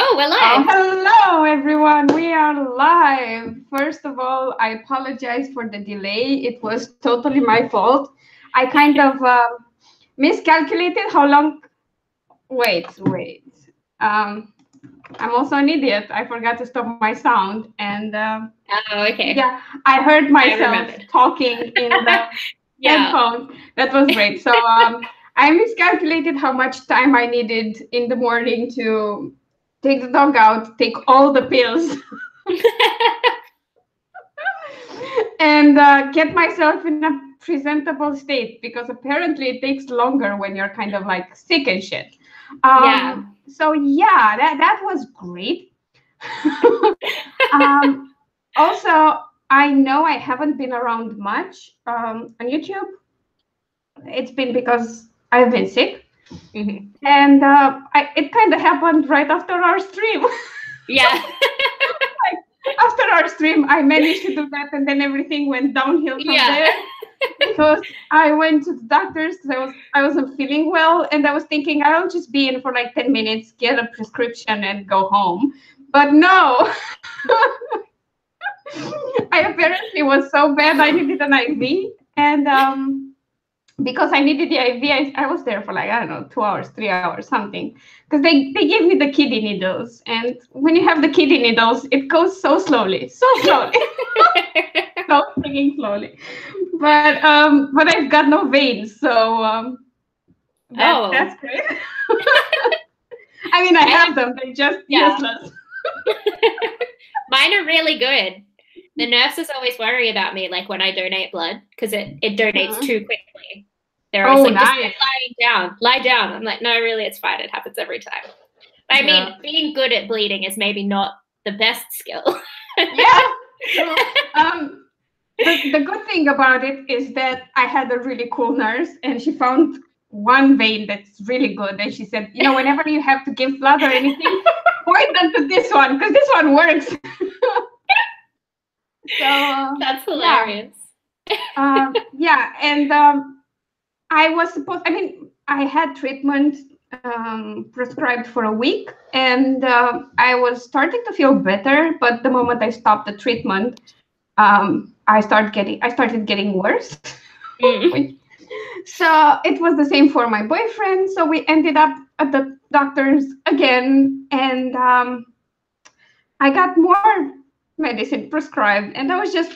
Oh, we're Oh, live. hello everyone. We are live. First of all, I apologize for the delay. It was totally my fault. I kind of miscalculated how long. Wait. Um, I'm also an idiot. I forgot to stop my sound, and Oh, okay. yeah, I heard I myself remembered. talking in the Yeah. headphones. That was great. So I miscalculated how much time I needed in the morning to take the dog out, take all the pills, and get myself in a presentable state because apparently it takes longer when you're kind of like sick and shit. Yeah. So yeah, that was great. um, Also, I know I haven't been around much on YouTube. It's been because I've been sick, Mhm. and it kind of happened right after our stream. Yeah. After our stream, I managed to do that, and then everything went downhill from Yeah. there because I went to the doctors because I wasn't feeling well, and I was thinking I'll just be in for like 10 minutes, get a prescription, and go home. But no, I apparently was so bad I needed an IV, and because I needed the IV, I was there for like, I don't know, 2 hours, 3 hours, something. Because they gave me the kiddie needles. And when you have the kiddie needles, it goes so slowly, so freaking slowly. But I've got no veins, so Oh, that's great. I mean, I I have, have them, they're just yeah. useless. Mine are really good. The nurses always worry about me, like when I donate blood, because it donates too quickly. They're always Oh, like, just nice. lie down. I'm like, no, really, it's fine. It happens every time. But I mean, being good at bleeding is maybe not the best skill. Yeah. So, the good thing about it is that I had a really cool nurse, and she found one vein that's really good. And she said, whenever you have to give blood or anything, point them to this one because this one works. So That's yeah, hilarious. yeah, and I was supposed. I mean, I had treatment prescribed for a week, and I was starting to feel better. But the moment I stopped the treatment, I started getting worse. Mm. So it was the same for my boyfriend. So we ended up at the doctor's again, and I got more medicine prescribed. And I was just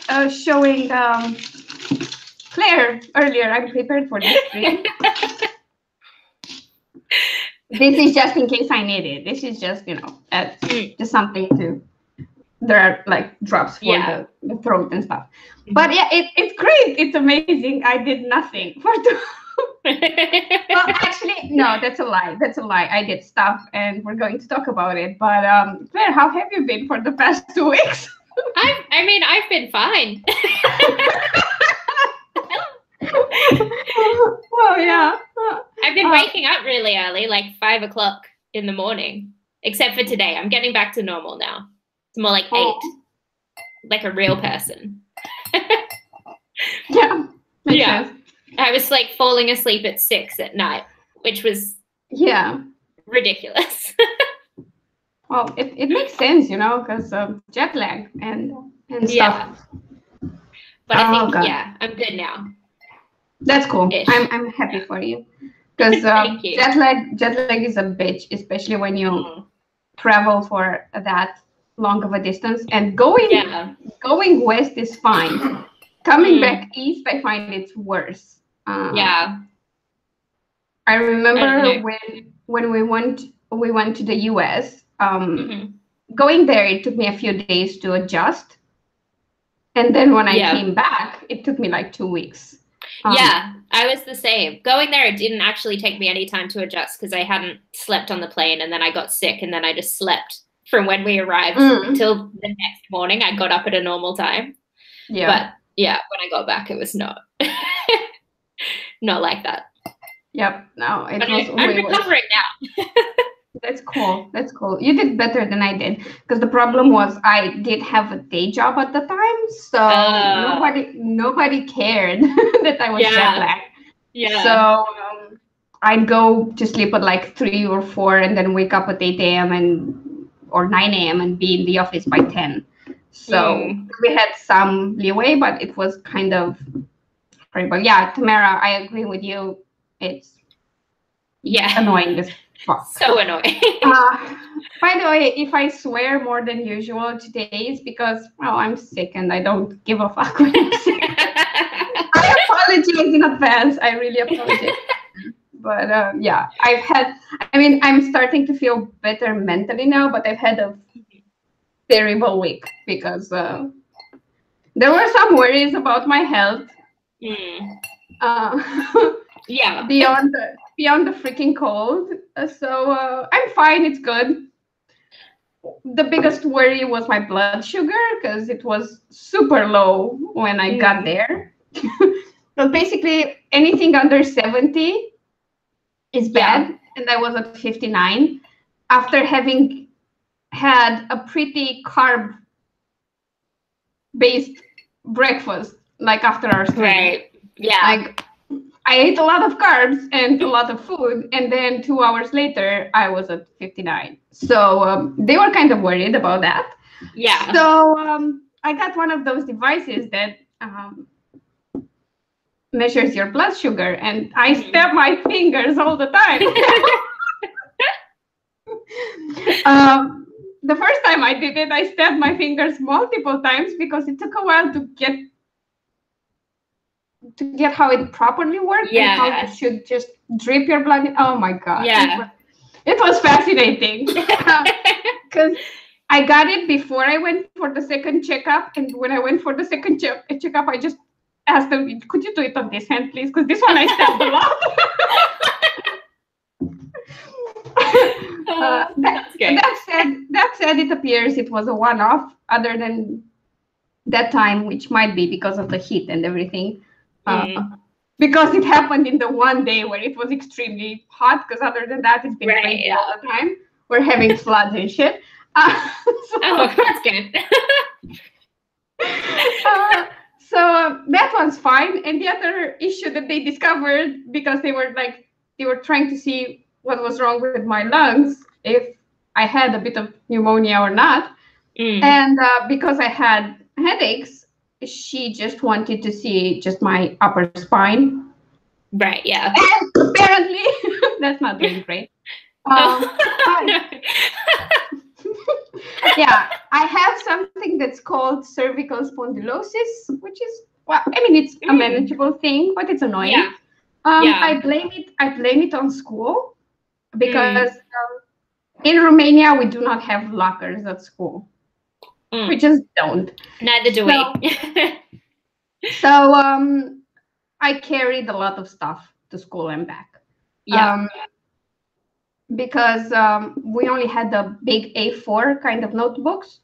showing Claire earlier. I'm prepared for this stream. This is just in case I need it. This is just, just something to. There are like drops for the throat and stuff. But yeah, it's great. It's amazing. I did nothing for two. Well, actually, no, that's a lie. That's a lie. I did stuff, and we're going to talk about it. But Claire, how have you been for the past 2 weeks? I've been fine. Well, yeah. I've been waking up really early, like 5 o'clock in the morning, except for today. I'm getting back to normal now. It's more like 8, like a real person. Yeah, makes sense. I was like falling asleep at 6 at night, which was Well, ridiculous. it makes sense, because jet lag and stuff. But I think I'm good now. That's cool. I'm happy for you because jet lag is a bitch, especially when you travel for that long of a distance. And going west is fine. Coming back east, I find it's worse. I remember when we went to the US. Going there, it took me a few days to adjust, and then when I came back, it took me like 2 weeks. I was the same. Going there, it didn't actually take me any time to adjust because I hadn't slept on the plane, and then I got sick, and then I just slept from when we arrived till the next morning. I got up at a normal time. But when I got back, it was not like that. Yep. No, it was. I'm recovering now. That's cool. That's cool. You did better than I did because the problem was I did have a day job at the time, so nobody cared that I was jet lagged. Yeah. So I'd go to sleep at like 3 or 4, and then wake up at 8 a.m. and or 9 a.m. and be in the office by 10. So we had some leeway, but it was kind of horrible. Yeah, Tamara, I agree with you. It's annoying as fuck. So annoying. By the way, if I swear more than usual today, it's because, well, I'm sick and I don't give a fuck when I'm sick. I apologize in advance. I really apologize. But yeah, I'm starting to feel better mentally now, but I've had a terrible week because there were some worries about my health. Beyond the freaking cold. So I'm fine. It's good. The biggest worry was my blood sugar because it was super low when I got there. But basically, anything under 70 is bad, and I was at 59 after having had a pretty carb-based breakfast, like after our stream. Right. Yeah. Like I ate a lot of carbs and a lot of food, and then 2 hours later, I was at 59. So they were kind of worried about that. Yeah. So I got one of those devices that measures your blood sugar, and I stab my fingers all the time. The first time I did it, I stabbed my fingers multiple times because it took a while to get how it properly worked and how you should just drip your blood in. Oh my god. It was fascinating because I got it before I went for the second checkup, and when I went for the second checkup, I just asked them, could you do it on this hand, please? Because this one I stabbed a lot. That said, it appears it was a one-off, other than that time, which might be because of the heat and everything. Because it happened in the one day where it was extremely hot, because other than that, it's been crazy all the time. We're having floods and shit. That's good. So that one's fine. And the other issue that they discovered, because they were trying to see what was wrong with my lungs, if I had a bit of pneumonia or not. And because I had headaches, she just wanted to see just my upper spine. Right, yeah. And apparently, that's not doing great. Yeah, I have something that's called cervical spondylosis, which is, it's a manageable thing, but it's annoying. Yeah. I blame it on school because in Romania we do not have lockers at school. We just don't. Neither do we. So I carried a lot of stuff to school and back. Because we only had the big A4 kind of notebooks.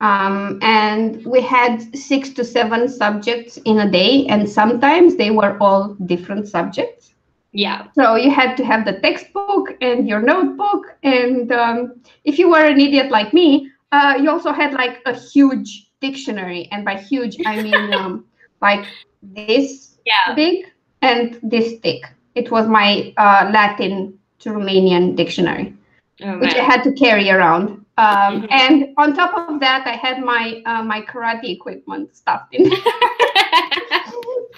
And we had 6 to 7 subjects in a day, and sometimes they were all different subjects. Yeah. So you had to have the textbook and your notebook, and if you were an idiot like me, you also had like a huge dictionary, and by huge I mean like this big and this thick. It was my Latin to Romanian dictionary, which I had to carry around. And on top of that, I had my my karate equipment stuffed in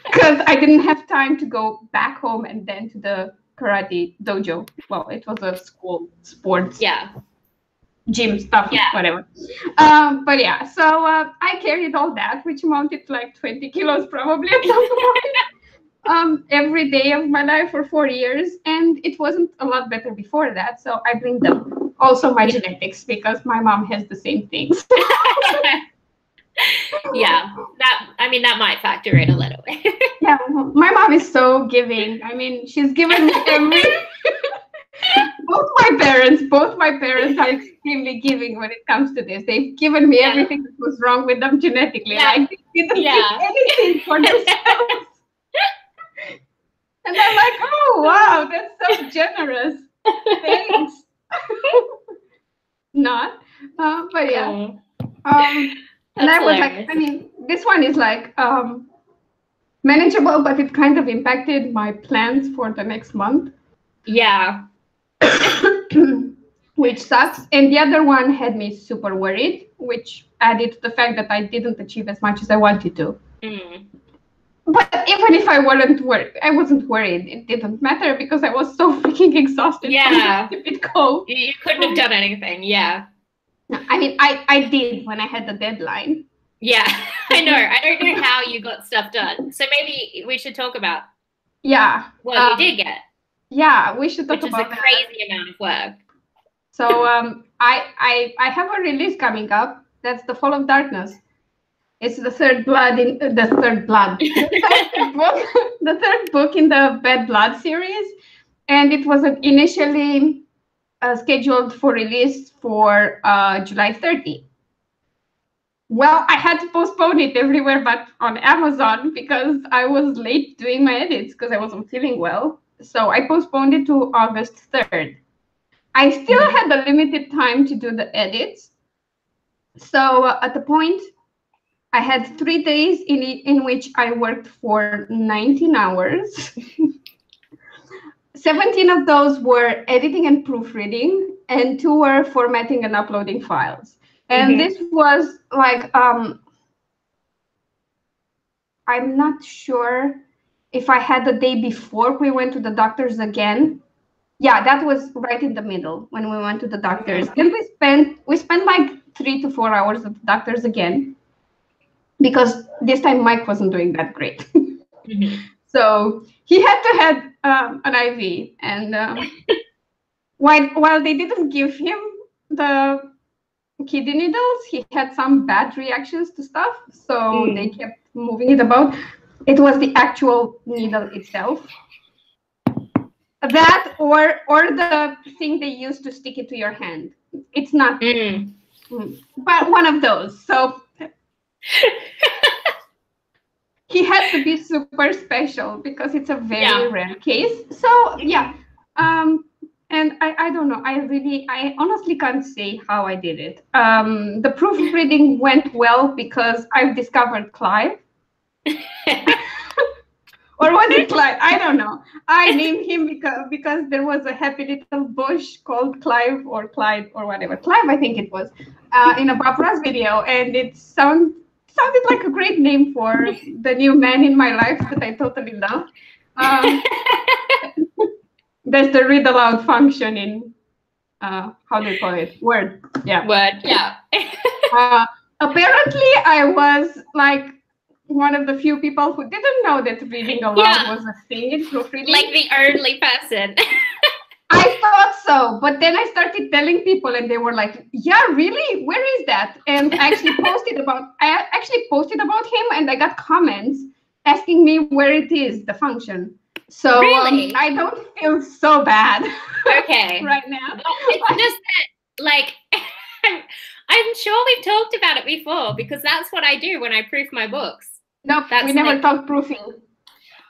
because I didn't have time to go back home and then to the karate dojo. Well, it was a school sports gym stuff, whatever. But yeah, so I carried all that, which amounted to like 20 kilos probably at some point. Every day of my life for 4 years, and it wasn't a lot better before that, so I blame them. Also my genetics, because my mom has the same things. That might factor in a little bit. Yeah, my mom is so giving. I mean, she's given me both my parents are extremely giving when it comes to this. They've given me everything that was wrong with them genetically. Like, they didn't give anything for themselves. And I'm like, oh wow, that's so generous. Thanks. Not, but yeah. And I was like, I mean, this one is like manageable, but it kind of impacted my plans for the next month. Yeah. which sucks. And the other one had me super worried, which added to the fact that I didn't achieve as much as I wanted to. But even if I wasn't worried. It didn't matter because I was so freaking exhausted. Yeah. From the stupid code. You couldn't have done anything. Yeah. No, I mean, I did when I had the deadline. Yeah, I know. I don't know how you got stuff done. So maybe we should talk about what you did get. Yeah, we should talk about that. Which is a crazy amount of work. So I have a release coming up. That's The Fall of Darkness. It's the third book, the third book in the Bad Blood series, and it was initially scheduled for release for July 30. Well, I had to postpone it everywhere but on Amazon because I was late doing my edits because I wasn't feeling well. So I postponed it to August 3rd. I still had a limited time to do the edits. So at the point, I had 3 days in which I worked for 19 hours. 17 of those were editing and proofreading, and 2 were formatting and uploading files. And this was like, I'm not sure if I had the day before we went to the doctors again. Yeah, that was right in the middle when we went to the doctors. And we spent like 3 to 4 hours at the doctors again, because this time Mike wasn't doing that great. So he had to have an IV. And while they didn't give him the kidney needles, he had some bad reactions to stuff. So they kept moving it about. It was the actual needle itself. That or the thing they use to stick it to your hand. It's not, but one of those. So he had to be super special because it's a very rare case. So yeah, and I don't know. I honestly can't say how I did it. The proofreading went well because I've discovered Clive. Or was it Clive? I don't know. I named him because there was a happy little bush called Clive or Clyde or whatever. Clive, I think it was, in a Bob Ross video, and it sounded like a great name for the new man in my life that I totally love. There's the read aloud function in how do you call it? Word. Yeah. Word. Yeah. Apparently, I was like one of the few people who didn't know that reading aloud was a thing in proofreading. Like the only person. I thought so, but then I started telling people, and they were like, "Yeah, really? Where is that?" And I actually posted about him, and I got comments asking me where it is, the function. So really? I don't feel so bad. Okay. Right now. Well, it's just that, like, I'm sure we've talked about it before because that's what I do when I proof my books. No, we never talked proofing.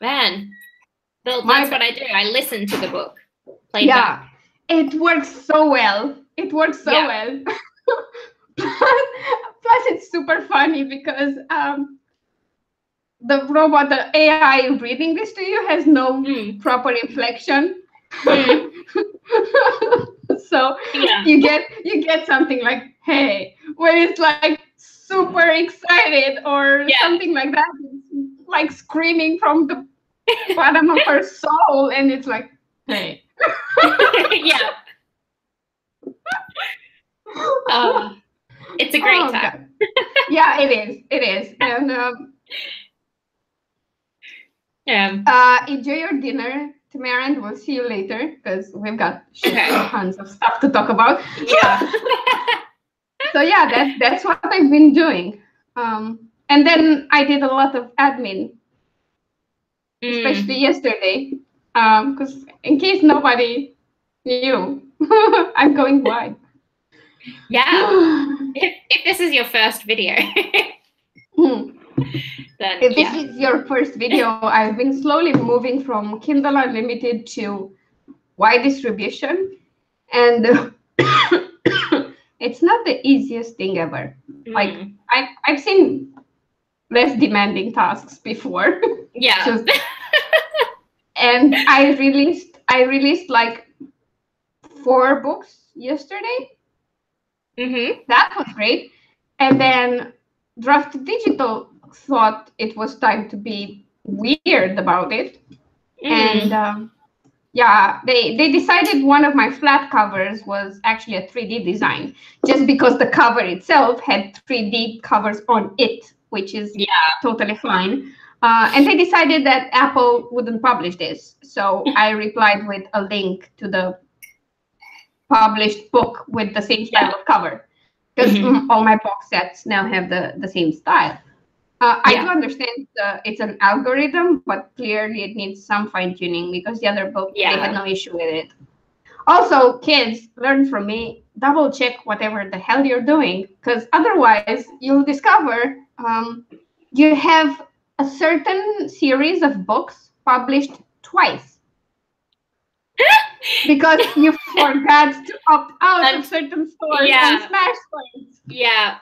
Man, that's what I do. I listen to the book. Back. It works so well. Well. Plus, it's super funny because the AI reading this to you has no proper inflection. So you get something like "hey," where it's like super excited or something like that, like screaming from the bottom of her soul, and it's like "hey." Yeah. It's a great time. Yeah, it is. And enjoy your dinner, Tamara, and we'll see you later because we've got tons of stuff to talk about. Yeah. So yeah, that's what I've been doing. And then I did a lot of admin, especially yesterday, because in case nobody knew, I'm going wide. Yeah. If this is your first video, then if this is your first video, I've been slowly moving from Kindle Unlimited to wide distribution, and it's not the easiest thing ever. Like I've seen less demanding tasks before. Yeah. And I released like 4 books yesterday. Mm-hmm. That was great. And then Draft Digital thought it was time to be weird about it. And yeah, they decided one of my flat covers was actually a 3D design, just because the cover itself had 3D covers on it, which is totally fine. And they decided that Apple wouldn't publish this. So I replied with a link to the published book with the same style of cover, because all my box sets now have the same style. I do understand it's an algorithm, but clearly it needs some fine-tuning, because the other book, they had no issue with it. Also, kids, learn from me, double check whatever the hell you're doing, because otherwise you'll discover you have a certain series of books published twice. Because you forgot to opt out of certain stores on Smashwords. Yeah.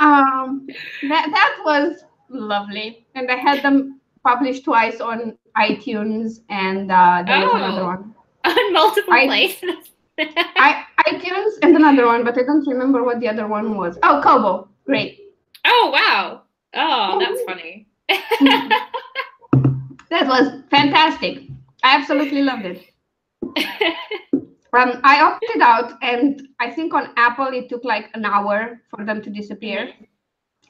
That was lovely, and I had them published twice on iTunes, and there was another one on multiple places. iTunes and another one, but I don't remember what the other one was. Oh, Kobo, great. Oh wow! Oh, that's funny. That was fantastic. I absolutely loved it. I opted out, and I think on Apple it took like an hour for them to disappear.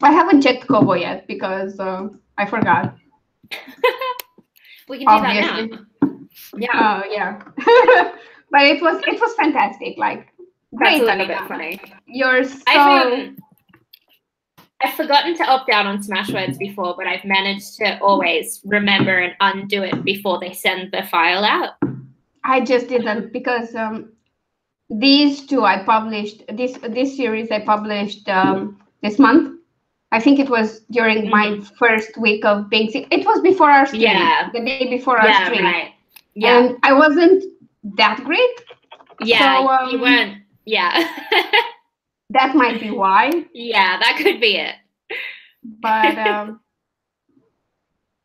I haven't checked Kobo yet because I forgot. We can do that now. Yeah. Yeah. But it was fantastic. Like, great. That's a little bit funny. You're so. I've forgotten to opt out on Smashwords before, but I've managed to always remember and undo it before they send the file out. I just didn't, because these two I published, this series I published this month. I think it was during my first week of being sick. It was before our stream, the day before our stream. Right. Yeah. And I wasn't that great. Yeah, so, you weren't. Yeah. That might be why. Yeah, that could be it. But,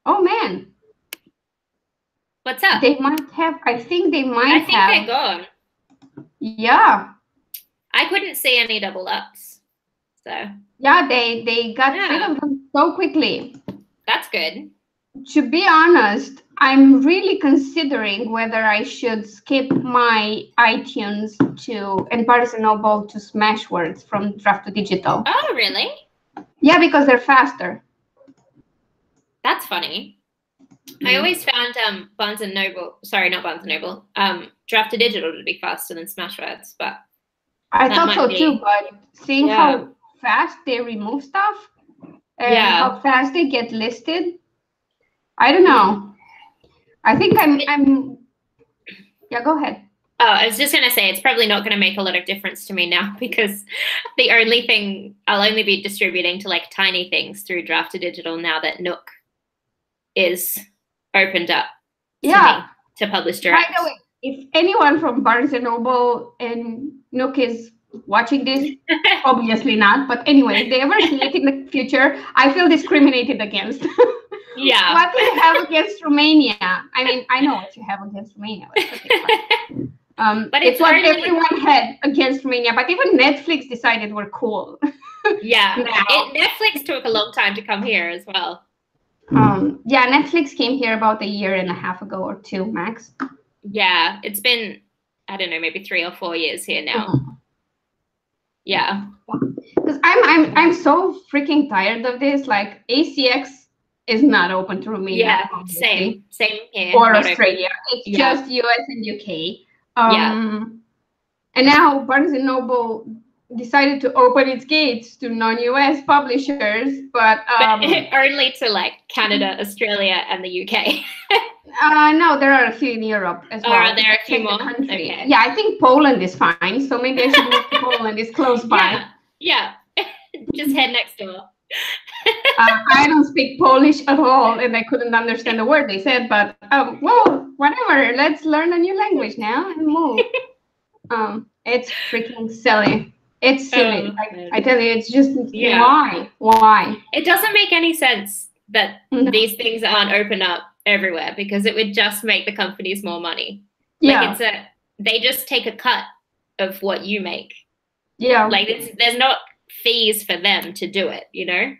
oh man. What's up? They might have, I think they might have. I think they're gone. Yeah. I couldn't see any double ups. So. Yeah, they got rid of them so quickly. That's good. To be honest, I'm really considering whether I should skip my iTunes and Barnes & Noble to Smashwords from Draft to Digital. Oh, really? Yeah, because they're faster. That's funny. I always found Barnes & Noble, sorry, not Barnes & Noble, Draft to Digital to be faster than Smashwords, but I thought so too, but seeing how fast they remove stuff and how fast they get listed, I don't know. I think I'm yeah, go ahead. Oh, I was just going to say, it's probably not going to make a lot of difference to me now, because the only thing, I'll only be distributing to like tiny things through Draft to Digital now that Nook is opened up to me to publish direct. By the way, if anyone from Barnes & Noble and Nook is watching this, obviously not, but anyway, if they ever see it in the future, I feel discriminated against. Yeah. What do you have against Romania? I mean, I know what you have against Romania. But it's what everyone had against Romania, but even Netflix decided we're cool. Yeah. Netflix took a long time to come here as well. Yeah, Netflix came here about 1.5 years ago or 2 max. Yeah, it's been, I don't know, maybe 3 or 4 years here now. Yeah. Because I'm so freaking tired of this. Like, ACX is not open to Romania. Yeah, obviously. Same here. Or Australia. It's just US and UK. And now Barnes & Noble decided to open its gates to non-US publishers, but only to like Canada, Australia, and the UK. No, there are a few in Europe as well. Are there a few more? Okay. Yeah, I think Poland is fine, so maybe I should move to Poland. It's close by. Yeah. Just head next door. I don't speak Polish at all, and I couldn't understand the word they said, but well, whatever. Let's learn a new language now and move. It's freaking silly. It's silly. I tell you, it's just why? It doesn't make any sense that these things aren't open up everywhere, because it would just make the companies more money. Like they just take a cut of what you make. Yeah. Like there's not fees for them to do it, you know,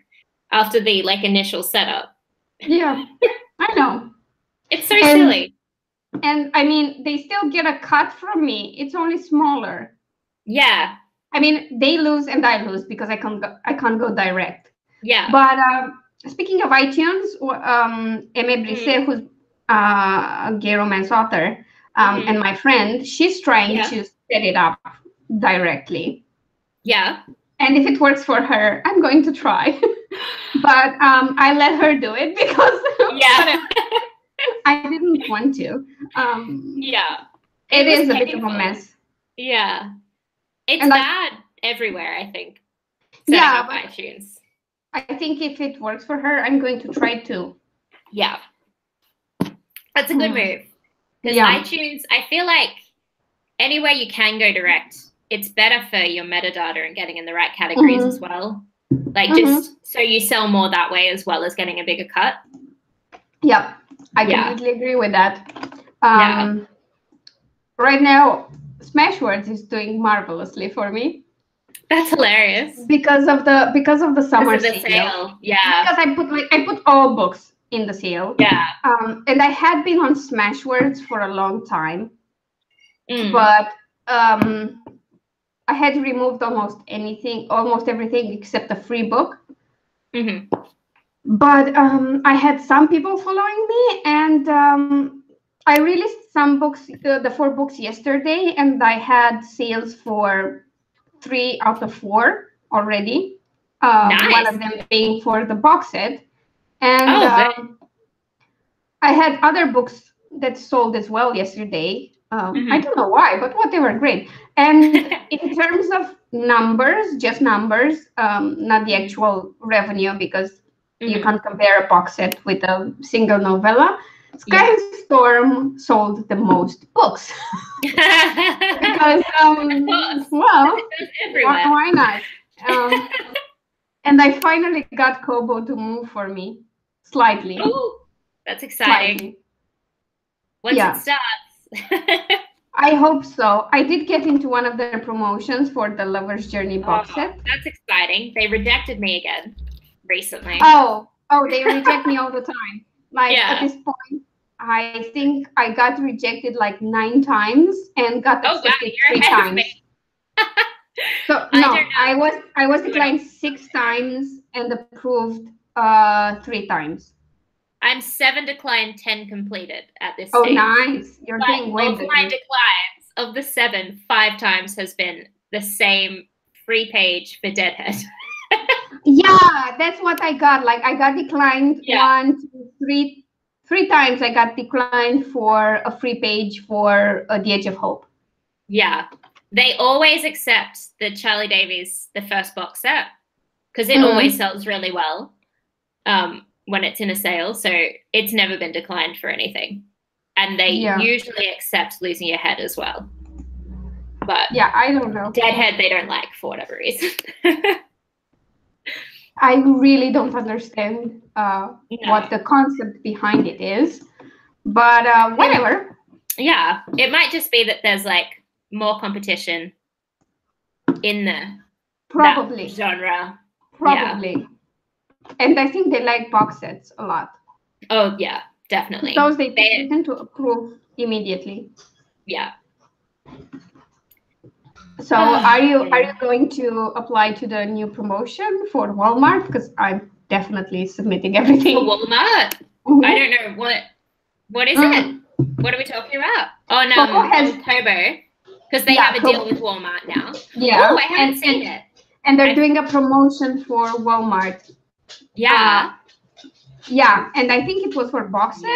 after the like initial setup. Yeah, I know. It's so silly. And I mean, they still get a cut from me. It's only smaller. Yeah. I mean, they lose and I lose because I can't go direct. Yeah. But speaking of iTunes, Aimée Brisset, who's a gay romance author, and my friend, she's trying to set it up directly. Yeah. And if it works for her, I'm going to try. But I let her do it because I didn't want to. It is a bit of a mess. Yeah. It's bad everywhere, I think. Setting up iTunes. I think if it works for her, I'm going to try to. Yeah. That's a good move. Because iTunes, I feel like anywhere you can go direct, it's better for your metadata and getting in the right categories as well. Like just so you sell more that way as well as getting a bigger cut. Yep. I completely agree with that. Right now, Smashwords is doing marvelously for me. That's hilarious. Because of the summer sale. Yeah. Because I put all books in the sale. Yeah. And I had been on Smashwords for a long time. But I had removed almost everything except the free book. But I had some people following me, and I released some books, the 4 books yesterday, and I had sales for 3 out of 4 already. Nice. One of them being for the box set. And I had other books that sold as well yesterday. I don't know why, but whatever, great. And in terms of numbers, just numbers, not the actual revenue, because you can't compare a box set with a single novella. Sky and Storm sold the most books. Because, well, why not? And I finally got Kobo to move for me, slightly. Ooh, that's exciting. Slightly. Once it starts. I hope so. I did get into one of their promotions for the Lover's Journey box set. That's exciting. They rejected me again recently. Oh, they reject me all the time. Like at this point, I think I got rejected like 9 times and got accepted 3 times. So no, I was declined 6 times and approved 3 times. I'm 7 declined, 10 completed at this stage. Oh, nice! You're doing way better. Of my declines, of the 7, 5 times has been the same free page for Deadhead. Yeah, that's what I got. Like I got declined 1, 2, 3 times. I got declined for a free page for The Edge of Hope. Yeah, they always accept the Charlie Davies, the first box set, because it always sells really well when it's in a sale. So it's never been declined for anything, and they usually accept Losing Your Head as well. But I don't know. Deadhead they don't like for whatever reason. I really don't understand what the concept behind it is, but whatever. Yeah, it might just be that there's like more competition in the that genre. Probably. And I think they like box sets a lot. Oh yeah, definitely. Those they tend to approve immediately. Yeah. So are you going to apply to the new promotion for Walmart? Because I'm definitely submitting everything. For Walmart? I don't know what is it? What are we talking about? Oh no, Kobo. Because they have a deal with Walmart now. Yeah. Oh, I haven't seen it. And they're doing a promotion for Walmart. Yeah. And I think it was for box sets.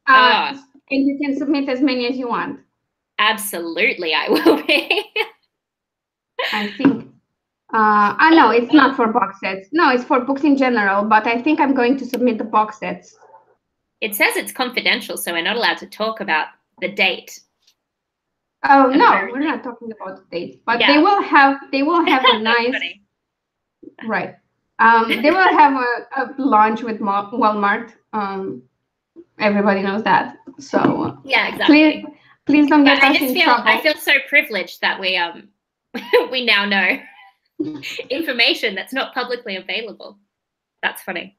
Yeah. And you can submit as many as you want. Absolutely, I will be. I think. No, it's not for box sets. No, it's for books in general, but I think I'm going to submit the box sets. It says it's confidential, so we're not allowed to talk about the date. Oh, no, we're not talking about the date, but they will have a nice, right. They will have a launch with Walmart. Everybody knows that. So yeah, exactly. Please don't get us in trouble. I feel so privileged that we we now know information that's not publicly available. That's funny.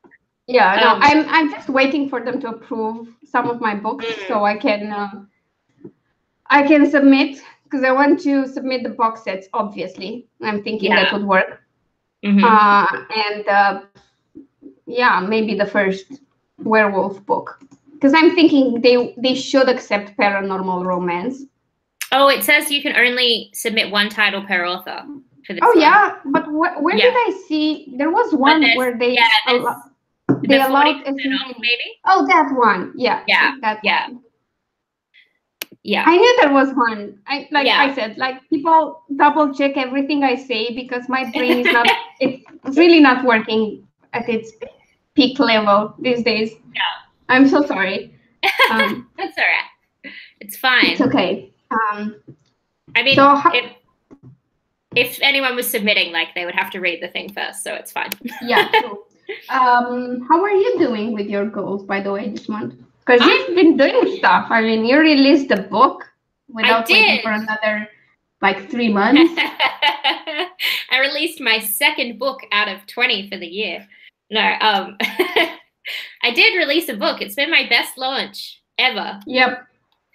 Yeah, no, I'm just waiting for them to approve some of my books so I can submit, because I want to submit the box sets. Obviously, I'm thinking that would work. And yeah, maybe the first werewolf book, because I'm thinking they should accept paranormal romance. Oh, it says you can only submit one title per author for this. Oh one. Yeah, but where did I see? There was one where they allowed as many. Maybe. Oh, that one. Yeah. That one. Yeah. I knew there was one. I said, like, people double check everything I say because my brain is not. It's really not working at its peak level these days. Yeah. I'm so sorry. That's all right. It's fine. It's okay. I mean, if anyone was submitting, like, they would have to read the thing first, so it's fine. Yeah, true. How are you doing with your goals, by the way, this month? Because you've been doing stuff. I mean, you released a book without waiting for another, 3 months. I released my second book out of 20 for the year. No, I did release a book. It's been my best launch ever. Yep.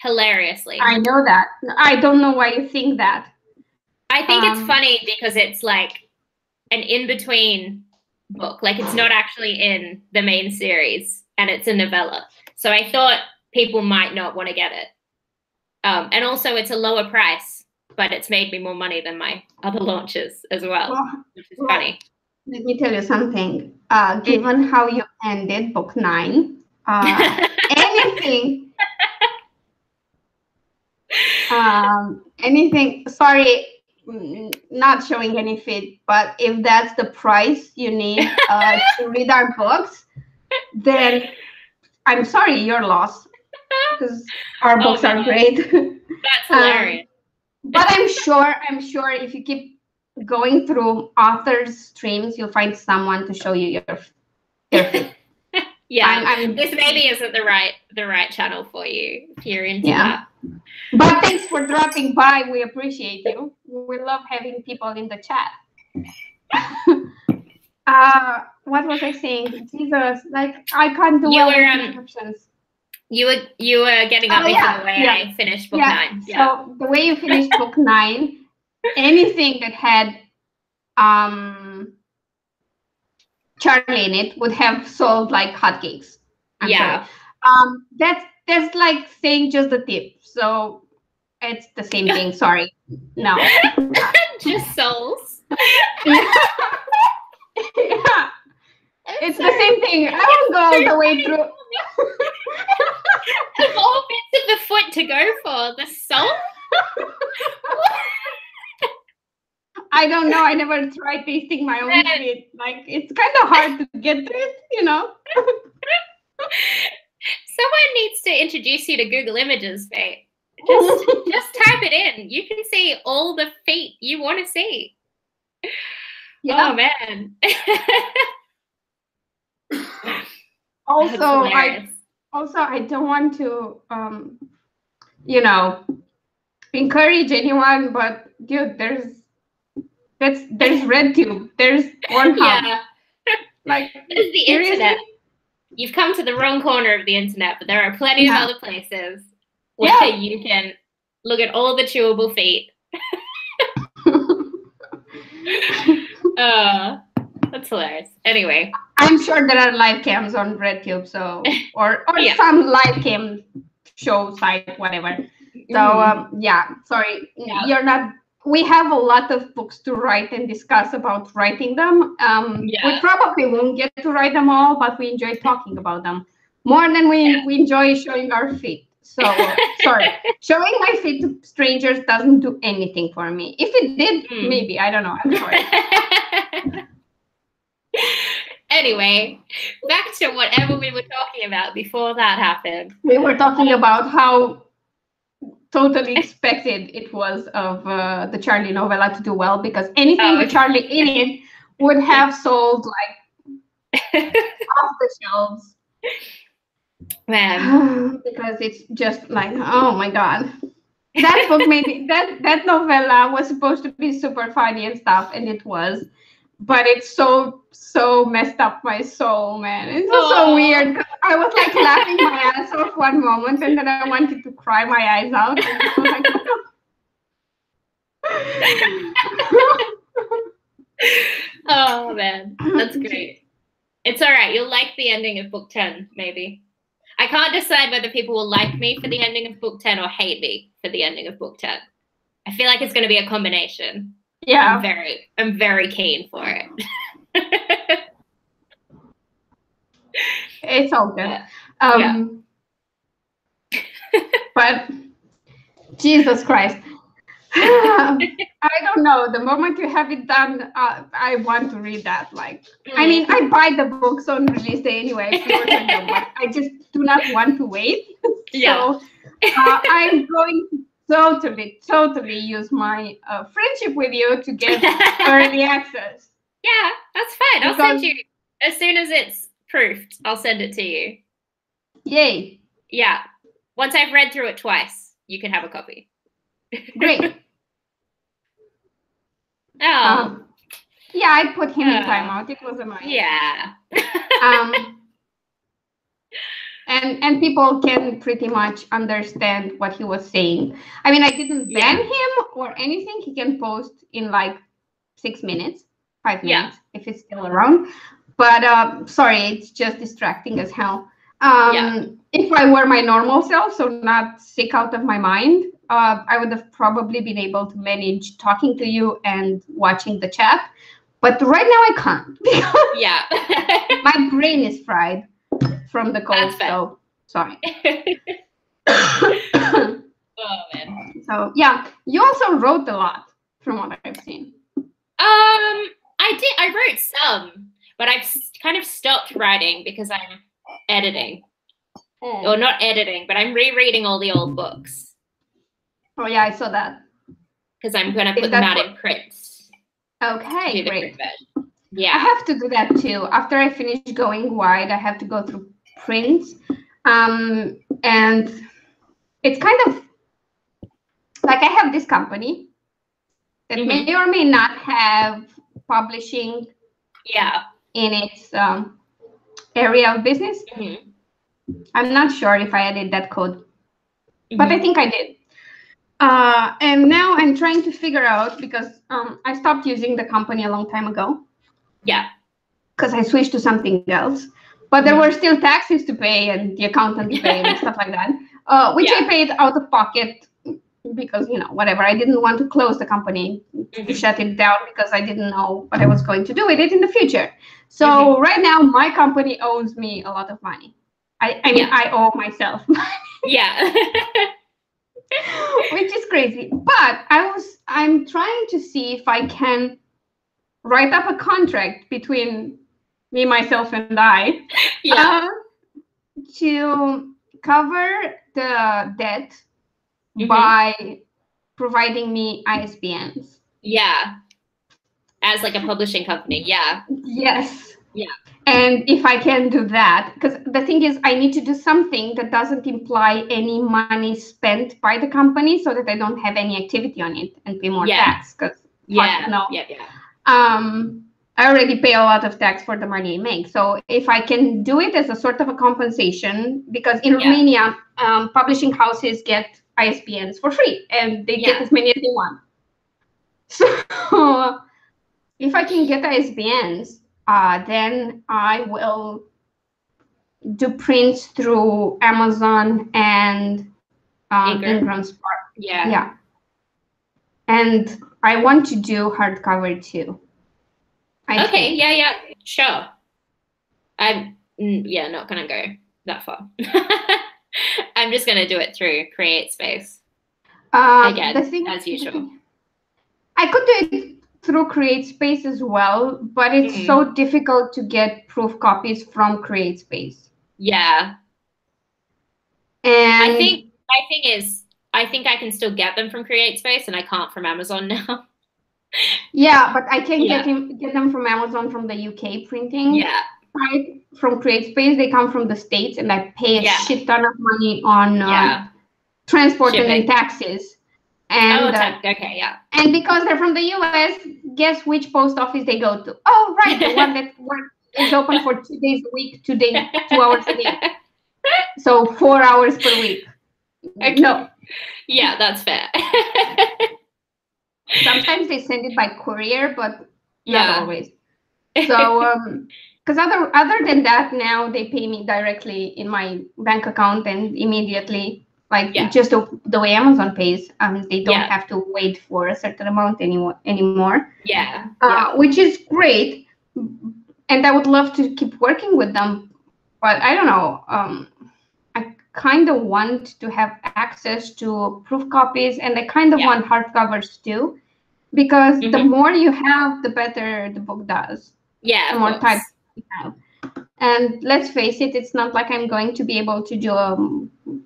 Hilariously. I know that. I don't know why you think that. I think it's funny because it's like an in-between book. Like, it's not actually in the main series, and it's a novella. So I thought people might not want to get it. And also it's a lower price, but it's made me more money than my other launches as well, which is funny. Let me tell you something. Given how you ended book 9, anything, sorry, not showing any fit, but if that's the price you need to read our books, then I'm sorry, you're lost, because our books are great. That's hilarious. But I'm sure if you keep going through authors' streams, you'll find someone to show you your fit. Yeah, this maybe isn't the right channel for you if you're into that. But thanks for dropping by. We appreciate you. We love having people in the chat. What was I saying? Jesus, like, I can't do introductions. You were getting up with the way I finished book 9. Yeah. So the way you finished book 9, anything that had Charlie in it would have sold like hotcakes. I'm sorry. That's like saying just the tip. So it's the same thing. Sorry. No. Just souls. Yeah. It's the same thing. I won't go all the way through. Of all bits of the foot to go for, the sole? I don't know. I never tried tasting my own feet. Like, it's kind of hard to get to it, you know. Someone needs to introduce you to Google Images, mate. Just type it in. You can see all the feet you want to see. Yeah. Oh man. I don't want to encourage anyone, but dude, there's RedTube, there's Pornhub. Yeah. Like, there's the internet. You've come to the wrong corner of the internet, but there are plenty of other places where you can look at all the chewable feet. That's hilarious. Anyway, I'm sure there are live cams on RedTube, so or some live cam show site, whatever. So sorry, you're not. We have a lot of books to write and discuss about writing them. We probably won't get to write them all, but we enjoy talking about them more than we enjoy showing our feet. So sorry, showing my feet to strangers doesn't do anything for me. If it did, maybe, I don't know. I'm sorry. Anyway, back to whatever we were talking about before that happened. We were talking about how totally expected it was of the Charlie novella to do well, because anything with Charlie in it would have sold like off the shelves. Man. Because it's just like, oh my God. that book maybe that novella was supposed to be super funny and stuff, and it was, but it so messed up my soul, man. It was so weird. I was like laughing my ass off one moment, and then I wanted to cry my eyes out. And I was like, oh man, that's great. It's all right. You'll like the ending of book 10, maybe. I can't decide whether people will like me for the ending of book 10 or hate me for the ending of book 10. I feel like it's going to be a combination. Yeah. I'm very keen for it. It's all good. But Jesus Christ. I don't know. The moment you have it done, I want to read that. Like, I mean, I buy the books on release day anyway, but I just do not want to wait. So I'm going to totally use my friendship with you to get early access. Yeah, that's fine. I'll send you as soon as it's proofed. I'll send it to you. Yay! Yeah. Once I've read through it twice, you can have a copy. Great. Oh. Yeah, I put him in timeout. It was annoying. Yeah. And people can pretty much understand what he was saying. I mean, I didn't ban him or anything. He can post in like 6 minutes, 5 minutes, if it's still around. But sorry, it's just distracting as hell. If I were my normal self, so not sick out of my mind, I would have probably been able to manage talking to you and watching the chat. But right now I can't. Yeah. My brain is fried from the cold, so sorry. Oh, man. So, yeah. You also wrote a lot from what I've seen. I did. I wrote some, but I've kind of stopped writing because I'm editing. Or not editing, but I'm rereading all the old books. Oh, yeah, I saw that. Because I'm going to put them out in print. Okay, great. Yeah. I have to do that too. After I finish going wide, I have to go through prints. And it's kind of like I have this company that may or may not have publishing in its area of business. I'm not sure if I added that code, but I think I did. And now I'm trying to figure out, because I stopped using the company a long time ago. Yeah. Because I switched to something else. But there were still taxes to pay and the accountant to pay and stuff like that, which I paid out of pocket because, you know, whatever. I didn't want to close the company, to shut it down, because I didn't know what I was going to do with it in the future. So right now, my company owes me a lot of money. I mean, I owe myself money. Yeah. Which is crazy. But I'm trying to see if I can write up a contract between me, myself, and I to cover the debt by providing me ISBNs. Yeah. As like a publishing company. Yeah. Yes. Yeah. And if I can do that, because the thing is, I need to do something that doesn't imply any money spent by the company, so that I don't have any activity on it and pay more tax. Because I already pay a lot of tax for the money I make. So if I can do it as a sort of a compensation, because in Romania, publishing houses get ISBNs for free, and they get as many as they want. So if I can get ISBNs, then I will do prints through Amazon and Ingram Spark. Yeah. And I want to do hardcover too. Okay, yeah, sure. I'm not gonna go that far. I'm just gonna do it through CreateSpace. Again, as usual. I could do it through CreateSpace as well, but it's so difficult to get proof copies from CreateSpace. Yeah. And I think my thing is, I think I can still get them from CreateSpace, and I can't from Amazon now. Yeah, but I can get them from Amazon from the UK printing. Yeah. Right? From CreateSpace, they come from the States, and I pay a shit ton of money on transport and taxes. And okay, yeah. And because they're from the US, guess which post office they go to? Oh, right, the one that is open for 2 days a week, 2 hours a day. So 4 hours per week. Okay. No. Yeah, that's fair. Sometimes they send it by courier, but not always. So, because other than that, now they pay me directly in my bank account and immediately, like just the way Amazon pays. They don't have to wait for a certain amount anymore. Yeah. Which is great, and I would love to keep working with them, but I don't know. I kind of want to have access to proof copies, and I kind of want hardcovers too, because the more you have, the better the book does. Yeah, the more types you have. And let's face it, it's not like I'm going to be able to do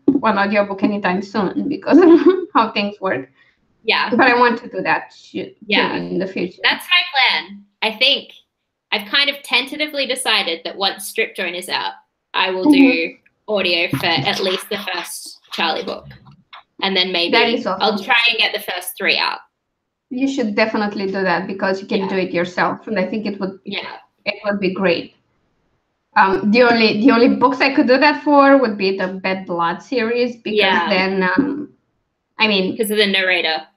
one audiobook anytime soon because of how things work. Yeah. But I want to do that too in the future. That's my plan. I think I've kind of tentatively decided that once Strip Join is out, I will do audio for at least the first Charlie book. And then maybe awesome. I'll try and get the first 3 out. You should definitely do that because you can do it yourself. And I think it would be great. The only books I could do that for would be the Bad Blood series because then I mean because of the narrator.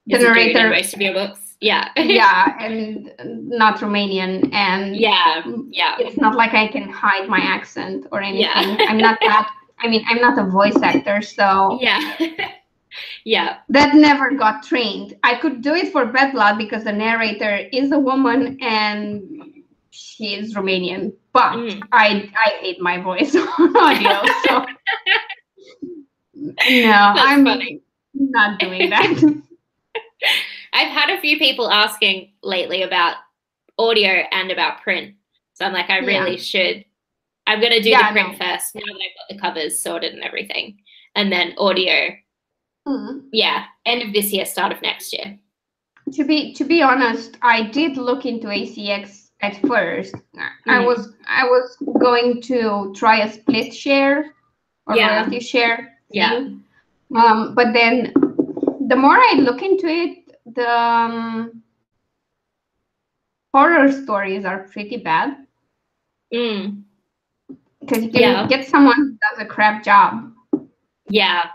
The narrator in most of your books. Yeah. and not Romanian and it's not like I can hide my accent or anything. I'm not that I'm not a voice actor, so that never got trained. I could do it for Bad Blood because the narrator is a woman and she is Romanian, but I hate my voice on audio, so no, I'm not doing that. I've had a few people asking lately about audio and about print. So I'm like, I really should. I'm going to do the print first now that I've got the covers sorted and everything. And then audio. End of this year, start of next year. To be honest, I did look into ACX at first. I was going to try a split share or royalty share thing. But then the more I look into it, the horror stories are pretty bad. Because you can get someone who does a crap job. Yeah.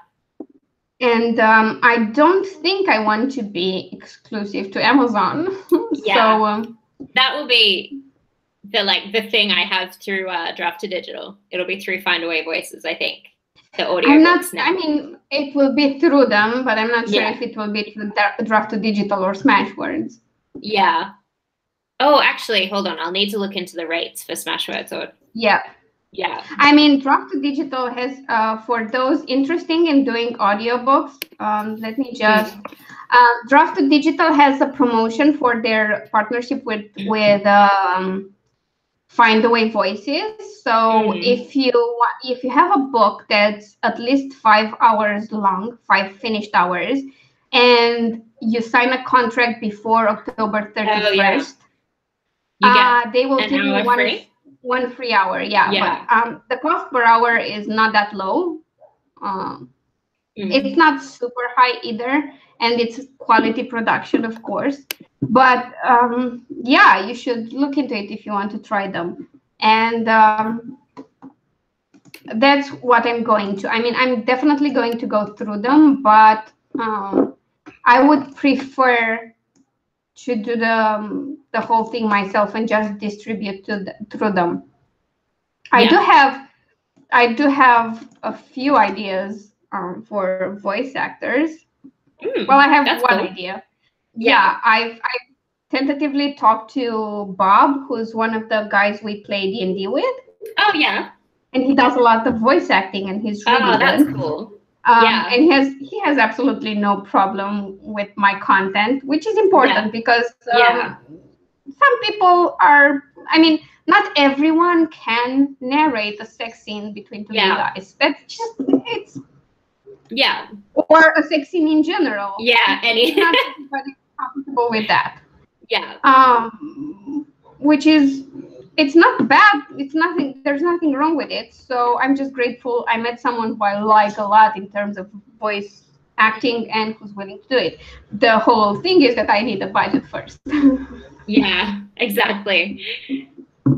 And I don't think I want to be exclusive to Amazon. So that will be the thing I have through Draft to Digital. It'll be through Findaway Voices, I think. The audio I mean, it will be through them, but I'm not sure if it will be through Draft to Digital or Smashwords. Yeah. Oh, actually, hold on. I'll need to look into the rates for Smashwords. Yeah. I mean, Draft to Digital has, for those interested in doing audiobooks, let me just, Draft to Digital has a promotion for their partnership with Findaway Voices. So if you have a book that's at least 5 hours long, 5 finished hours, and you sign a contract before October 31st, they will give you one free hour. But the cost per hour is not that low. It's not super high either, and it's quality production, of course. But you should look into it if you want to try them. And that's what I'm going to. I mean, I'm definitely going to go through them, but I would prefer to do the whole thing myself and just distribute through them. I do have a few ideas for voice actors. Well, I have one idea. I've tentatively talked to Bob, who's one of the guys we play D&D with. Oh, yeah. And he does a lot of voice acting, and he's really good. Oh, that's cool. And he has absolutely no problem with my content, which is important because some people are, I mean, not everyone can narrate a sex scene between two guys. That's just, it's... Yeah. Or a sex scene in general. Yeah. Not everybody's comfortable with that. Yeah. Which is, it's not bad. It's nothing. There's nothing wrong with it. So I'm just grateful I met someone who I like a lot in terms of voice acting and who's willing to do it. The whole thing is that I need a budget first. Yeah, exactly.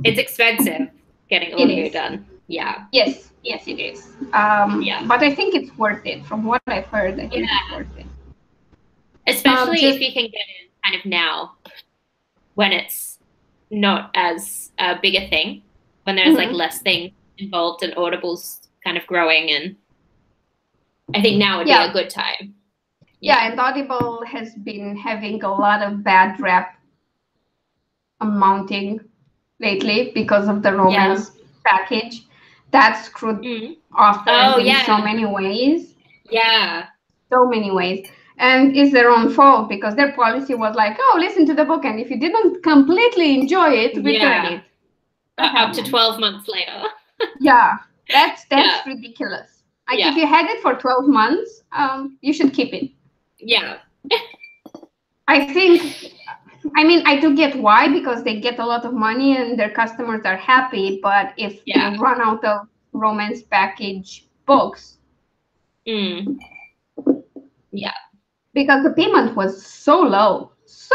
It's expensive getting audio done. Yeah. Yes, it is. But I think it's worth it. From what I've heard, I think it's worth it. Especially if you can get in kind of now, when it's not as big a thing, when there's like less things involved and Audible's kind of growing, and I think now would be a good time. Yeah, and Audible has been having a lot of bad rap mounting lately because of the romance package that screwed authors in so many ways. Yeah. So many ways. And it's their own fault because their policy was like, oh, listen to the book, and if you didn't completely enjoy it, return it. Up to 12 months later. Yeah, that's ridiculous. Like if you had it for 12 months, you should keep it. Yeah. I do get why, because they get a lot of money and their customers are happy, but if you run out of romance package books, because the payment was so low,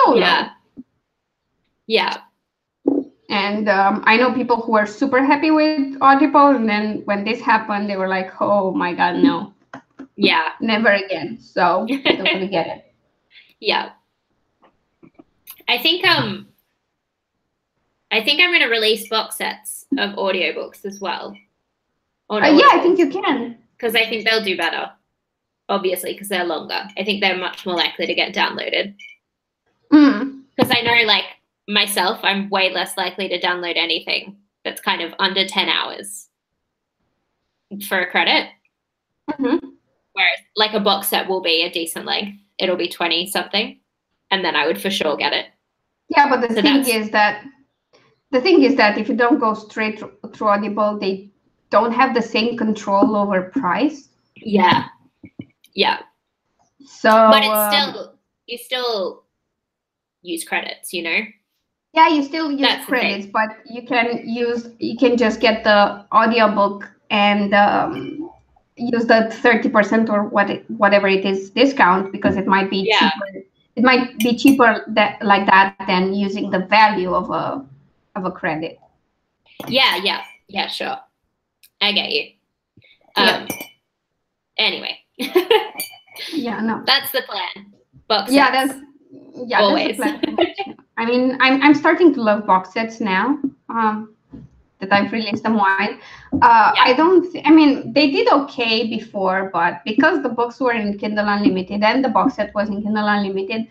low. Yeah. And I know people who are super happy with Audible, and then when this happened, they were like, oh my God, no. Yeah. Never again. So I totally get it. Yeah. I think I'm going to release box sets of audiobooks as well. I think you can. Because I think they'll do better. Obviously, because they're longer. I think they're much more likely to get downloaded. Because I know, like, myself, I'm way less likely to download anything that's kind of under 10 hours for a credit. Whereas, like, a box set will be a decent length. It'll be 20 something. And then I would for sure get it. Yeah, but the thing is that if you don't go straight through Audible, they don't have the same control over price. Yeah. So, but it's you still use credits, you know. Yeah, you still use credits, but you can just get the audiobook and use the 30% or whatever it is discount, because it might be cheaper. It might be cheaper like that than using the value of a credit. Yeah, sure. I get you. Anyway. That's the plan. Box sets. That's the plan. I mean, I'm starting to love box sets now. That I've released them wide. They did okay before, but because the books were in Kindle Unlimited and the box set was in Kindle Unlimited,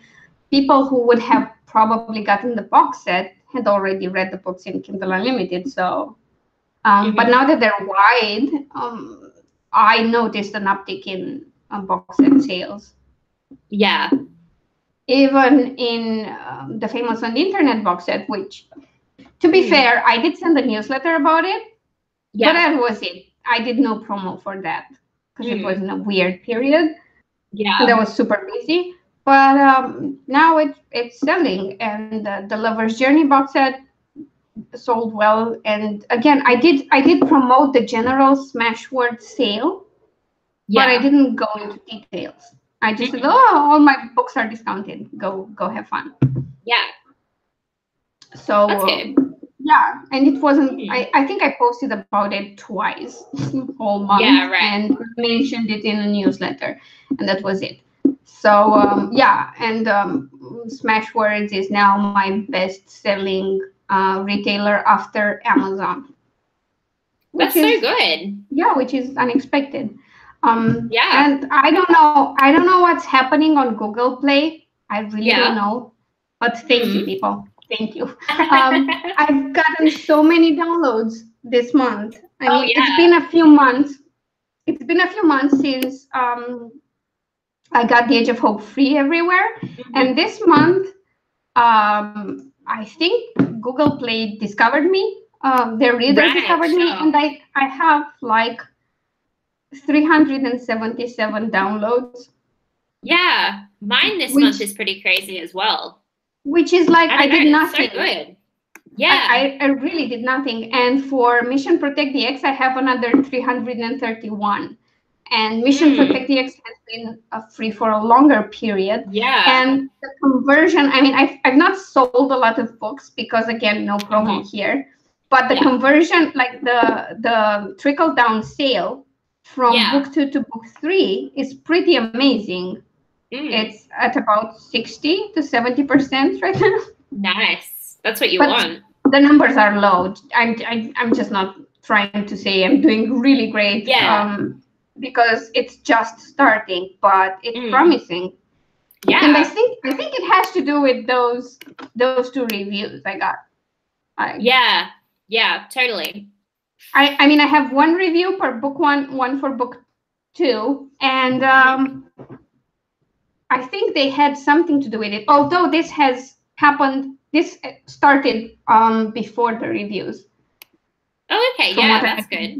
people who would have probably gotten the box set had already read the books in Kindle Unlimited. So, but now that they're wide, I noticed an uptick in box set sales. Yeah. Even in the famous on the internet box set, which, to be fair, I did send a newsletter about it, but that was it. I did no promo for that because it was in a weird period. Yeah. And I was super busy. But now it's selling, and the Lover's Journey box set sold well. And again, I did promote the general Smashword sale, but I didn't go into details. I just said, all my books are discounted. Go have fun. Yeah. So that's good. Yeah, and it wasn't. I think I posted about it twice whole month. Yeah, right. And mentioned it in a newsletter, and that was it. So and Smashwords is now my best-selling retailer after Amazon. That's so good. Yeah, which is unexpected. And I don't know what's happening on Google Play. I really don't know. But thank you, people. Thank you. I've gotten so many downloads this month. I mean, it's been a few months. It's been a few months since I got The Age of Hope free everywhere. And this month, I think Google Play discovered me. Their readers discovered me, and I have like 377 downloads. Yeah, mine this month is pretty crazy as well. Which is like I did nothing. So good. Yeah, I really did nothing. And for Mission Protect the X, I have another 331. and Mission Protect the X has been free for a longer period. Yeah. And the conversion, I mean, I've not sold a lot of books because, again, no promo here. But the conversion, like the trickle down sale from book 2 to book 3 is pretty amazing. It's at about 60 to 70% right now. Nice. That's what you want. The numbers are low. I'm just not trying to say I'm doing really great. Because it's just starting, but it's promising. Yeah. And I think it has to do with those 2 reviews I got. Yeah, totally. I mean, I have 1 review per book 1 for book 2, and I think they had something to do with it. Although this started before the reviews. Oh, okay. Yeah, that's good.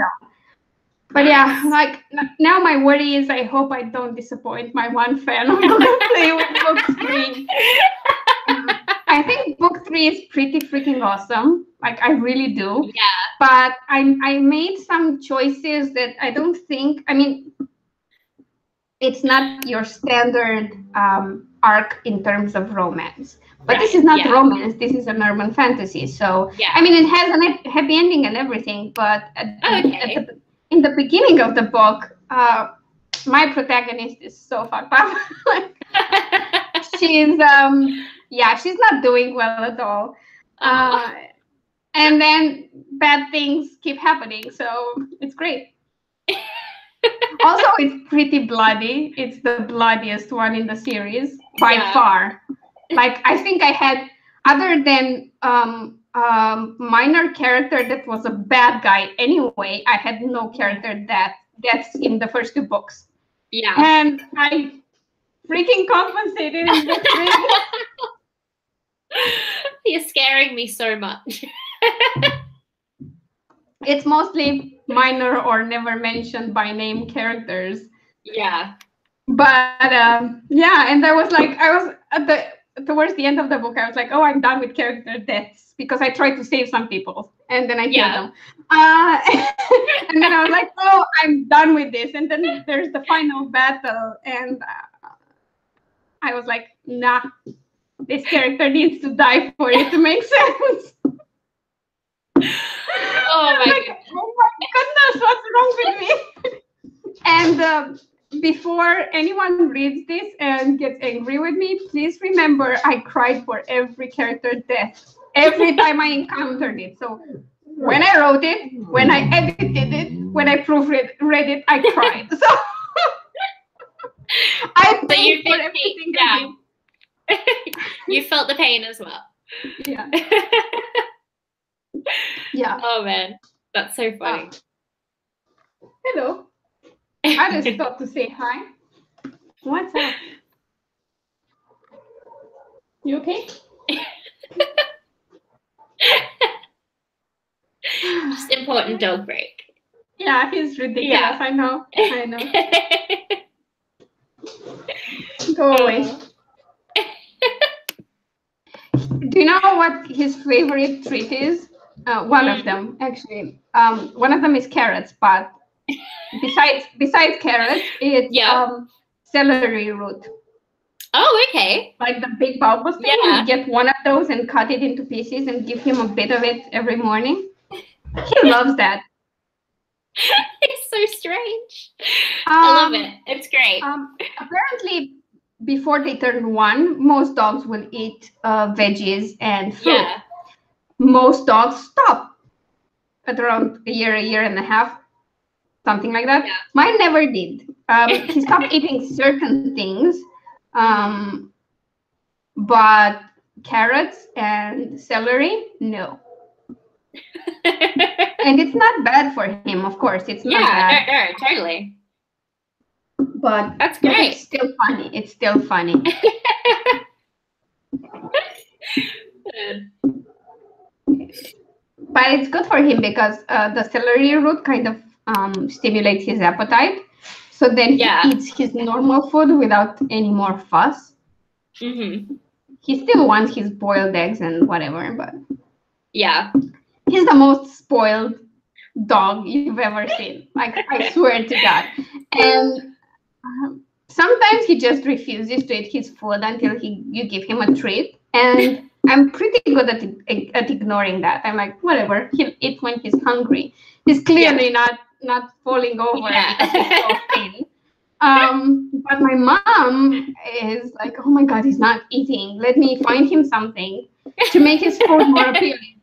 But yeah, like now my worry is I hope I don't disappoint my one fan I'm going to play with book 3. I think book 3 is pretty freaking awesome. Like I really do. Yeah. But I made some choices that I don't think, I mean, it's not your standard arc in terms of romance. But this is not romance. This is an urban fantasy. So, I mean, it has a happy ending and everything. But in the beginning of the book, my protagonist is so fucked up. She's she's not doing well at all. And then bad things keep happening. So it's great. Also, it's pretty bloody. It's the bloodiest one in the series by far. Like I think I had, other than minor character that was a bad guy anyway, I had no character deaths in the first 2 books. Yeah. And I freaking compensated in book 3. You're scaring me so much. It's mostly minor or never mentioned by name characters. Yeah. But and I was towards the end of the book, I was like, oh, I'm done with character deaths because I tried to save some people and then I killed them. And then I was like, oh, I'm done with this. And then there's the final battle, and I was like, nah, this character needs to die for it to make sense. Oh my goodness, what's wrong with me? And before anyone reads this and gets angry with me, please remember I cried for every character death every time I encountered it. So when I wrote it, when I edited it, when I proofread it, I cried. So I paid for everything. Yeah. You felt the pain as well. Yeah. Yeah. Oh man, that's so funny. Hello. I just thought to say hi. What's up? You okay? Just important dog break. Yeah, he's ridiculous. Yeah. I know. Go away. Do you know what his favorite treat is? One of them, actually. One of them is carrots, but besides carrots, it's celery root. Oh, okay. Like the big bulbous thing. Yeah. You get one of those and cut it into pieces and give him a bit of it every morning. He loves that. It's so strange. I love it. It's great. Apparently, before they turn 1, most dogs will eat veggies and fruit. Yeah. Most dogs stop at around a year and a half, something like that. Yeah. Mine never did. He stopped eating certain things, but carrots and celery, no. And it's not bad for him, of course. It's not bad. No, totally. But that's great. It's still funny. It's still funny. But it's good for him because the celery root kind of stimulates his appetite. So then he eats his normal food without any more fuss. Mm-hmm. He still wants his boiled eggs and whatever, but yeah, he's the most spoiled dog you've ever seen. Like, I swear to God. And sometimes he just refuses to eat his food until you give him a treat. And I'm pretty good at ignoring that. I'm like, whatever, he'll eat when he's hungry. He's clearly not falling over because he's so thin. But my mom is like, oh my God, he's not eating. Let me find him something to make his food more appealing.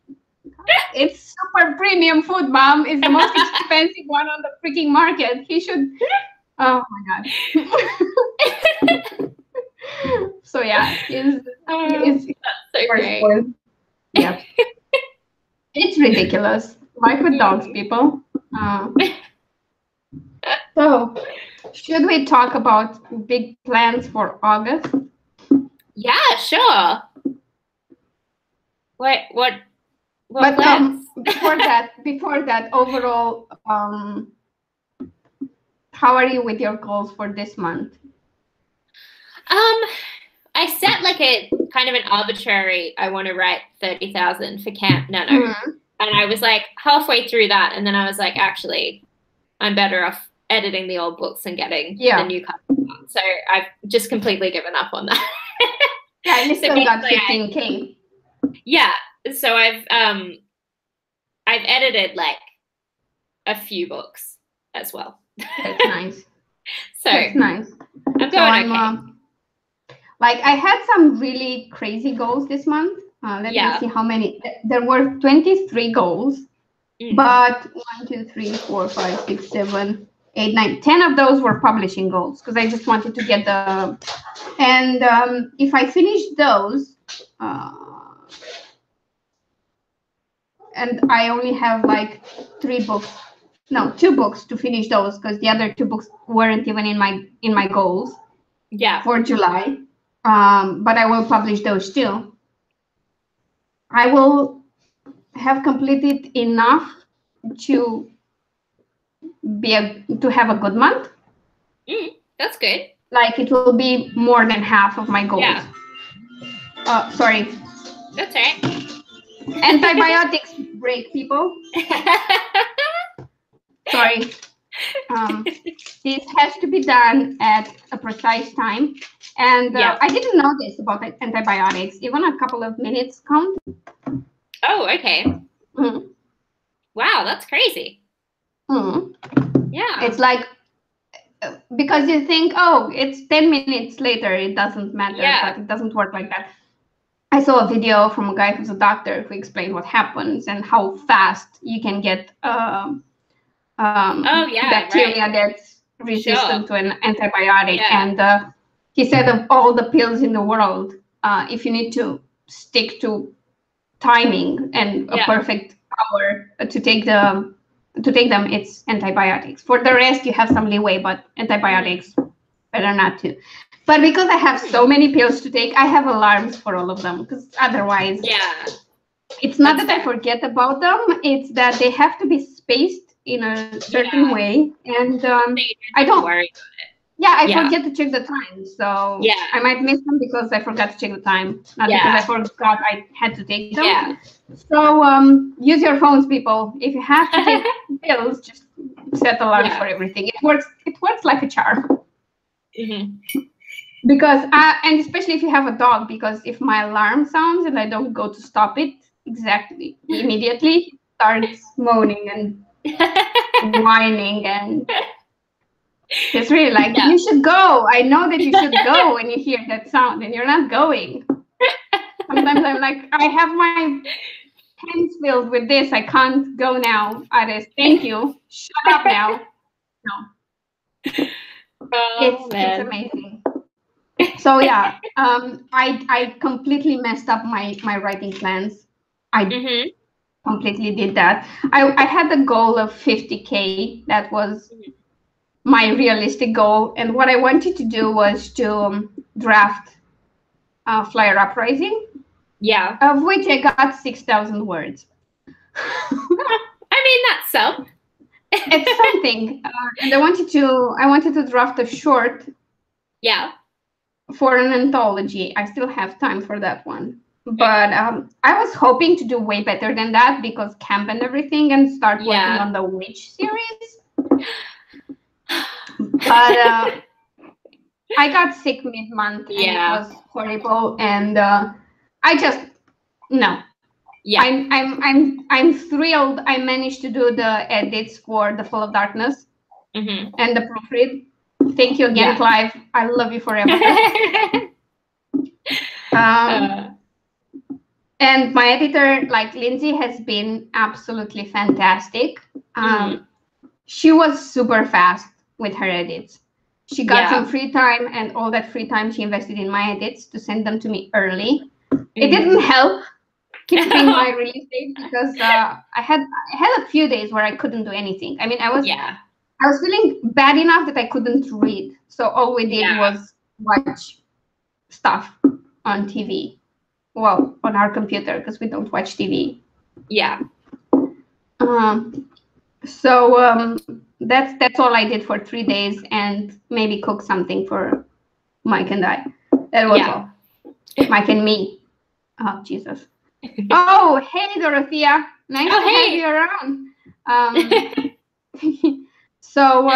It's super premium food, Mom. It's the most expensive one on the freaking market. He should. Oh my God. So yeah, it's so great. Yeah, it's ridiculous. Life with dogs, people. So, should we talk about big plans for August? Yeah, sure. What plans? Before that, overall, how are you with your goals for this month? I set like a kind of an arbitrary, I want to write 30,000 for Camp Nano. Mm-hmm. And I was like halfway through that, and then I was like, actually, I'm better off editing the old books and getting the new cover. So I've just completely given up on that. Yeah, you still got 15K. Yeah. So I've edited like a few books as well. That's nice. So that's nice. I'm going okay. Like, I had some really crazy goals this month. Let me see how many. There were 23 goals, but 1, 2, 3, 4, 5, 6, 7, 8, 9, 10 of those were publishing goals because I just wanted to get the. And if I finish those, and I only have like 2 books to finish those because the other 2 books weren't even in my goals. Yeah. For July. But I will publish those too. I will have completed enough to have a good month. That's good. Like, it will be more than half of my goals. Yeah. Sorry. That's right. Antibiotics break, people. Sorry. This has to be done at a precise time. And I didn't know this about antibiotics. Even a couple of minutes count. Oh, okay. Mm. Wow, that's crazy. Mm. Yeah. It's like, because you think, oh, it's 10 minutes later, it doesn't matter. But it doesn't work like that. I saw a video from a guy who's a doctor who explained what happens and how fast you can get bacteria that's resistant to an antibiotic. And he said of all the pills in the world, if you need to stick to timing and a perfect hour to take them, it's antibiotics. For the rest, you have some leeway, but antibiotics, better not to. But because I have so many pills to take, I have alarms for all of them, because otherwise, it's not that I forget about them, it's that they have to be spaced in a certain way, and I don't worry about it. I forget to check the time, so I might miss them because I forgot to check the time, not because I forgot I had to take them. So use your phones, people. If you have to take pills, just set alarms for everything. It works like a charm. Because and especially if you have a dog, because if my alarm sounds and I don't go to stop it immediately, it starts moaning and whining, and it's really like, you should go. I know that you should go when you hear that sound and you're not going. Sometimes I'm like, I have my hands filled with this. I can't go now, Ares. Thank you. Shut up now. No. It's amazing. So I completely messed up my writing plans. I completely did that. I had the goal of 50K. That was my realistic goal, and what I wanted to do was to draft Flyer Uprising. Of which I got 6,000 words. I mean, that's so. It's something, and I wanted to draft a short. For an anthology. I still have time for that one. But I was hoping to do way better than that because camp and everything, and start working on the witch series. But I got sick mid-month, and it was horrible. And I just no. Yeah. I'm thrilled. I managed to do the edits for The Fall of Darkness and the proofread. Thank you again, Clive. I love you forever. And my editor, like Lindsay, has been absolutely fantastic. She was super fast with her edits. She got some free time, and all that free time she invested in my edits to send them to me early. It didn't help keeping my release date because I had a few days where I couldn't do anything. I mean, I was feeling bad enough that I couldn't read. So all we did was watch stuff on TV. Well, on our computer, because we don't watch TV. Yeah. So that's all I did for 3 days, and maybe cook something for Mike and I. That was all. Mike and me. Oh, Jesus. Oh, hey, Dorothea. Nice to have you around. So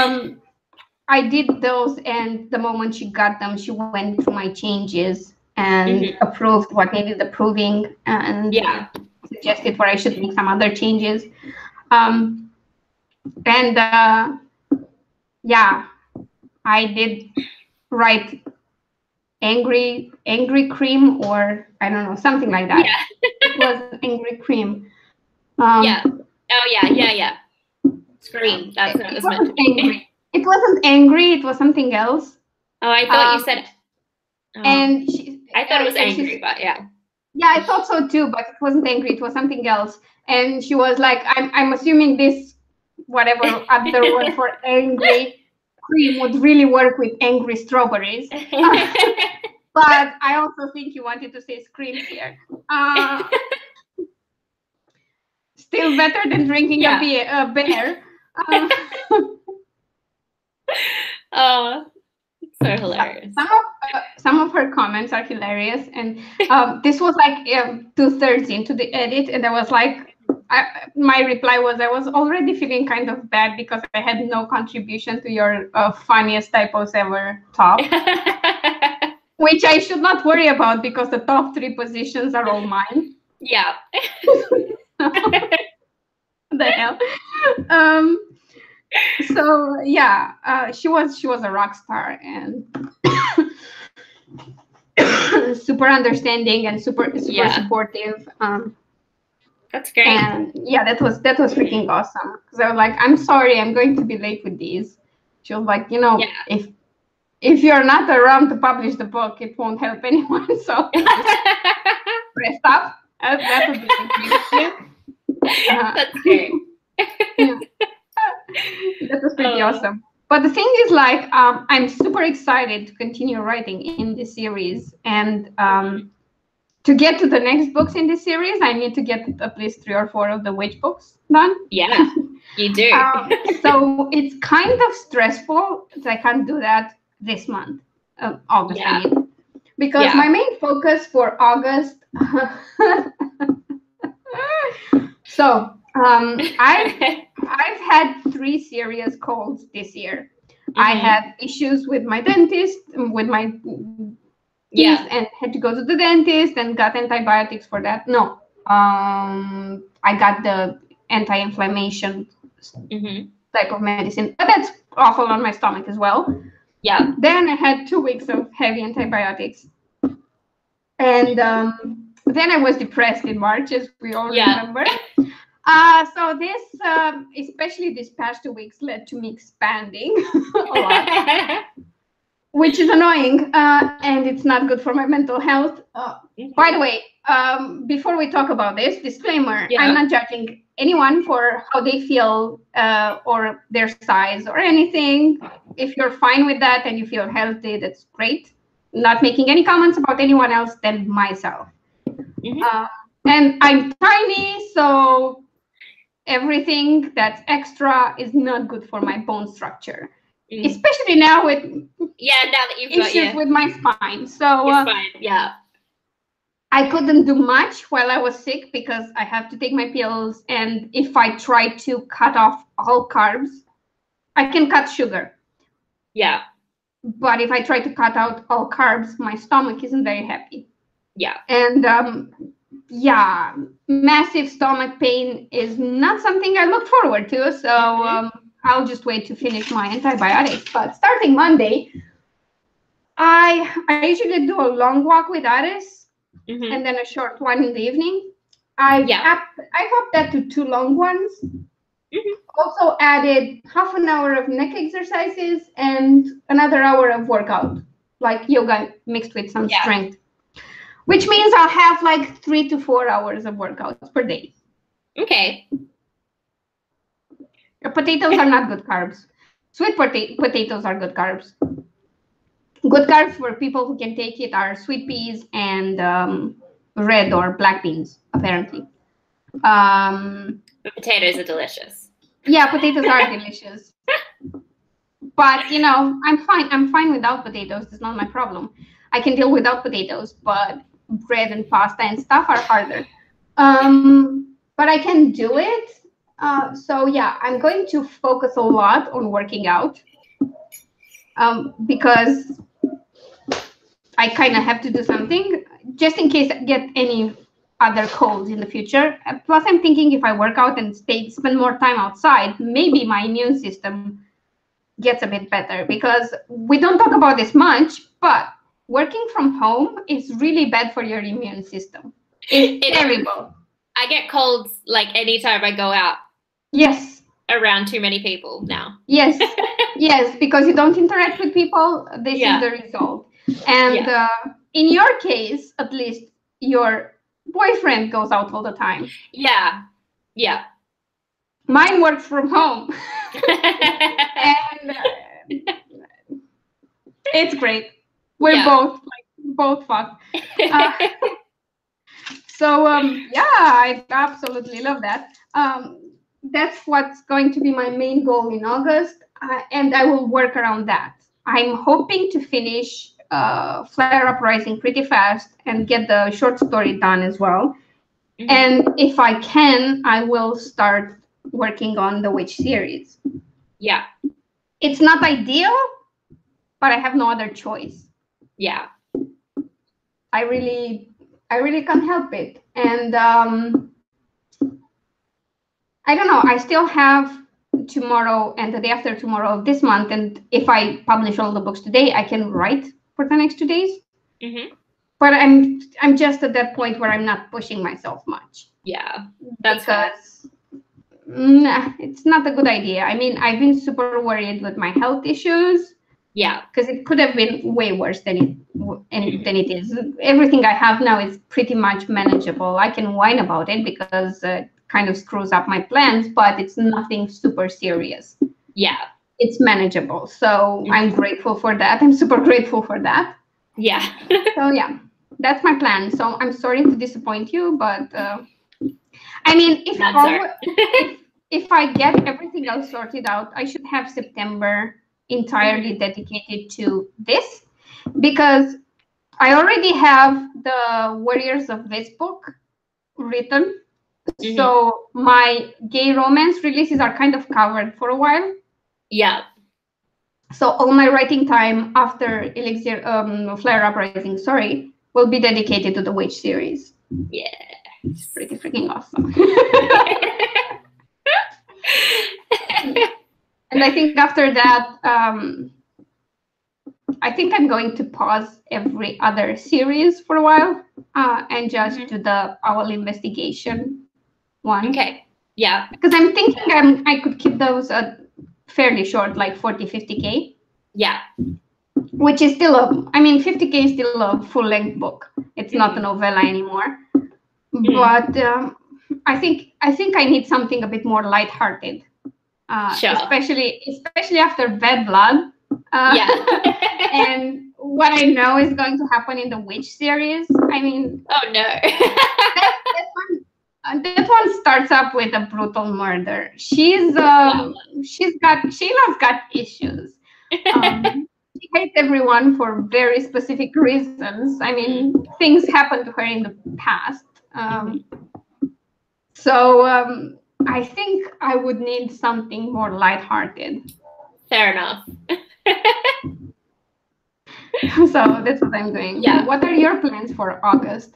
I did those, and the moment she got them, she went through my changes and approved what needed approving, and suggested where I should make some other changes. I did write angry cream, or I don't know, something like that. It was angry cream. Scream. That's what it was meant to be. Angry. It wasn't angry. It was something else. Oh, I thought you said. And I thought it was angry, but yeah. Yeah, I thought so too, but it wasn't angry. It was something else. And she was like, I'm assuming this, whatever other word for angry cream would really work with angry strawberries. But I also think you wanted to say scream here. Still better than drinking a beer. Oh, so hilarious. Some of her comments are hilarious, and this was like 2/3 into the edit, and I was like, my reply was, I was already feeling kind of bad because I had no contribution to your funniest typos ever top, which I should not worry about because the top 3 positions are all mine. Yeah. The hell. So yeah, she was a rock star, and super understanding and super supportive. That's great. And yeah, that was freaking awesome. Because I was like, I'm sorry, I'm going to be late with these. She was like, if you're not around to publish the book, it won't help anyone. So press up. That would be great. That's great. That was pretty awesome. But the thing is, like, I'm super excited to continue writing in this series, and to get to the next books in this series, I need to get at least 3 or 4 of the witch books done. Yeah, you do. So it's kind of stressful that I can't do that this month, August, I mean, because my main focus for August. So I've had 3 serious colds this year. I had issues with my dentist, with my teeth, and had to go to the dentist and got antibiotics for that. No, I got the anti-inflammation type of medicine, but that's awful on my stomach as well. Yeah. Then I had 2 weeks of heavy antibiotics, and then I was depressed in March, as we all remember. So this, especially these past 2 weeks, led to me expanding a lot, which is annoying, and it's not good for my mental health. By the way, before we talk about this, disclaimer, I'm not judging anyone for how they feel or their size or anything. If you're fine with that and you feel healthy, that's great. Not making any comments about anyone else than myself. And I'm tiny, so everything that's extra is not good for my bone structure, especially now with now that you've issues with my spine. So spine, I couldn't do much while I was sick because I have to take my pills. And if I try to cut off all carbs, I can cut sugar. Yeah. But if I try to cut out all carbs, my stomach isn't very happy. Yeah. And yeah, massive stomach pain is not something I look forward to. So I'll just wait to finish my antibiotics. But starting Monday, I usually do a long walk with Aris and then a short one in the evening. I've upped that to 2 long ones. Also added half an hour of neck exercises and another hour of workout, like yoga mixed with some strength, which means I'll have like 3 to 4 hours of workouts per day. Okay. Potatoes are not good carbs. Sweet potatoes are good carbs. Good carbs for people who can take it are sweet peas and red or black beans, apparently. Potatoes are delicious. Yeah, potatoes are delicious. But, you know, I'm fine. I'm fine without potatoes. It's not my problem. I can deal without potatoes, but bread and pasta and stuff are harder. But I can do it. So, yeah, I'm going to focus a lot on working out because I kind of have to do something just in case I get any other colds in the future. Plus, I'm thinking if I work out and spend more time outside, maybe my immune system gets a bit better, because we don't talk about this much, but working from home is really bad for your immune system. It's terrible. I get colds like anytime I go out. Yes. Around too many people now. Yes. Yes, because you don't interact with people. This is the result. And in your case, at least, your boyfriend goes out all the time. Yeah. Yeah. Mine works from home. And it's great. We're both fucked. So I absolutely love that. That's what's going to be my main goal in August, and I will work around that. I'm hoping to finish Flare Uprising pretty fast and get the short story done as well. And if I can, I will start working on the Witch series. Yeah. It's not ideal, but I have no other choice. Yeah. I really can't help it. And I don't know, I still have tomorrow and the day after tomorrow of this month, and if I publish all the books today, I can write for the next 2 days. But I'm just at that point where I'm not pushing myself much. Yeah, that's because it's not a good idea. I mean, I've been super worried with my health issues. Yeah, because it could have been way worse than it is. Everything I have now is pretty much manageable. I can whine about it because it kind of screws up my plans, but it's nothing super serious. Yeah, it's manageable. So I'm grateful for that. I'm super grateful for that. Yeah. So yeah, that's my plan. So I'm sorry to disappoint you, but I mean, if I get everything else sorted out, I should have September entirely dedicated to this, because I already have the Warriors of this book written. So my gay romance releases are kind of covered for a while. Yeah. So all my writing time after Elixir, Flare Uprising, will be dedicated to the Witch series. Yeah. It's pretty freaking awesome. And I think after that, I think I'm going to pause every other series for a while and just do the Owl Investigation one. Okay. Yeah. Because I'm thinking I could keep those fairly short, like 40, 50K. Yeah. Which is still 50K is still a full-length book. It's not a novella anymore. But I think I need something a bit more lighthearted. Sure. Especially after Bad Blood. And what I know is going to happen in the Witch series. I mean, oh no. that one starts up with a brutal murder. Sheila's got issues. She hate everyone for very specific reasons. I mean, things happened to her in the past. So I think I would need something more lighthearted. Fair enough. So that's what I'm doing. Yeah. What are your plans for August?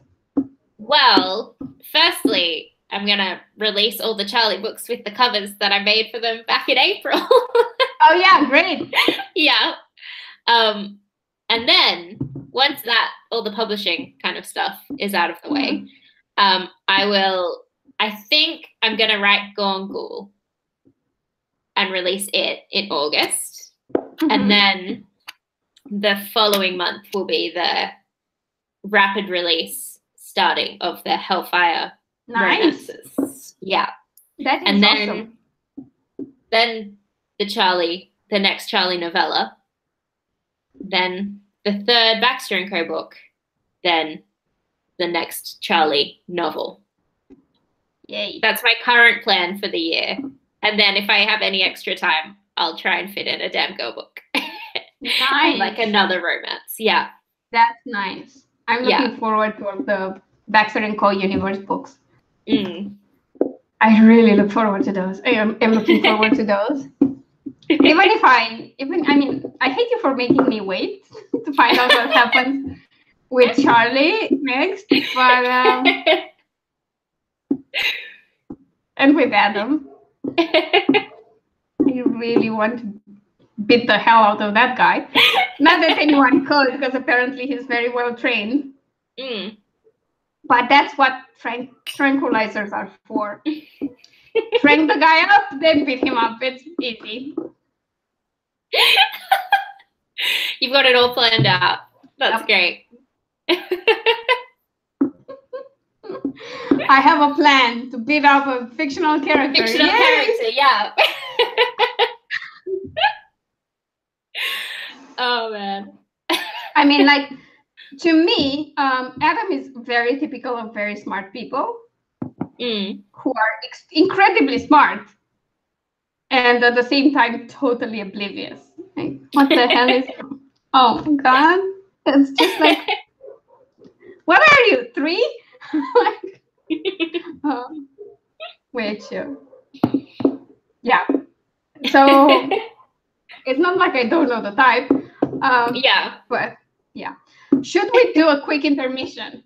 Well, firstly, I'm going to release all the Charlie books with the covers that I made for them back in April. Oh, yeah, great. Yeah. And then once that, all the publishing kind of stuff is out of the way, I think I'm going to write Gongul and release it in August. And then the following month will be the rapid release starting of the Hellfire romances. Yeah. That is awesome. Then the next Charlie novella, then the third Baxter & Co. book, then the next Charlie novel. Yay. That's my current plan for the year. And then if I have any extra time, I'll try and fit in a Damn Girl book. Nice. Like another romance. Yeah. That's nice. I'm looking forward to the Baxter & Co. universe books. I really look forward to those. I am looking forward to those. I hate you for making me wait to find out what happens with Charlie next, but and with Adam. I really want to beat the hell out of that guy. Not that anyone could, because apparently he's very well trained. But that's what tranquilizers are for. Crank the guy up, then beat him up. It's easy. You've got it all planned out. That's great. I have a plan to beat up a fictional character. Yeah. Oh, man. I mean, like, to me, Adam is very typical of very smart people who are incredibly smart and at the same time totally oblivious. Like, what the hell is... Oh, God. It's just like... What are you, 3? Wait, sure. Yeah. So it's not like I don't know the type. But yeah. Should we do a quick intermission?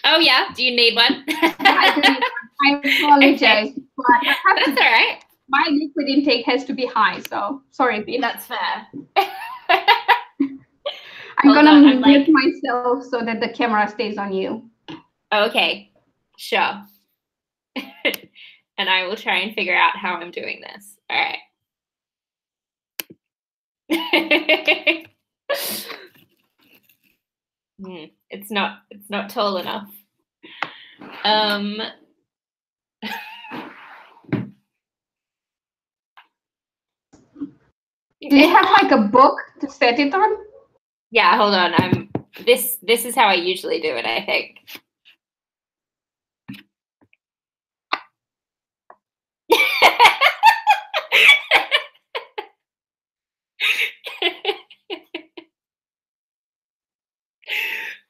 Oh yeah. Do you need one? I apologize, but that's all right. My liquid intake has to be high, so sorry, Pete. That's fair. I'm gonna mute myself so that the camera stays on you. Okay, sure. And I will try and figure out how I'm doing this. All right. It's not tall enough. Do you have like a book to set it on? Yeah, hold on. This is how I usually do it, I think.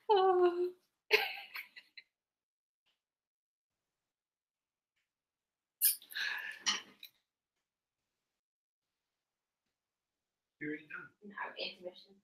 Oh. You're done. No, intermission.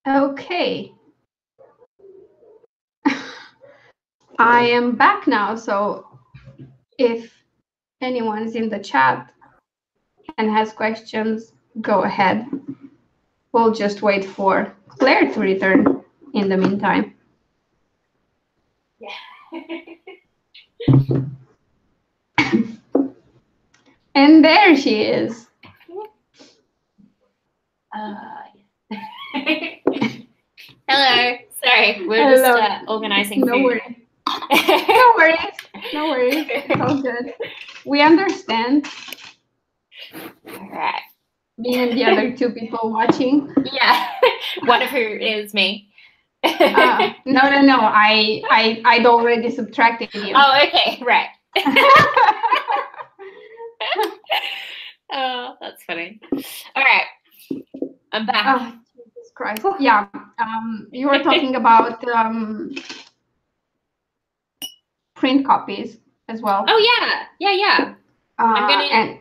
Okay. I am back now, so if anyone's in the chat and has questions, go ahead. We'll just wait for Claire to return in the meantime. Yeah. And there she is. Hello. Sorry, we're just organizing no food. Worries. No worries. No worries. It's all good. We understand. All right. Me and the other two people watching. Yeah. One of who is me. No. I'd already subtracted you. Oh, okay. Right. Oh, that's funny. All right. I'm back. Oh, Jesus Christ. Yeah. You were talking about print copies as well. Oh, yeah. I'm going to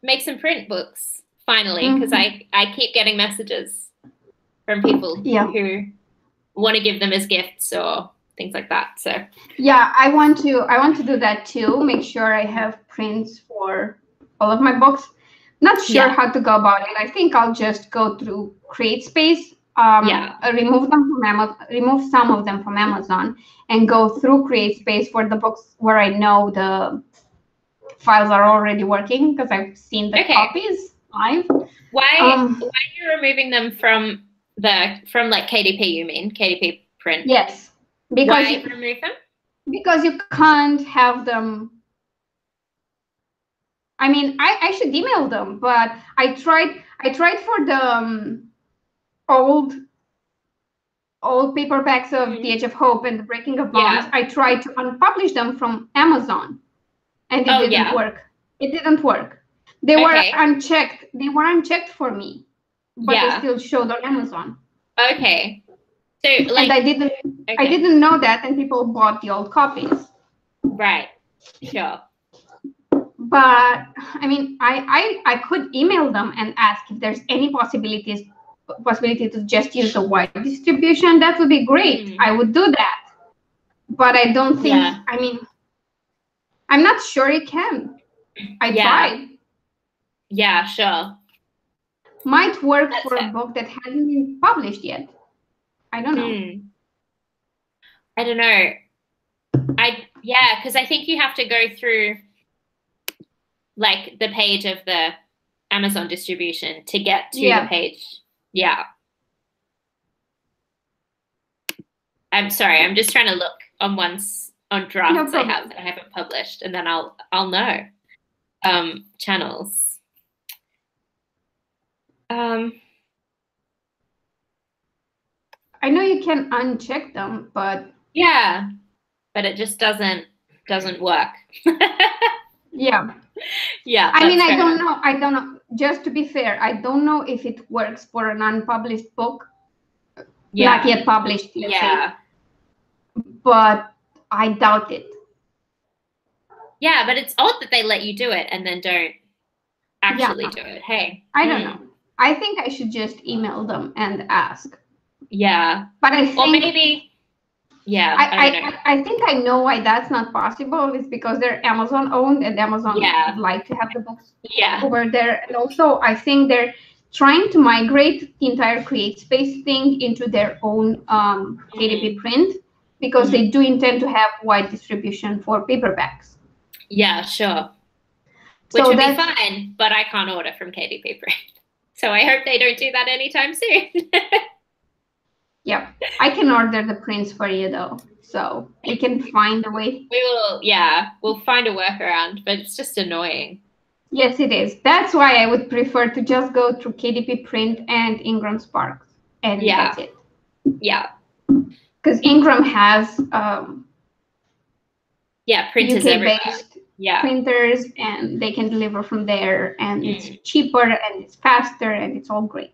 make some print books finally, because I keep getting messages from people who want to give them as gifts or things like that. So yeah, I want to do that too. Make sure I have prints for all of my books. Not sure how to go about it. I think I'll just go through CreateSpace. Remove some of them from Amazon and go through CreateSpace for the books where I know the files are already working, because I've seen the copies live. Why are you removing them from like KDP? You mean KDP print? Yes. Because why remove them? Because you can't have them. I mean, I should email them, but I tried for the old paperbacks of The Age of Hope and The Breaking of Bonds. I tried to unpublish them from Amazon, and it didn't work. It didn't work. They were unchecked. They were unchecked for me, but they still showed on Amazon. Okay. So like, and I didn't know that, and people bought the old copies. Right. Sure. But I mean, I could email them and ask if there's any possibility to just use the wide distribution. That would be great. I would do that. But I don't think. I mean, I'm not sure it can. I tried. Yeah, sure. Might work for a book that hasn't been published yet. I don't know. I don't know. Because I think you have to go through like the page of the Amazon distribution to get to the page. Yeah. I'm sorry. I'm just trying to look on drafts I have that I haven't published, and then I'll know. Channels. I know you can uncheck them, but but it just doesn't work. Yeah. I mean, I don't know. Just to be fair, I don't know if it works for an unpublished book. Not yet published, let's say. But I doubt it. Yeah, but it's odd that they let you do it and then don't actually do it. Hey. I don't know. I think I should just email them and ask. Yeah. But I think, or maybe, I don't know. I think I know why that's not possible. It's because they're Amazon owned, and Amazon would like to have the books over there. And also, I think they're trying to migrate the entire CreateSpace thing into their own KDP print, because they do intend to have wide distribution for paperbacks. Yeah, sure. Which would be fine, but I can't order from KDP print. So I hope they don't do that anytime soon. Yep. I can order the prints for you, though. So we can find a way. We will, we'll find a workaround, but it's just annoying. Yes, it is. That's why I would prefer to just go through KDP print and Ingram Sparks. And that's it. Yeah. Because Ingram has printers everywhere. UK-based printers, and they can deliver from there, and it's cheaper and it's faster and it's all great.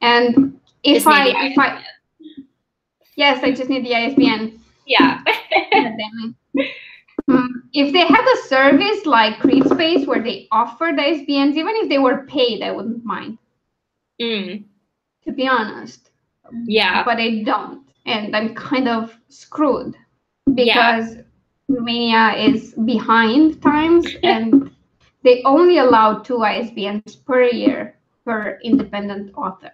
And if I yes, I just need the ISBN. Yeah. If they had a service like CreateSpace where they offered ISBNs, even if they were paid, I wouldn't mind. To be honest. but I don't, and I'm kind of screwed because Romania is behind times, and they only allow 2 ISBNs per year per independent author,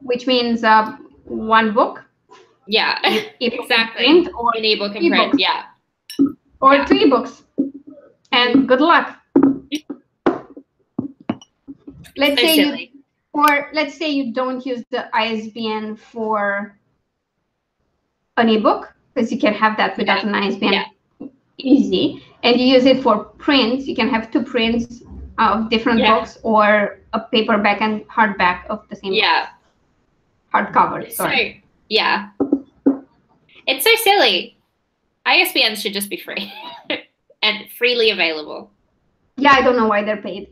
which means 1 book. Yeah, exactly. Print, or an ebook and print, or 3 books, and good luck. Let's say you don't use the ISBN for an ebook, because you can have that without an ISBN easy, and you use it for prints. You can have 2 prints of different books, or a paperback and hardback of the same book. Hardcover, sorry. It's so silly. ISBNs should just be free and freely available. Yeah, I don't know why they're paid.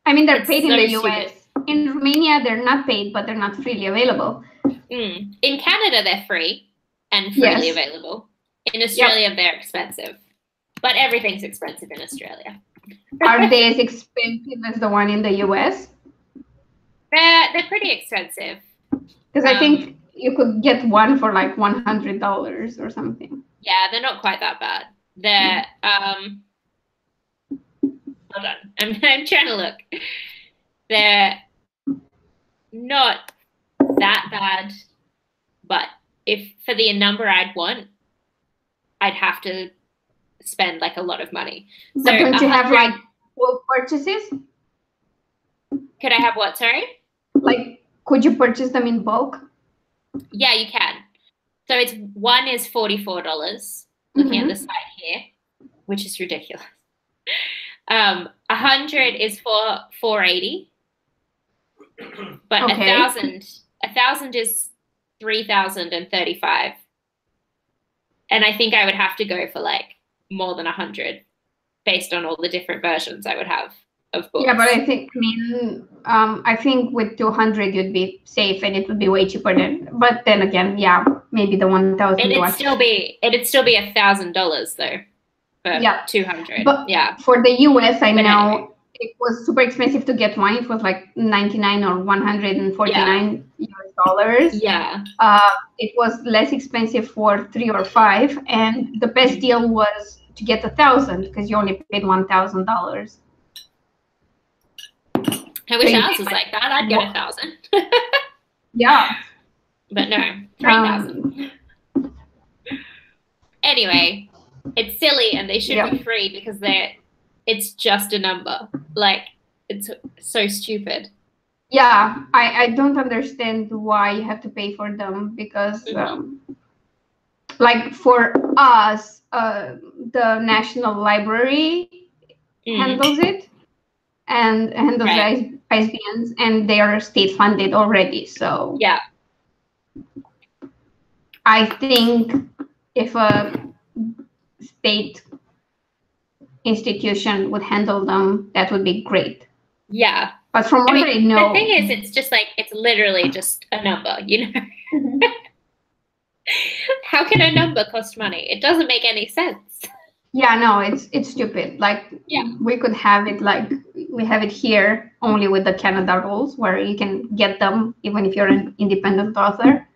I mean, they're paid in the US. In Romania, they're not paid, but they're not freely available. In Canada, they're free and freely available. In Australia, they're expensive. But everything's expensive in Australia. Are they as expensive as the one in the US? They're pretty expensive. Because I think you could get one for like $100 or something. Yeah, they're not quite that bad. They're hold on, I'm trying to look. They're not that bad, but if for the number I'd want, I'd have to spend like a lot of money. So but don't you have like bulk purchases? Could I have what? Sorry? Like, could you purchase them in bulk? Yeah, you can. So it's one is $44. Looking at the site here, which is ridiculous. 100 is for $480, but 1,000 is $3,035, and I think I would have to go for like more than 100, based on all the different versions I would have of books. Yeah, but I think with 200 you'd be safe, and it would be way cheaper than. But then again, maybe the 1,000. It'd still be $1,000 though. For 200. But for the US, I know it was super expensive to get one. It was like 99 or 149 US dollars. Yeah. It was less expensive for 3 or 5, and the best deal was to get 1,000 because you only paid $1,000. I wish ours was like that. I'd get 1,000. Yeah. But no, 3,000. Anyway. It's silly, and they should be free because it's just a number. Like, it's so stupid. Yeah, I don't understand why you have to pay for them, because like for us, the National Library handles it and handles the ISBNs, and they are state funded already. So I think if a state institution would handle them, that would be great. Yeah. But from what I know, the thing is, it's just like, it's literally just a number, you know? How can a number cost money? It doesn't make any sense. Yeah, no, it's stupid. Like, we could have it like we have it here, only with the Canada rules, where you can get them even if you're an independent author.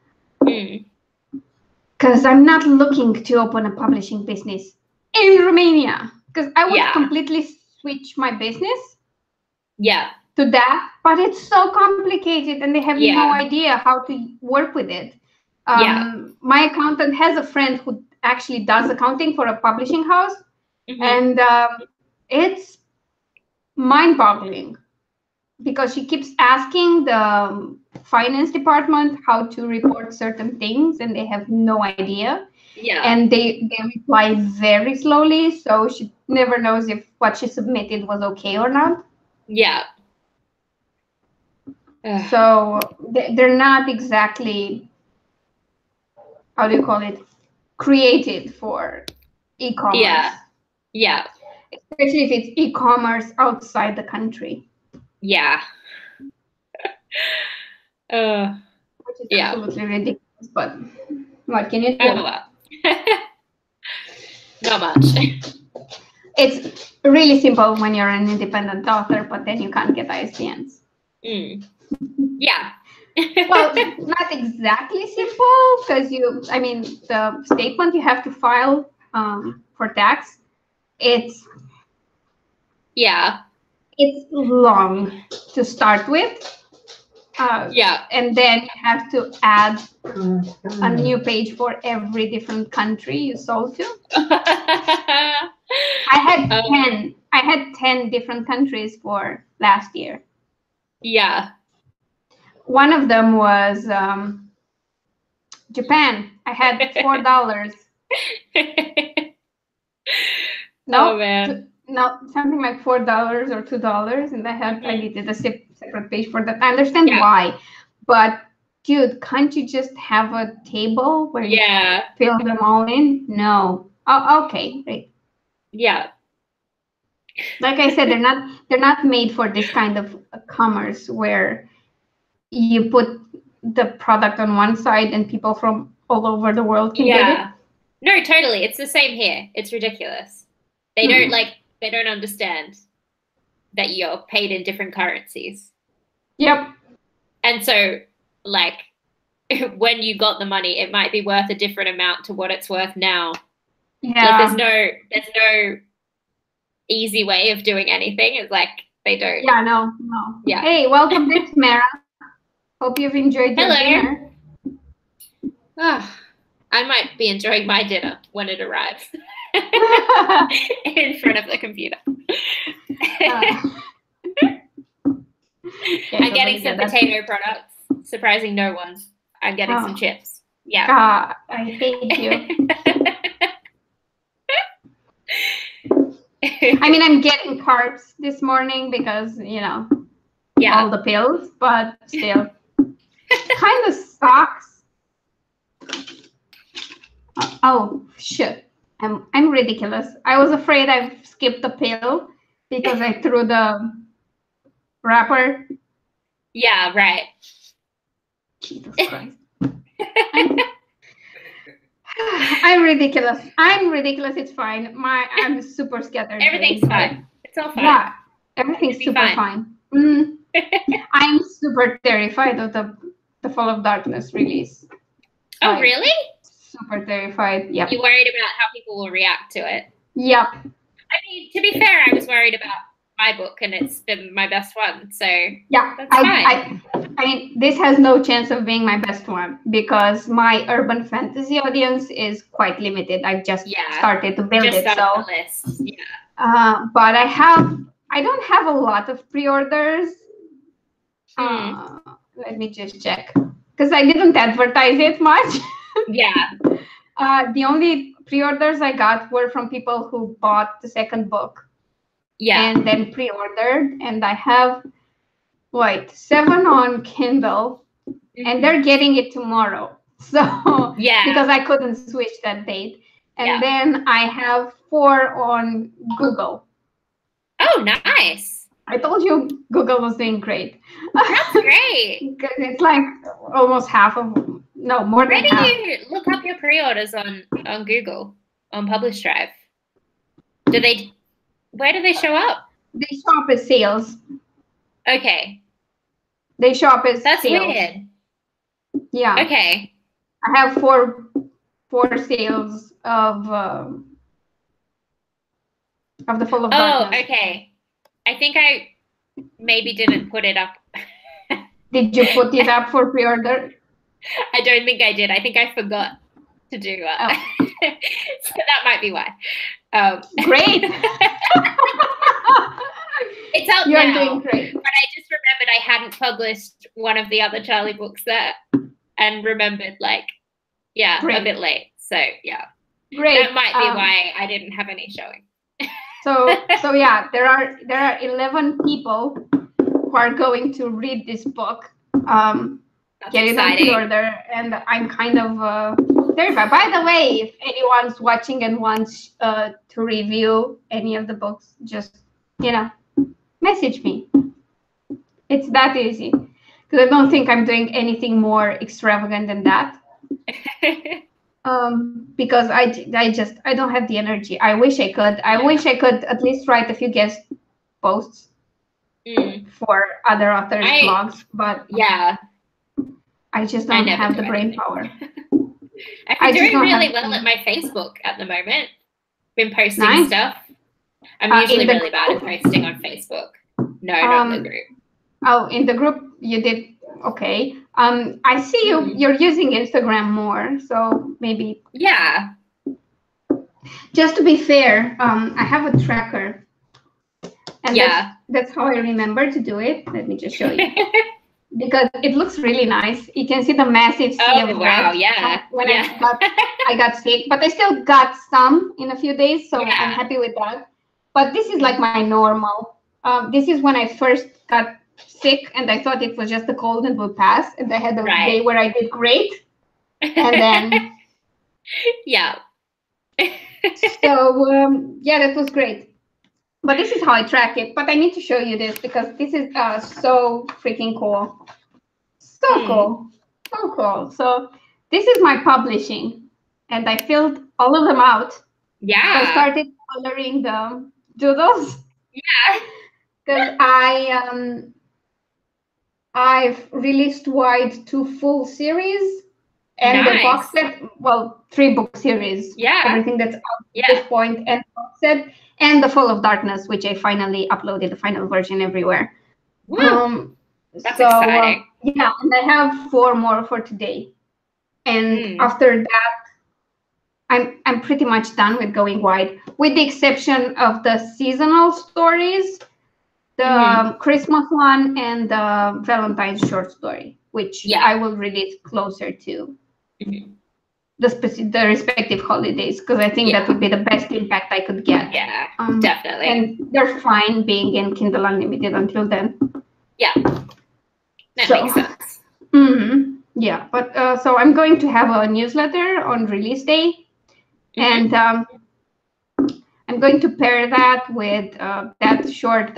Because I'm not looking to open a publishing business in Romania, because I would completely switch my business to that, but it's so complicated, and they have no idea how to work with it. My accountant has a friend who actually does accounting for a publishing house, and it's mind-boggling, because she keeps asking the finance department how to report certain things, and they have no idea. And they reply very slowly, so she never knows if what she submitted was okay or not. So they're not exactly, how do you call it, created for e-commerce. Especially if it's e-commerce outside the country. Which is absolutely ridiculous, but what can you do? Not much. It's really simple when you're an independent author, but then you can't get ISBNs. Yeah. Well, not exactly simple, because the statement you have to file for tax, it's long to start with. And then you have to add a new page for every different country you sold to. I had 10 different countries for last year. Yeah. One of them was Japan. I had $4. No, oh man. No, something like $4 or $2, and I needed a separate page for that. I understand why, but dude, can't you just have a table where you fill them all in? No. Oh, okay, great. Yeah. Like I said, they're not made for this kind of commerce where you put the product on one side and people from all over the world can get it. No, totally. It's the same here. It's ridiculous. They don't understand that you're paid in different currencies. Yep. And so, like, when you got the money, it might be worth a different amount to what it's worth now. Yeah. Like, there's no easy way of doing anything. It's like they don't. Yeah, no. Yeah. Hey, welcome back, Mara. Hope you've enjoyed your dinner. Oh, I might be enjoying my dinner when it arrives in front of the computer. I'm getting some potato products. Surprising no one. I'm getting some chips. Yeah. I hate you. I'm getting carbs this morning because, all the pills, but still. Kind of sucks. Oh shit! I'm ridiculous. I was afraid I skipped the pill because I threw the wrapper. Yeah, right. Jesus Christ! I'm ridiculous. It's fine. I'm super scattered. Everything's fine. It's all fine. Yeah, everything's super fine. I'm super terrified of the Fall of Darkness release. Oh, really? Super terrified. Yep. You're worried about how people will react to it? Yep. To be fair, I was worried about my book, and it's been my best one. So yeah, that's fine. This has no chance of being my best one because my urban fantasy audience is quite limited. I've just started to build it. So, list. but I don't have a lot of pre-orders. Let me just check because I didn't advertise it much. Yeah. The only pre-orders I got were from people who bought the second book. Yeah. And then pre-ordered, and I have 7 on Kindle, and they're getting it tomorrow. So because I couldn't switch that date, and then I have 4 on Google. Oh, nice. I told you Google was doing great. That's great. Because it's like almost half of, no, more than half. Where do you look up your pre-orders on Google, on Publish Drive? Where do they show up? They show up as sales. Okay. They show up as That's sales. weird. Yeah. Okay. I have four sales of the Fall of Darkness. Oh, okay. I think I maybe didn't put it up. Did you put it up for pre-order? I don't think I did. I think I forgot to do that. Oh. So that might be why. Great. It's out You're now. Doing great. But I just remembered I hadn't published one of the other Charlie books there and remembered a bit late. So yeah. Great. That might be why I didn't have any showing. So yeah, there are 11 people who are going to read this book. Get it on pre-order, and I'm kind of terrified. By the way, if anyone's watching and wants to review any of the books, just message me. It's that easy because I don't think I'm doing anything more extravagant than that. Because I don't have the energy. I wish I could. I wish I could at least write a few guest posts. for other authors' blogs, but I just don't have the brain power. I'm doing really well at my Facebook at the moment. Been posting stuff. I'm usually really bad at posting on Facebook. No, not the group. Oh, in the group you did okay. I see you're using Instagram more, so maybe. Yeah. Just to be fair, I have a tracker, and that's how I remember to do it. Let me just show you. Because it looks really nice. You can see the massive sea of red. When I got sick, but I still got some in a few days, so I'm happy with that. But this is like my normal. This is when I first got sick, and I thought it was just a cold and would pass, and I had a day where I did great, and then so that was great. But this is how I track it. But I need to show you this because this is so freaking cool. So cool. So cool. So this is my publishing. And I filled all of them out. Yeah. I started coloring the doodles. Yeah. Because I've released wide 2 full series. And the box set, 3-book series. Yeah. Everything that's out at this point, and box set. And the Fall of Darkness, which I finally uploaded the final version everywhere. That's exciting. And I have 4 more for today. And after that, I'm pretty much done with going wide, with the exception of the seasonal stories, the Christmas one, and the Valentine's short story, which I will release closer to the respective holidays, because I think that would be the best impact I could get. Yeah, definitely. And they're fine being in Kindle Unlimited until then. Yeah, that makes sense. Yeah, but so I'm going to have a newsletter on release day, and I'm going to pair that with that short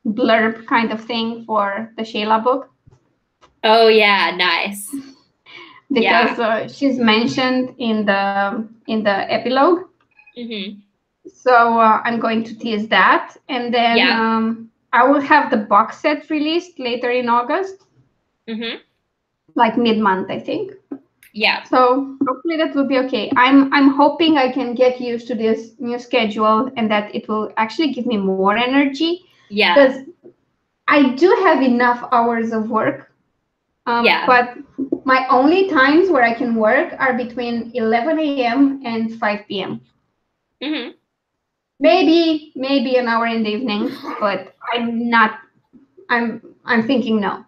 blurb kind of thing for the Shayla book. Oh yeah, nice. Because she's mentioned in the epilogue. So I'm going to tease that, and then I will have the box set released later in August, like mid-month, I think. Yeah. So hopefully that will be okay. I'm hoping I can get used to this new schedule, and that it will actually give me more energy. Yeah. Because I do have enough hours of work. But my only times where I can work are between 11 a.m. and 5 p.m. Maybe an hour in the evening, but I'm thinking no.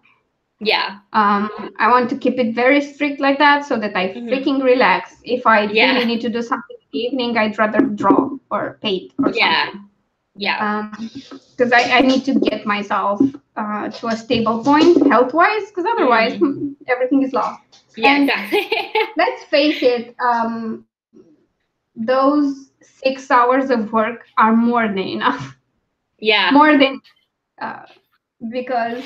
Yeah. I want to keep it very strict like that, so that I freaking relax. If I really need to do something in the evening, I'd rather draw or paint or something. Yeah. Because I need to get myself to a stable point health-wise, because otherwise everything is lost. Yeah, exactly. Let's face it, those 6 hours of work are more than enough. Yeah. More than because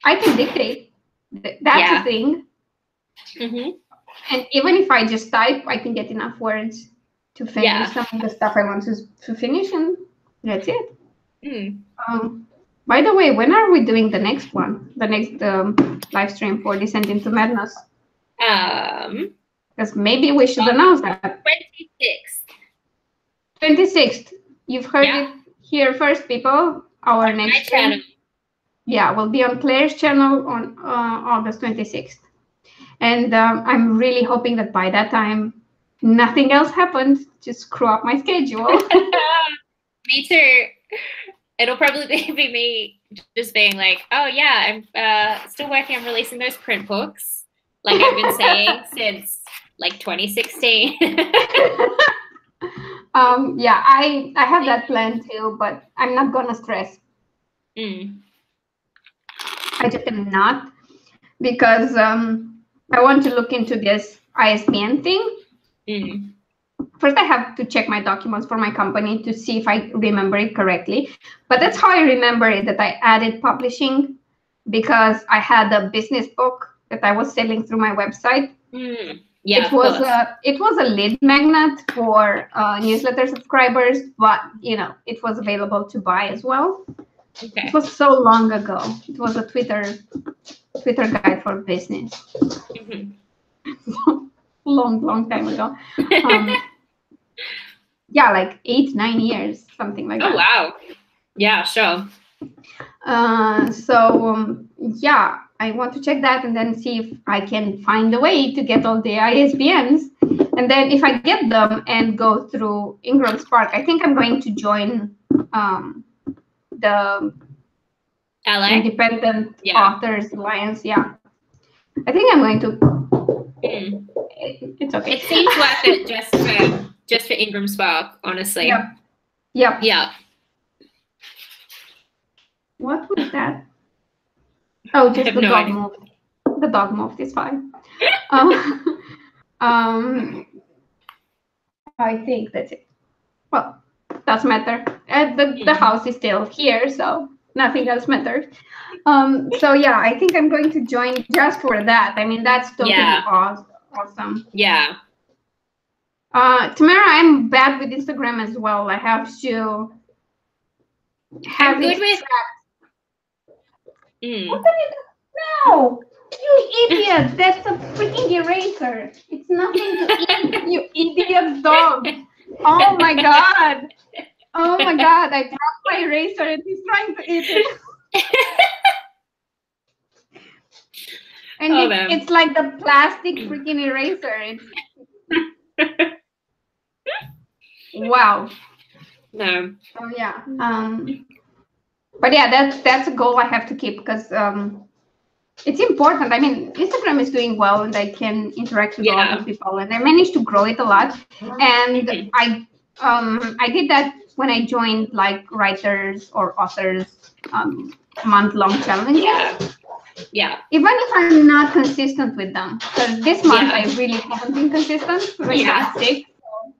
I can dictate. That's a thing. And even if I just type, I can get enough words to finish some of the stuff I want to finish, and that's it. By the way, when are we doing the next one? The next live stream for Descent into Madness? Because maybe we should announce that. 26th. You've heard it here first, people. Our next channel. Yeah, will be on Claire's channel on August 26th. And I'm really hoping that by that time, nothing else happens to screw up my schedule. Me too. It'll probably be me just being like, oh yeah, I'm still working on releasing those print books, like I've been saying since like 2016. Yeah, I have that plan too, but I'm not gonna stress. I just am not, because I want to look into this ISBN thing. First, I have to check my documents for my company to see if I remember it correctly. But that's how I remember it, that I added publishing, because I had a business book that I was selling through my website. Yeah, it was a lead magnet for newsletter subscribers, but it was available to buy as well. Okay. It was so long ago. It was a Twitter guide for business. long time ago. Yeah, like 8-9 years, something like that. Oh wow. Yeah, sure. Yeah, I want to check that and then see if I can find a way to get all the ISBNs. And then if I get them and go through Ingram Spark, I think I'm going to join the LA? Independent Authors Alliance. Yeah, I think I'm going to. It's okay. It seems worth it just for Ingram Spark, honestly. Yep. Yeah. What was that? Oh, just the dog moved. The dog moved. It's fine. I think that's it. Well, doesn't matter. The house is still here, so nothing else matters. So yeah, I think I'm going to join just for that. I mean, that's totally awesome. Yeah. Tamara, I'm bad with Instagram as well. I have to have it tracked. What are you doing? No, you idiot! That's a freaking eraser. It's nothing to eat. You idiot dog! Oh my god! Oh my god! I dropped my eraser and he's trying to eat it. And it's like the plastic freaking eraser. Wow. No. Oh yeah. But yeah, that's a goal I have to keep because it's important. I mean, Instagram is doing well, and I can interact with a lot of people, and I managed to grow it a lot. And I did that when I joined like writers or authors month-long challenges. Yeah. Even if I'm not consistent with them, because this month I really haven't been consistent. Like I'm sick,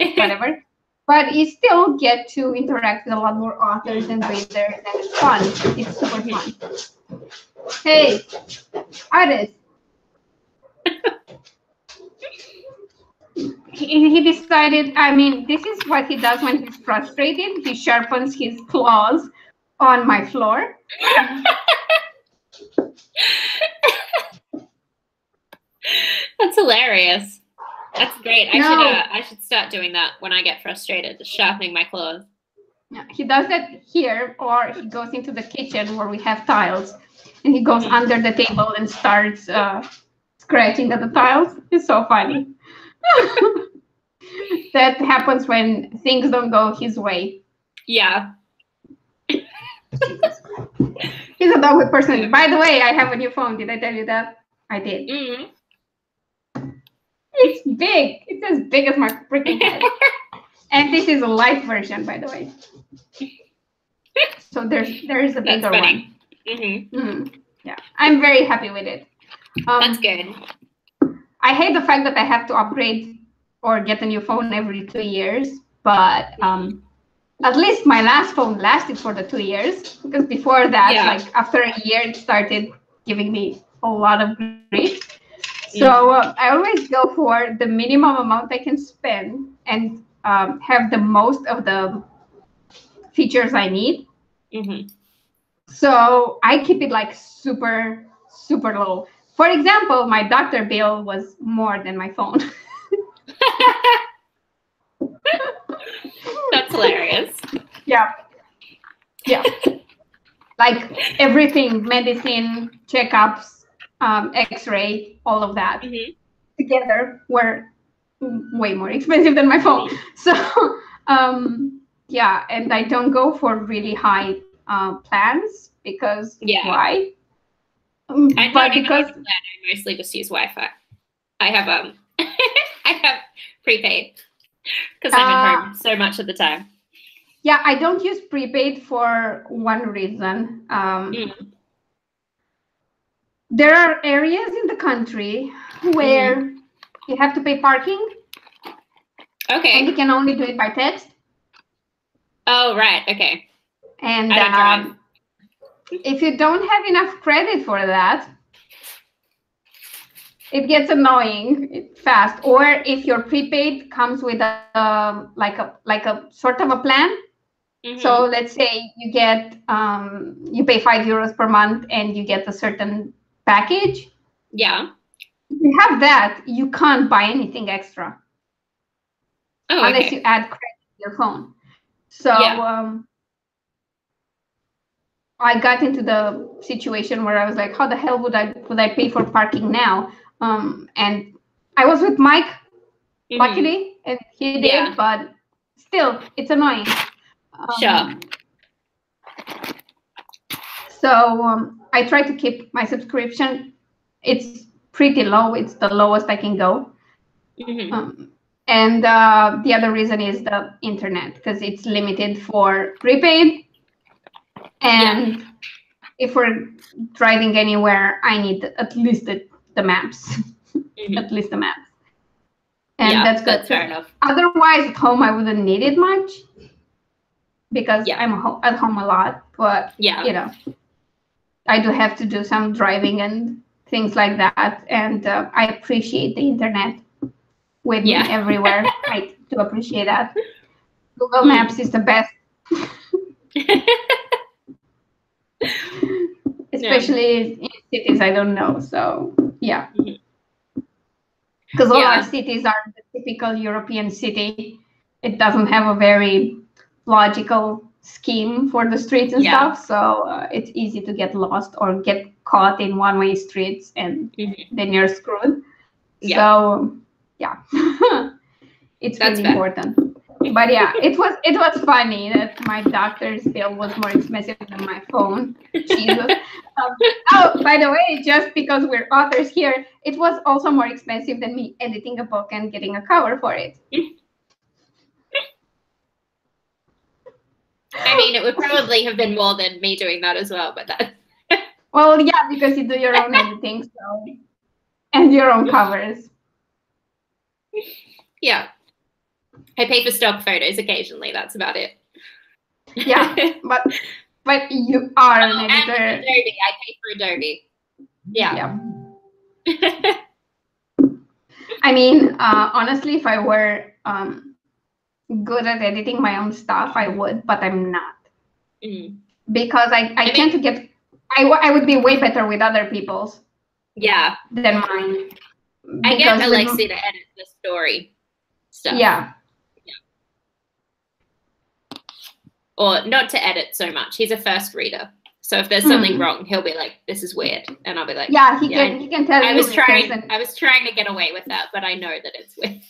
so whatever. But you still get to interact with a lot more authors and readers, and it's fun. It's super fun. Hey, artist. He decided, I mean, this is what he does when he's frustrated. He sharpens his claws on my floor. That's hilarious. That's great. I should start doing that when I get frustrated, just sharpening my claws. Yeah, he does that here, or he goes into the kitchen where we have tiles, and he goes under the table and starts scratching at the tiles. It's so funny. That happens when things don't go his way. Yeah. He's a dog with personality. By the way, I have a new phone. Did I tell you that? I did. It's big. It's as big as my freaking head. And this is a light version, by the way. So there is a bigger one. Yeah, I'm very happy with it. That's good. I hate the fact that I have to upgrade or get a new phone every 2 years, but at least my last phone lasted for the 2 years, because before that, like after a year, it started giving me a lot of grief. So I always go for the minimum amount I can spend and have the most of the features I need. So I keep it like super, super low. For example, my doctor bill was more than my phone. That's hilarious. Yeah. Like everything, medicine, checkups, X-ray, all of that together were way more expensive than my phone. So yeah, and I don't go for really high plans because why? But because I mostly just use Wi-Fi. I have I have prepaid because I'm at home so much of the time. Yeah, I don't use prepaid for one reason. There are areas in the country where you have to pay parking. Okay. And you can only do it by text. Oh, right. Okay. And if you don't have enough credit for that, it gets annoying fast. Or if your prepaid comes with a like a sort of a plan, So let's say you get you pay €5 per month and you get a certain package. Yeah. If you have that, you can't buy anything extra. Oh, unless you add credit to your phone. So I got into the situation where I was like, how the hell would I pay for parking now? And I was with Mike, luckily, and he did, but still, it's annoying. Sure. So I try to keep my subscription. It's pretty low. It's the lowest I can go. And the other reason is the internet, because it's limited for prepaid. And if we're driving anywhere, I need at least the maps. At least the maps. And that's good. That's fair enough. Otherwise, at home, I wouldn't need it much, because I'm at home a lot. But, you know, I do have to do some driving and things like that. And I appreciate the internet with me everywhere. I do appreciate that. Google Maps is the best. Especially in cities I don't know. So, yeah. Because all our cities are the typical European city. It doesn't have a very logical scheme for the streets and stuff. So it's easy to get lost or get caught in one-way streets, and then you're screwed. So, yeah. It's really important. But yeah, it was funny that my doctor's bill was more expensive than my phone. Jesus. Oh, by the way, just because we're authors here, it was also more expensive than me editing a book and getting a cover for it. I mean, it would probably have been more than me doing that as well, but that. Well, yeah, because you do your own editing, so, and your own covers. Yeah. I pay for stock photos occasionally. That's about it. Yeah, but you are an editor. And Adobe. I pay for Adobe. Yeah. I mean, honestly, if I were good at editing my own stuff, I would, but I'm not. Because I tend to get. I would be way better with other people's. Yeah. Than mine. I get Alexia to edit the story stuff. Yeah. Or not to edit so much. He's a first reader. So if there's something wrong, he'll be like, this is weird. And I'll be like, yeah, he can tell you. I was trying to get away with that, but I know that it's weird.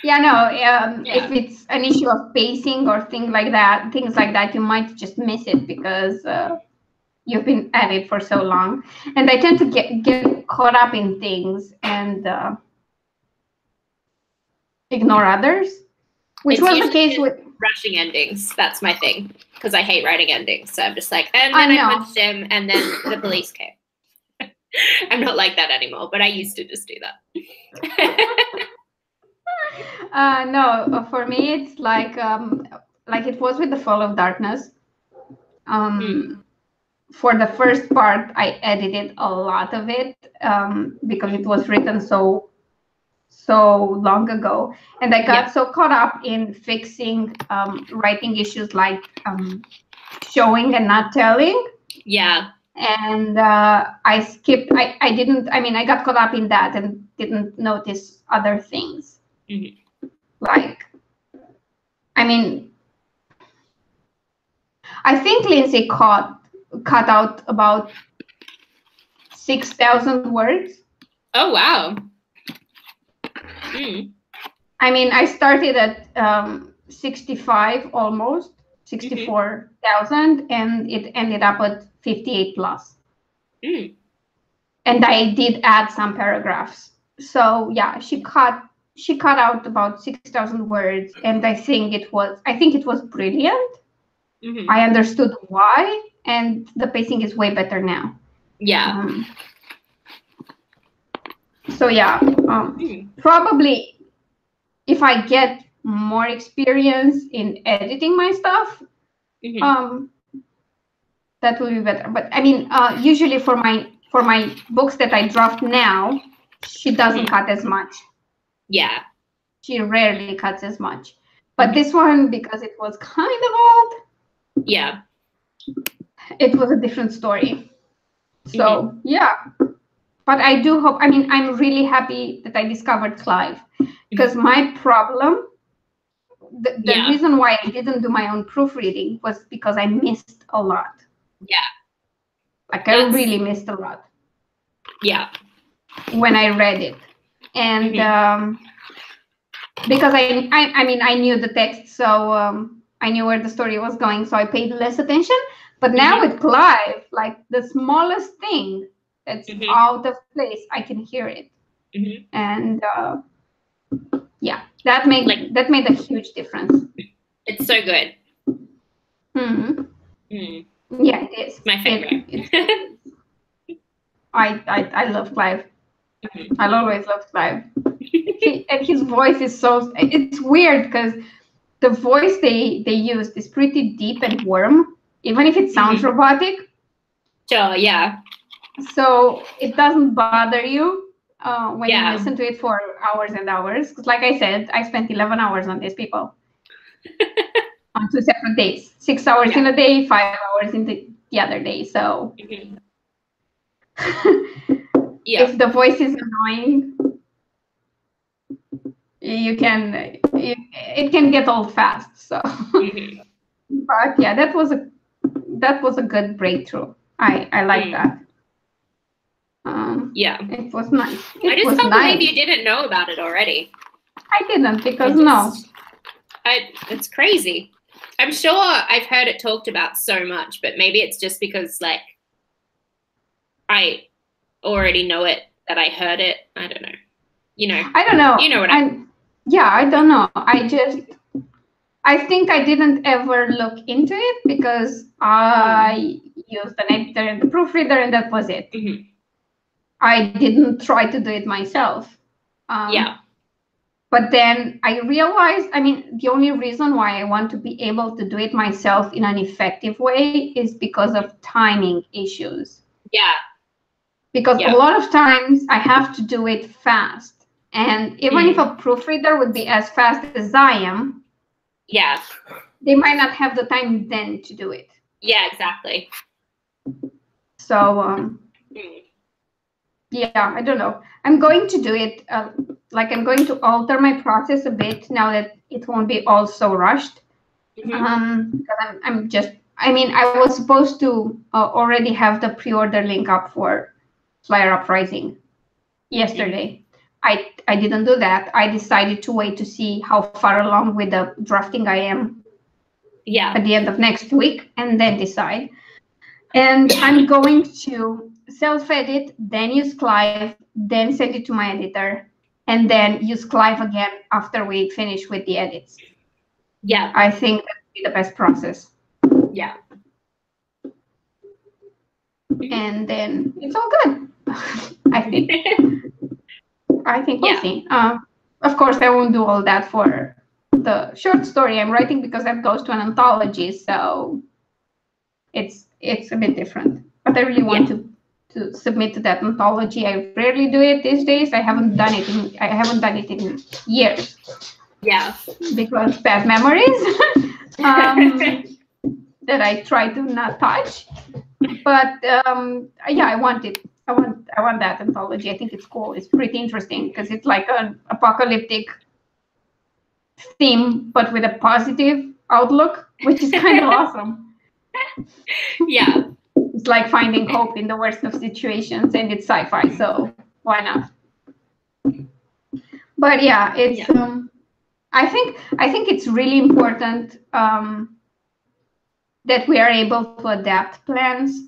If it's an issue of pacing or things like that, you might just miss it because you've been at it for so long. And I tend to get caught up in things and ignore others, which was the case with rushing endings. That's my thing, because I hate writing endings. So I'm just like, and then I punched him, and then the police came. I'm not like that anymore, but I used to just do that. No, for me it's like it was with The Fall of Darkness. For the first part, I edited a lot of it because it was written so long ago, and I got so caught up in fixing writing issues like showing and not telling. Yeah. And I skipped. I got caught up in that and didn't notice other things. Like, I think Lindsay cut out about 6,000 words. Oh, wow. I started at 65, almost 64,000, and it ended up at 58 plus. And I did add some paragraphs. So yeah, she cut out about 6,000 words, and I think it was brilliant. I understood why, and the pacing is way better now. Yeah. Probably if I get more experience in editing my stuff, that will be better. But usually for my books that I draft now, she doesn't cut as much. Yeah. She rarely cuts as much. But this one, because it was kind of old, yeah, it was a different story. So yeah, but I do hope, I mean, I'm really happy that I discovered Clive, because my problem, the reason why I didn't do my own proofreading was because I missed a lot. Yeah. Like I really missed a lot. Yeah. When I read it. And because I mean, I knew the text, so I knew where the story was going, so I paid less attention. But now with Clive, like the smallest thing that's out of place, I can hear it. And yeah, that made a huge difference. It's so good. Yeah, it is. My favorite. I love Clive. I'll always love Clive. And his voice is so, it's weird because the voice they used is pretty deep and warm, even if it sounds robotic. Sure, yeah. So it doesn't bother you when you listen to it for hours and hours. Because like I said, I spent 11 hours on these people on 2 separate days. 6 hours in a day, 5 hours in the other day. So if the voice is annoying, it can get old fast. So but yeah, that was a good breakthrough. I like that. It was nice. I just can't believe you didn't know about it already. I didn't, because it's crazy. I'm sure I've heard it talked about so much, but maybe it's just because like I already know it, that I heard it. I don't know. I don't know. You know what I don't know. I think I didn't ever look into it because I used an editor and the proofreader, and that was it. I didn't try to do it myself. But then I realized, I mean, the only reason why I want to be able to do it myself in an effective way is because of timing issues. Yeah. Because a lot of times I have to do it fast. And even if a proofreader would be as fast as I am, they might not have the time then to do it. Yeah, exactly. So, yeah, I don't know. I'm going to do it, I'm going to alter my process a bit now that it won't be all so rushed. Because I was supposed to already have the pre-order link up for Flyer Uprising yesterday. I didn't do that. I decided to wait to see how far along with the drafting I am at the end of next week, and then decide. And I'm going to self-edit, then use Clive, then send it to my editor, and then use Clive again after we finish with the edits. Yeah. I think that would be the best process. Yeah. And then it's all good. I think we'll see. Of course, I won't do all that for the short story I'm writing because that goes to an anthology, so it's a bit different. But I really want to submit to that anthology. I rarely do it these days. I haven't done it in years. Yeah. Because bad memories that I try to not touch. But I want it. I want that anthology. I think it's cool. It's pretty interesting because it's like an apocalyptic theme, but with a positive outlook, which is kind of awesome. Yeah. It's like finding hope in the worst of situations, and it's sci-fi, so why not? But yeah, it's I think it's really important that we are able to adapt plans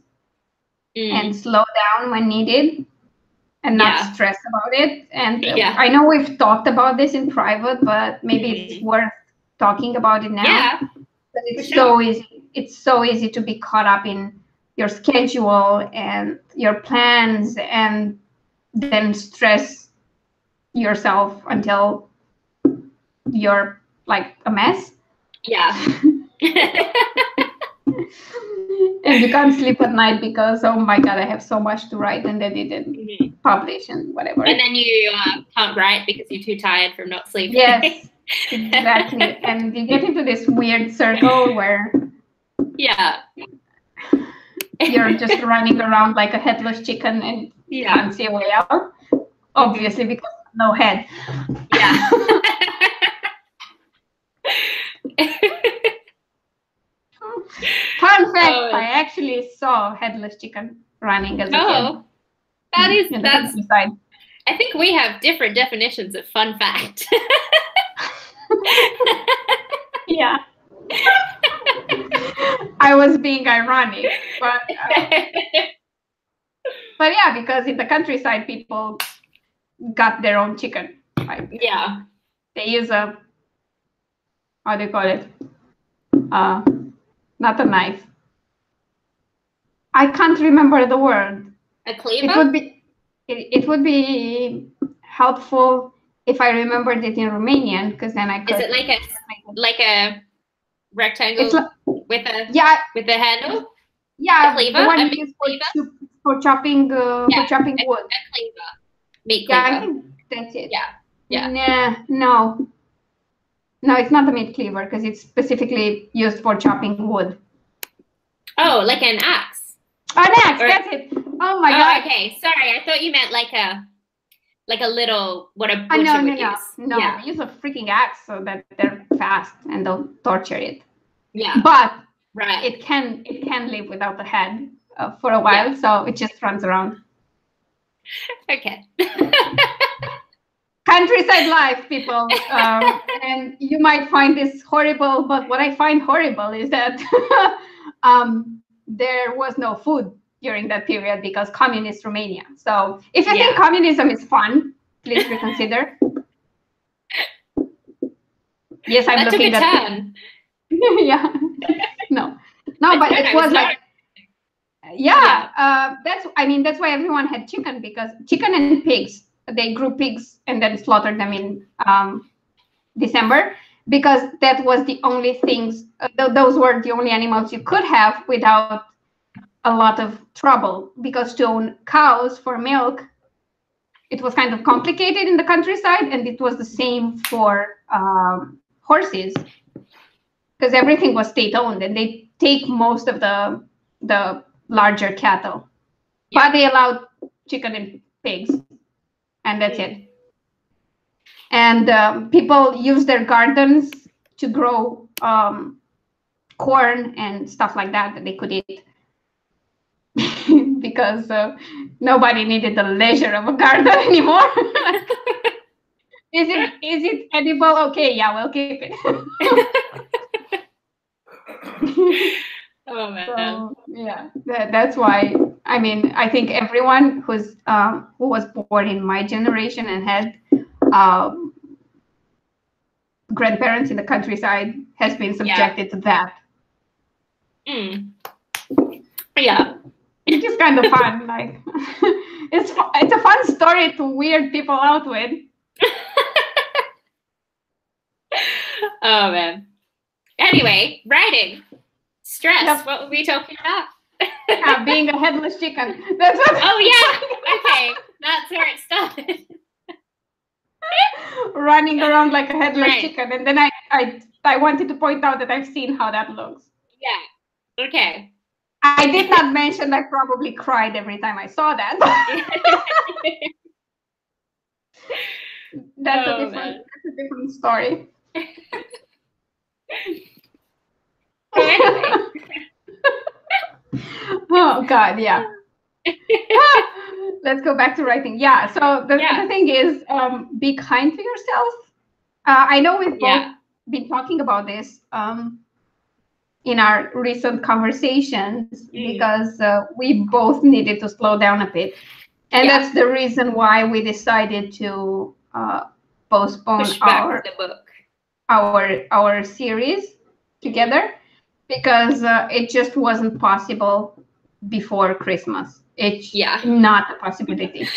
and slow down when needed and not stress about it. And I know we've talked about this in private, but maybe it's worth talking about it now. Yeah, but it's so easy. It's so easy to be caught up in your schedule and your plans and then stress yourself until you're like a mess. Yeah. And you can't sleep at night because, oh my God, I have so much to write and edit and publish and whatever. And then you can't write because you're too tired from not sleeping. Yes, Exactly. And you get into this weird circle where you're just running around like a headless chicken and can't see a way out. Obviously, because no head. Yeah. Fun fact, I actually saw headless chicken running as a kid. That's I think we have different definitions of fun fact. Yeah. I was being ironic, but yeah, because in the countryside, people got their own chicken. Like, they use a, how do you call it? Not a knife. I can't remember the word. A cleaver? It would be helpful if I remembered it in Romanian, because then I could. Is it like a rectangle with a handle? Yeah, the one you use for chopping wood. A cleaver. Meat cleaver. Yeah, I think that's it. Yeah. No, it's not a meat cleaver because it's specifically used for chopping wood. Oh, like an axe. An axe, that's it. Oh my god. Okay, sorry. I thought you meant like a little what a butcher would use. No, we use a freaking axe so that they're fast and don't torture it. Yeah. But it can live without the head for a while, so it just runs around. Okay. Countryside life, people, and you might find this horrible, but what I find horrible is that there was no food during that period because communist Romania. So if you think communism is fun, please reconsider. Yes, I'm looking at turn. Yeah. No, but it was like, that's why everyone had chicken, because chicken and pigs, they grew pigs and then slaughtered them in December, because that was the only things, those were the only animals you could have without a lot of trouble, because to own cows for milk, it was kind of complicated in the countryside, and it was the same for horses, because everything was state-owned, and they take most of the larger cattle. But they allowed chicken and pigs, and that's it. And people use their gardens to grow corn and stuff like that they could eat. Because nobody needed the leisure of a garden anymore. Is it edible? Okay, yeah, we'll keep it. Oh man. So, yeah, that's why. I mean, I think everyone who was born in my generation and had grandparents in the countryside has been subjected to that. Yeah. It's just kind of fun. Like, it's a fun story to weird people out with. Oh man. Anyway, writing. Stress. What were we talking about? Being a headless chicken. That's what. Oh yeah. Okay. That's where it started. Running around like a headless chicken, and then I wanted to point out that I've seen how that looks. Yeah. Okay. I did not mention I probably cried every time I saw that. That's a different story. Anyway. Oh God, yeah. Let's go back to writing. Yeah. So the thing is, be kind to yourself. I know we've both been talking about this in our recent conversations, because we both needed to slow down a bit, and that's the reason why we decided to postpone our series together, because it just wasn't possible before Christmas. It's not a possibility.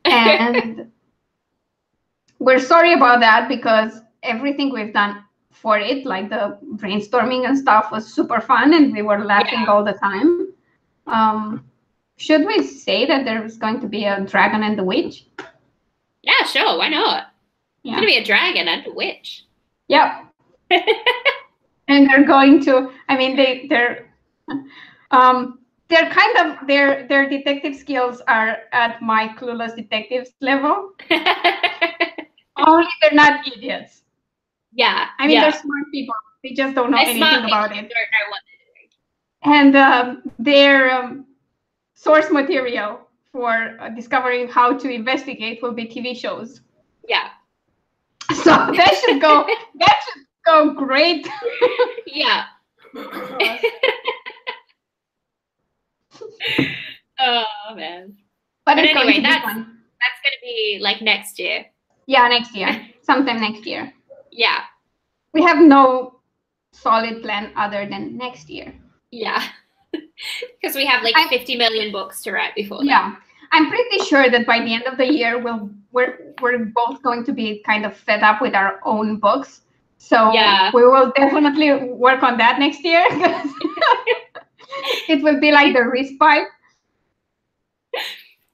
And we're sorry about that, because everything we've done for it, like the brainstorming and stuff, was super fun, and we were laughing all the time. Should we say that there's going to be a dragon and the witch? Yeah, sure. Why not? It's going to be a dragon and a witch. Yep. And they're going to, I mean, they're kind of, their detective skills are at my Clueless Detectives level. Only they're not idiots. Yeah. I mean, they're smart people. They just don't know anything about it. Don't know what they're doing. And their source material for discovering how to investigate will be TV shows. Yeah. So that should go. That should go great. Yeah. Oh man. But anyway, that's going to be like next year. Yeah, next year. Sometime next year. Yeah. We have no solid plan other than next year. Yeah. Because we have like 50 million books to write before that. Yeah. I'm pretty sure that by the end of the year we're both going to be kind of fed up with our own books. So we will definitely work on that next year. It will be like the respite.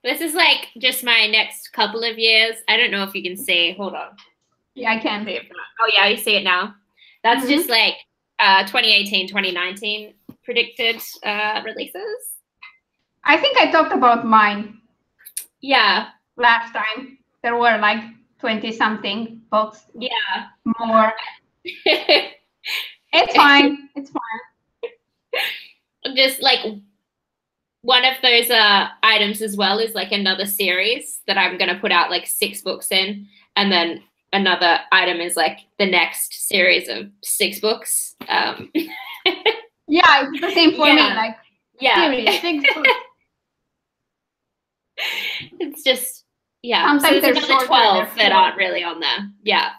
This is like just my next couple of years. I don't know if you can see. Hold on. Yeah, I can. Oh yeah, you see it now. That's just like 2018, 2019 predicted releases. I think I talked about mine. Yeah. Last time there were like 20-something books. Yeah. More. It's fine. It's fine. Just like one of those items as well is like another series that I'm going to put out like 6 books in. And then another item is like the next series of 6 books. Yeah, it's the same for me. Like, series, 6 books. It's just, sometimes so there's another 12 that aren't really on there. Yeah.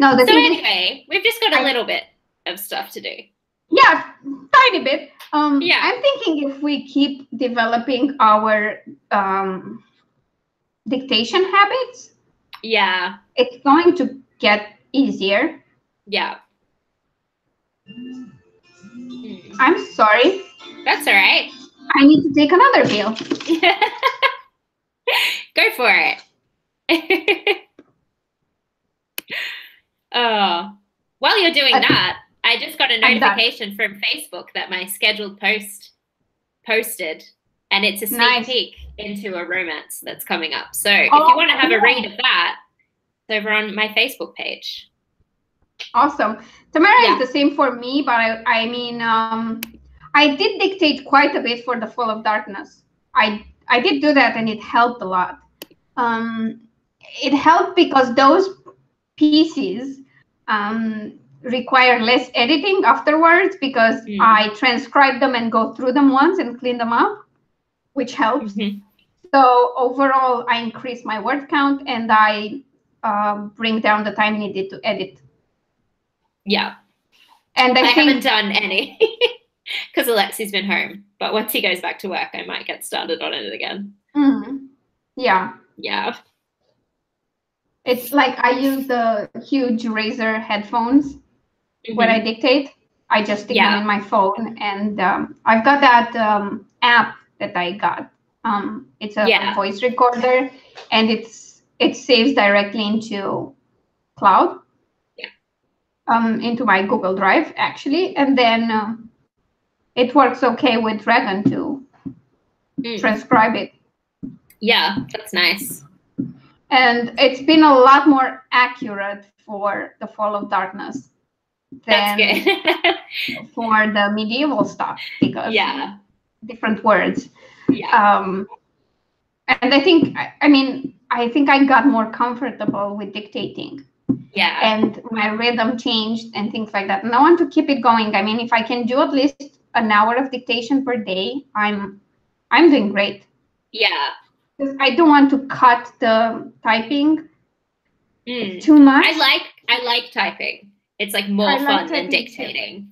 No, so anyway, we've just got a little bit of stuff to do. Yeah, tiny bit. I'm thinking if we keep developing our dictation habits, it's going to get easier. Yeah. I'm sorry. That's all right. I need to take another pill. Go for it. While you're doing that, I just got a notification from Facebook that my scheduled post posted, and it's a sneak peek into a romance that's coming up. So if you want to have a read of that, it's over on my Facebook page. Awesome. Tamara is the same for me, but I mean, I did dictate quite a bit for The Fall of Darkness. I did do that, and it helped a lot. It helped because those pieces require less editing afterwards, because I transcribe them and go through them once and clean them up, which helps. So overall, I increase my word count, and I bring down the time needed to edit. Yeah. And I haven't done any because Alexi's been home. But once he goes back to work, I might get started on it again. Yeah. Yeah. It's like I use the huge Razer headphones when I dictate. I just stick them in my phone, and I've got that app that I got. It's a voice recorder, and it saves directly into cloud. Into my Google Drive, actually, and then it works okay with Dragon to transcribe it. Yeah, that's nice. And it's been a lot more accurate for The Fall of Darkness than for the medieval stuff, because different words. And I think, I think I got more comfortable with dictating. And my rhythm changed and things like that. And I want to keep it going. I mean, if I can do at least an hour of dictation per day, I'm doing great. Yeah. Because I don't want to cut the typing too much. I like typing. It's like more fun than dictating.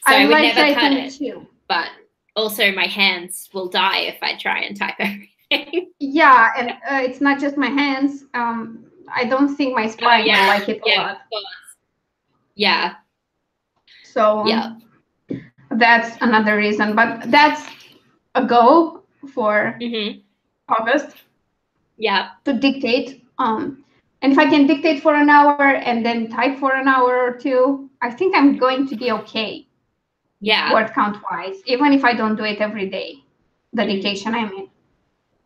So I would never cut it too. But also my hands will die if I try and type everything. Yeah, and it's not just my hands. I don't think my spine will like it a lot. Yeah. So that's another reason. But that's a goal for August. Yeah. To dictate. And if I can dictate for an hour and then type for an hour or two, I think I'm going to be okay. Yeah. Word count wise, even if I don't do it every day, the dictation, I mean.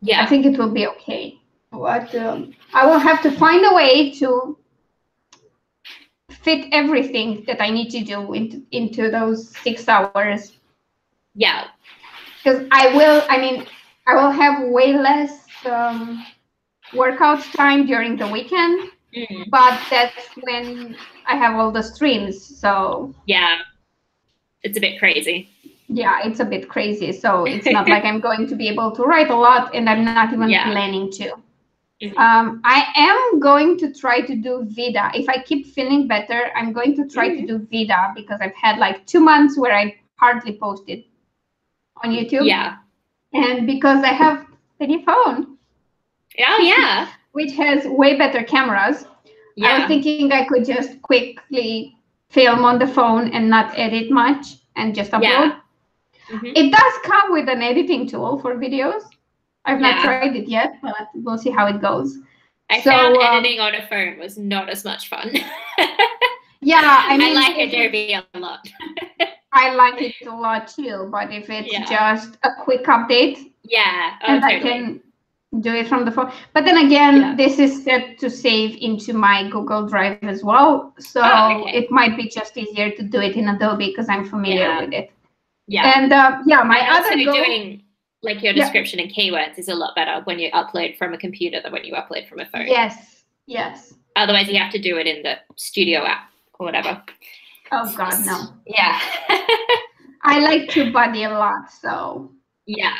Yeah. I think it will be okay. But I will have to find a way to fit everything that I need to do into those 6 hours. Yeah. Because I will have way less workouts time during the weekend, but that's when I have all the streams. So yeah, it's a bit crazy. Yeah, it's a bit crazy. So it's not like I'm going to be able to write a lot, and I'm not even planning to. I am going to try to do Vida. If I keep feeling better, I'm going to try to do Vida, because I've had like 2 months where I hardly posted on YouTube. Yeah. And because I have a new phone. Oh, yeah. Which has way better cameras. Yeah. I was thinking I could just quickly film on the phone and not edit much and just upload. Yeah. It does come with an editing tool for videos. I've not tried it yet, but we'll see how it goes. I found editing on a phone was not as much fun. Yeah, I mean, I like Adobe a lot. I like it a lot too, but if it's just a quick update, and totally. I can do it from the phone. But then again, this is set to save into my Google Drive as well, so it might be just easier to do it in Adobe because I'm familiar with it. Yeah, and my other goal, doing like your description and keywords is a lot better when you upload from a computer than when you upload from a phone. Yes, yes. Otherwise, you have to do it in the studio app or whatever. Oh God, no. Yeah. I like TubeBuddy a lot, so yeah.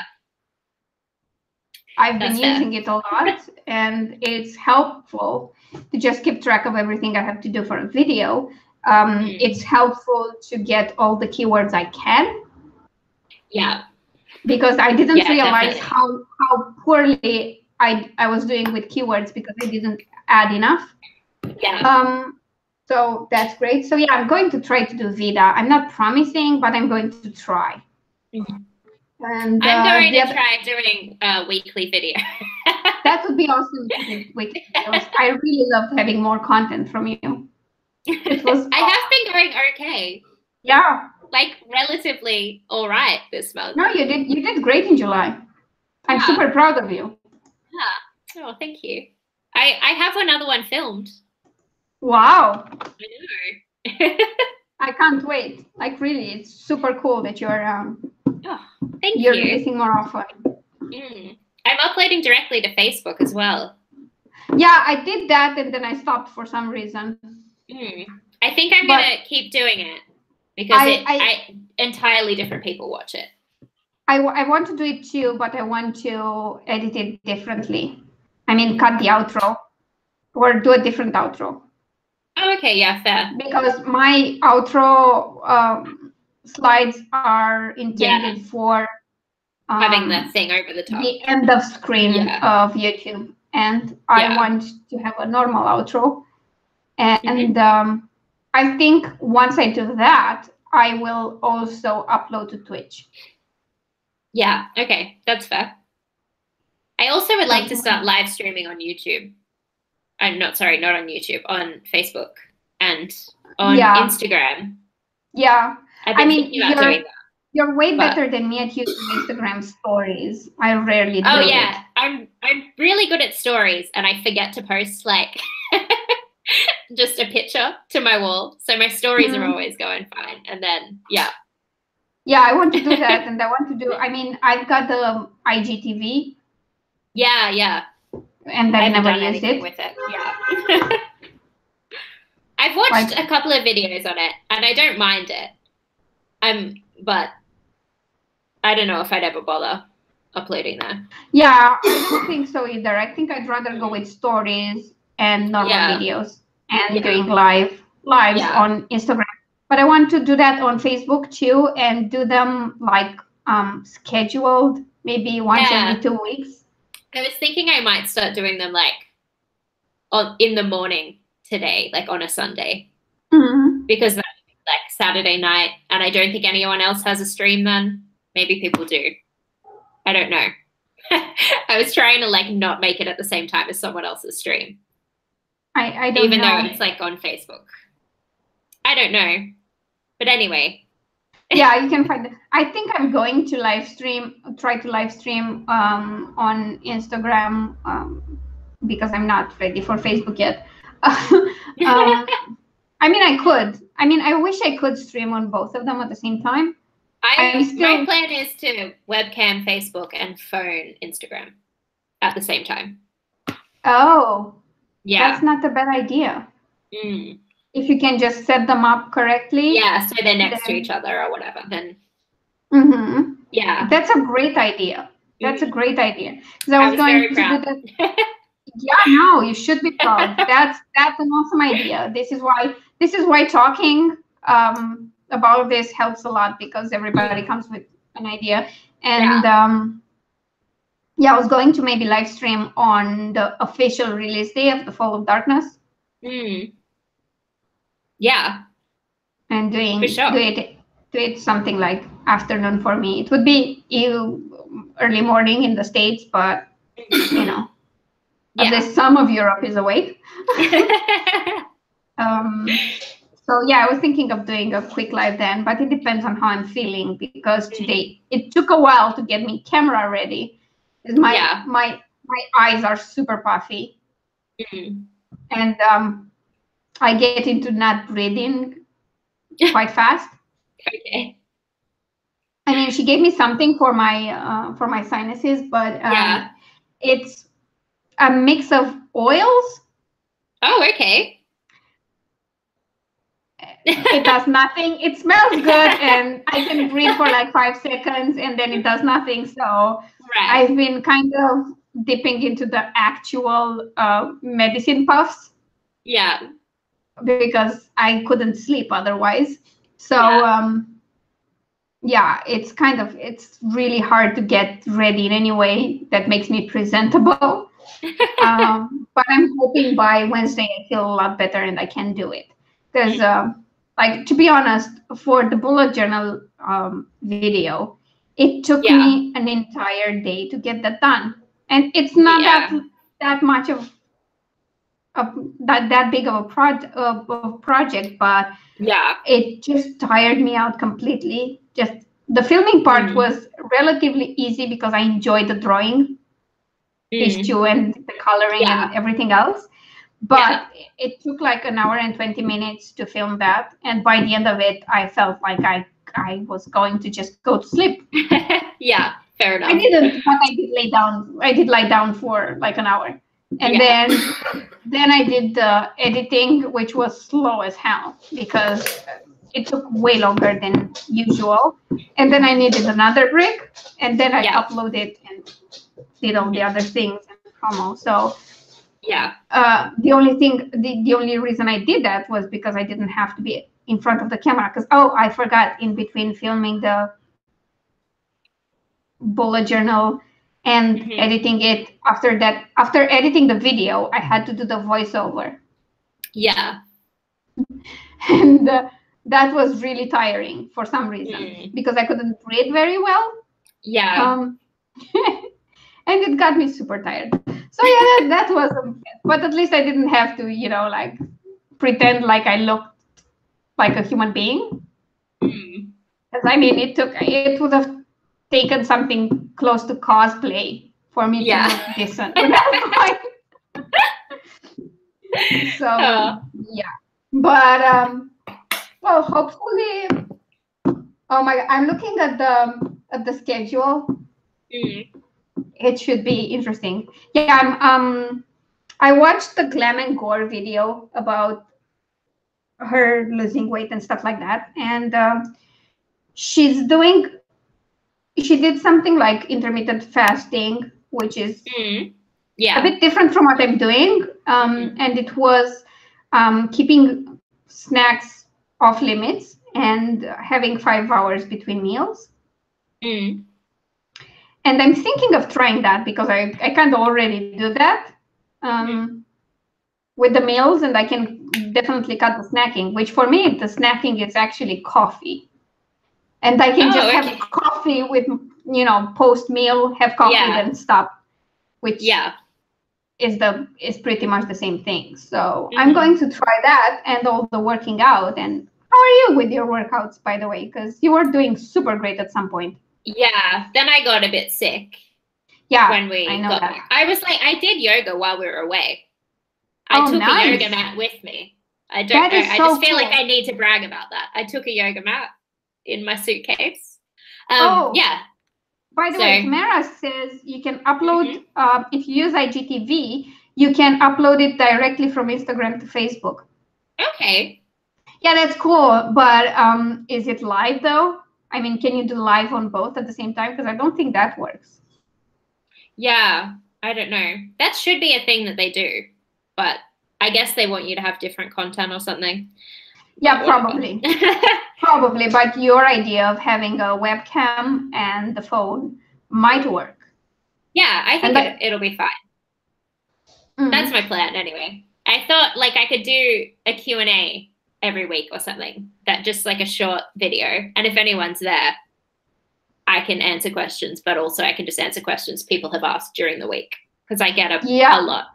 I've been using it a lot, and it's helpful to just keep track of everything I have to do for a video. It's helpful to get all the keywords I can. Yeah. Because I didn't realize how poorly I was doing with keywords because I didn't add enough. Yeah. So that's great. So yeah, I'm going to try to do Vida. I'm not promising, but I'm going to try. And I'm going to try doing a weekly video. That would be awesome to do weekly videos. I really loved having more content from you. It was. I have been going okay. Yeah. Like relatively all right this month. No, you did great in July. I'm super proud of you. Yeah. Oh, thank you. I have another one filmed. Wow. I know. I can't wait. Like really, it's super cool that you're thank you're you. releasing more often. I'm uploading directly to Facebook as well. Yeah, I did that and then I stopped for some reason. I think I'm gonna keep doing it because entirely different people watch it. I want to do it too, but I want to edit it differently. I mean, cut the outro or do a different outro. Oh, okay, yeah, fair. Because my outro slides are intended for having the thing over the top. The end of screen of YouTube. And I want to have a normal outro. And I think once I do that, I will also upload to Twitch. Yeah, okay, that's fair. I also would like to start live streaming on YouTube. Not on YouTube, on Facebook and on Instagram. Yeah. I've been thinking about doing that. You're way better than me at using Instagram stories. I rarely do it. I'm really good at stories, and I forget to post like just a picture to my wall. So my stories are always going fine. And then Yeah, I want to do that, and I want to do. I mean, I've got the IGTV. Yeah. And I've never used it. With it. Yeah. I've watched a couple of videos on it, and I don't mind it. But I don't know if I'd ever bother uploading there. Yeah, I don't think so either. I think I'd rather go with stories and normal videos and doing lives on Instagram. But I want to do that on Facebook too, and do them like scheduled, maybe once every 2 weeks. I was thinking I might start doing them like in the morning today, like on a Sunday, because that's like Saturday night, and I don't think anyone else has a stream then. Maybe people do. I don't know. I was trying to like not make it at the same time as someone else's stream. I don't even know. though it's like on Facebook. I don't know. But anyway. Yeah, you can find it. I think I'm going to try to live stream on Instagram because I'm not ready for Facebook yet. I mean, I could. I mean, I wish I could stream on both of them at the same time. My plan is to webcam Facebook and phone Instagram at the same time. Oh, yeah. That's not a bad idea. Mm. If you can just set them up correctly. Yeah, so they're next to each other or whatever, then. Mm-hmm. Yeah. That's a great idea. That's a great idea. Because I was going to do that. Yeah, no, you should be proud. That's an awesome idea. This is why talking about this helps a lot, because everybody comes with an idea. And I was going to maybe live stream on the official release day of The Fall of Darkness. Yeah. And do it something like afternoon for me. It would be early morning in the States, but at least some of Europe is awake. So I was thinking of doing a quick live then, but it depends on how I'm feeling, because today it took a while to get me camera ready. My eyes are super puffy, and I get into not breathing quite fast. Okay. I mean, she gave me something for my sinuses, but it's a mix of oils. Oh, okay. It does nothing. It smells good, and I can breathe for like 5 seconds, and then it does nothing. So I've been kind of dipping into the actual medicine puffs. Yeah. Because I couldn't sleep otherwise. So it's really hard to get ready in any way that makes me presentable. But I'm hoping by Wednesday I feel a lot better and I can do it. Because to be honest, for the bullet journal video, it took me an entire day to get that done. And it's not that much of that big of a project, but it just tired me out completely. Just the filming part was relatively easy because I enjoyed the drawing issue and the coloring and everything else. But it took like an hour and 20 minutes to film that, and by the end of it, I felt like I was going to just go to sleep. Yeah, fair enough. I didn't, but I did lay down. I did lie down for like an hour. And then I did the editing, which was slow as hell because it took way longer than usual. And then I needed another break, and then I uploaded and did all the other things and promo. So the only reason I did that was because I didn't have to be in front of the camera. Because I forgot, in between filming the bullet journal and editing it, after editing the video, I had to do the voiceover. Yeah. And that was really tiring for some reason because I couldn't breathe very well. Yeah. And it got me super tired. So that was, but at least I didn't have to, pretend like I looked like a human being. Because I mean, it would have taken something close to cosplay for me to look decent. So but well, hopefully. Oh my God, I'm looking at the schedule. It should be interesting. I watched the Glam and Gore video about her losing weight and stuff like that, and she did something like intermittent fasting, which is a bit different from what I'm doing, and it was keeping snacks off limits and having 5 hours between meals. And I'm thinking of trying that because I kind of already do that with the meals, and I can definitely cut the snacking, which for me, the snacking is actually coffee. And I can just have coffee with, post-meal, have coffee, then stop. Which is pretty much the same thing. So I'm going to try that and all the working out. And how are you with your workouts, by the way? Because you were doing super great at some point. Yeah, then I got a bit sick. Yeah, when we got back. I was like, I did yoga while we were away. I took a yoga mat with me. I just feel like I need to brag about that. I took a yoga mat in my suitcase. Yeah. By the way, Tamara says you can upload, if you use IGTV, you can upload it directly from Instagram to Facebook. Okay. Yeah, that's cool. But is it live though? I mean, can you do live on both at the same time? Because I don't think that works. Yeah, I don't know. That should be a thing that they do. But I guess they want you to have different content or something. Yeah, probably. Probably, but your idea of having a webcam and the phone might work. Yeah, I think it'll be fine. That's my plan anyway. I thought like I could do a Q&A every week or something, that just like a short video. And if anyone's there, I can answer questions, but also I can just answer questions people have asked during the week, because I get a lot.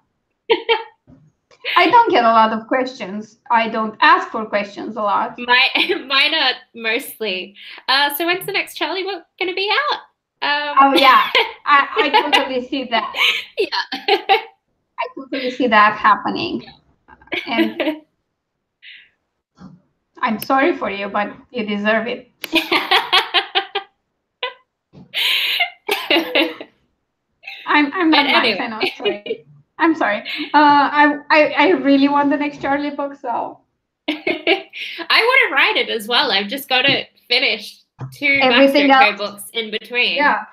I don't get a lot of questions. I don't ask for questions a lot. Mine are mostly, so when's the next Charlie book going to be out? Oh, yeah. I totally see that. Yeah. I totally see that happening. And I'm sorry for you, but you deserve it. I'm not nice, I know. Sorry. I'm sorry. I really want the next Charlie book, so. I want to write it as well. I've just got to finish 2 Baxter & Co. books in between. Yeah.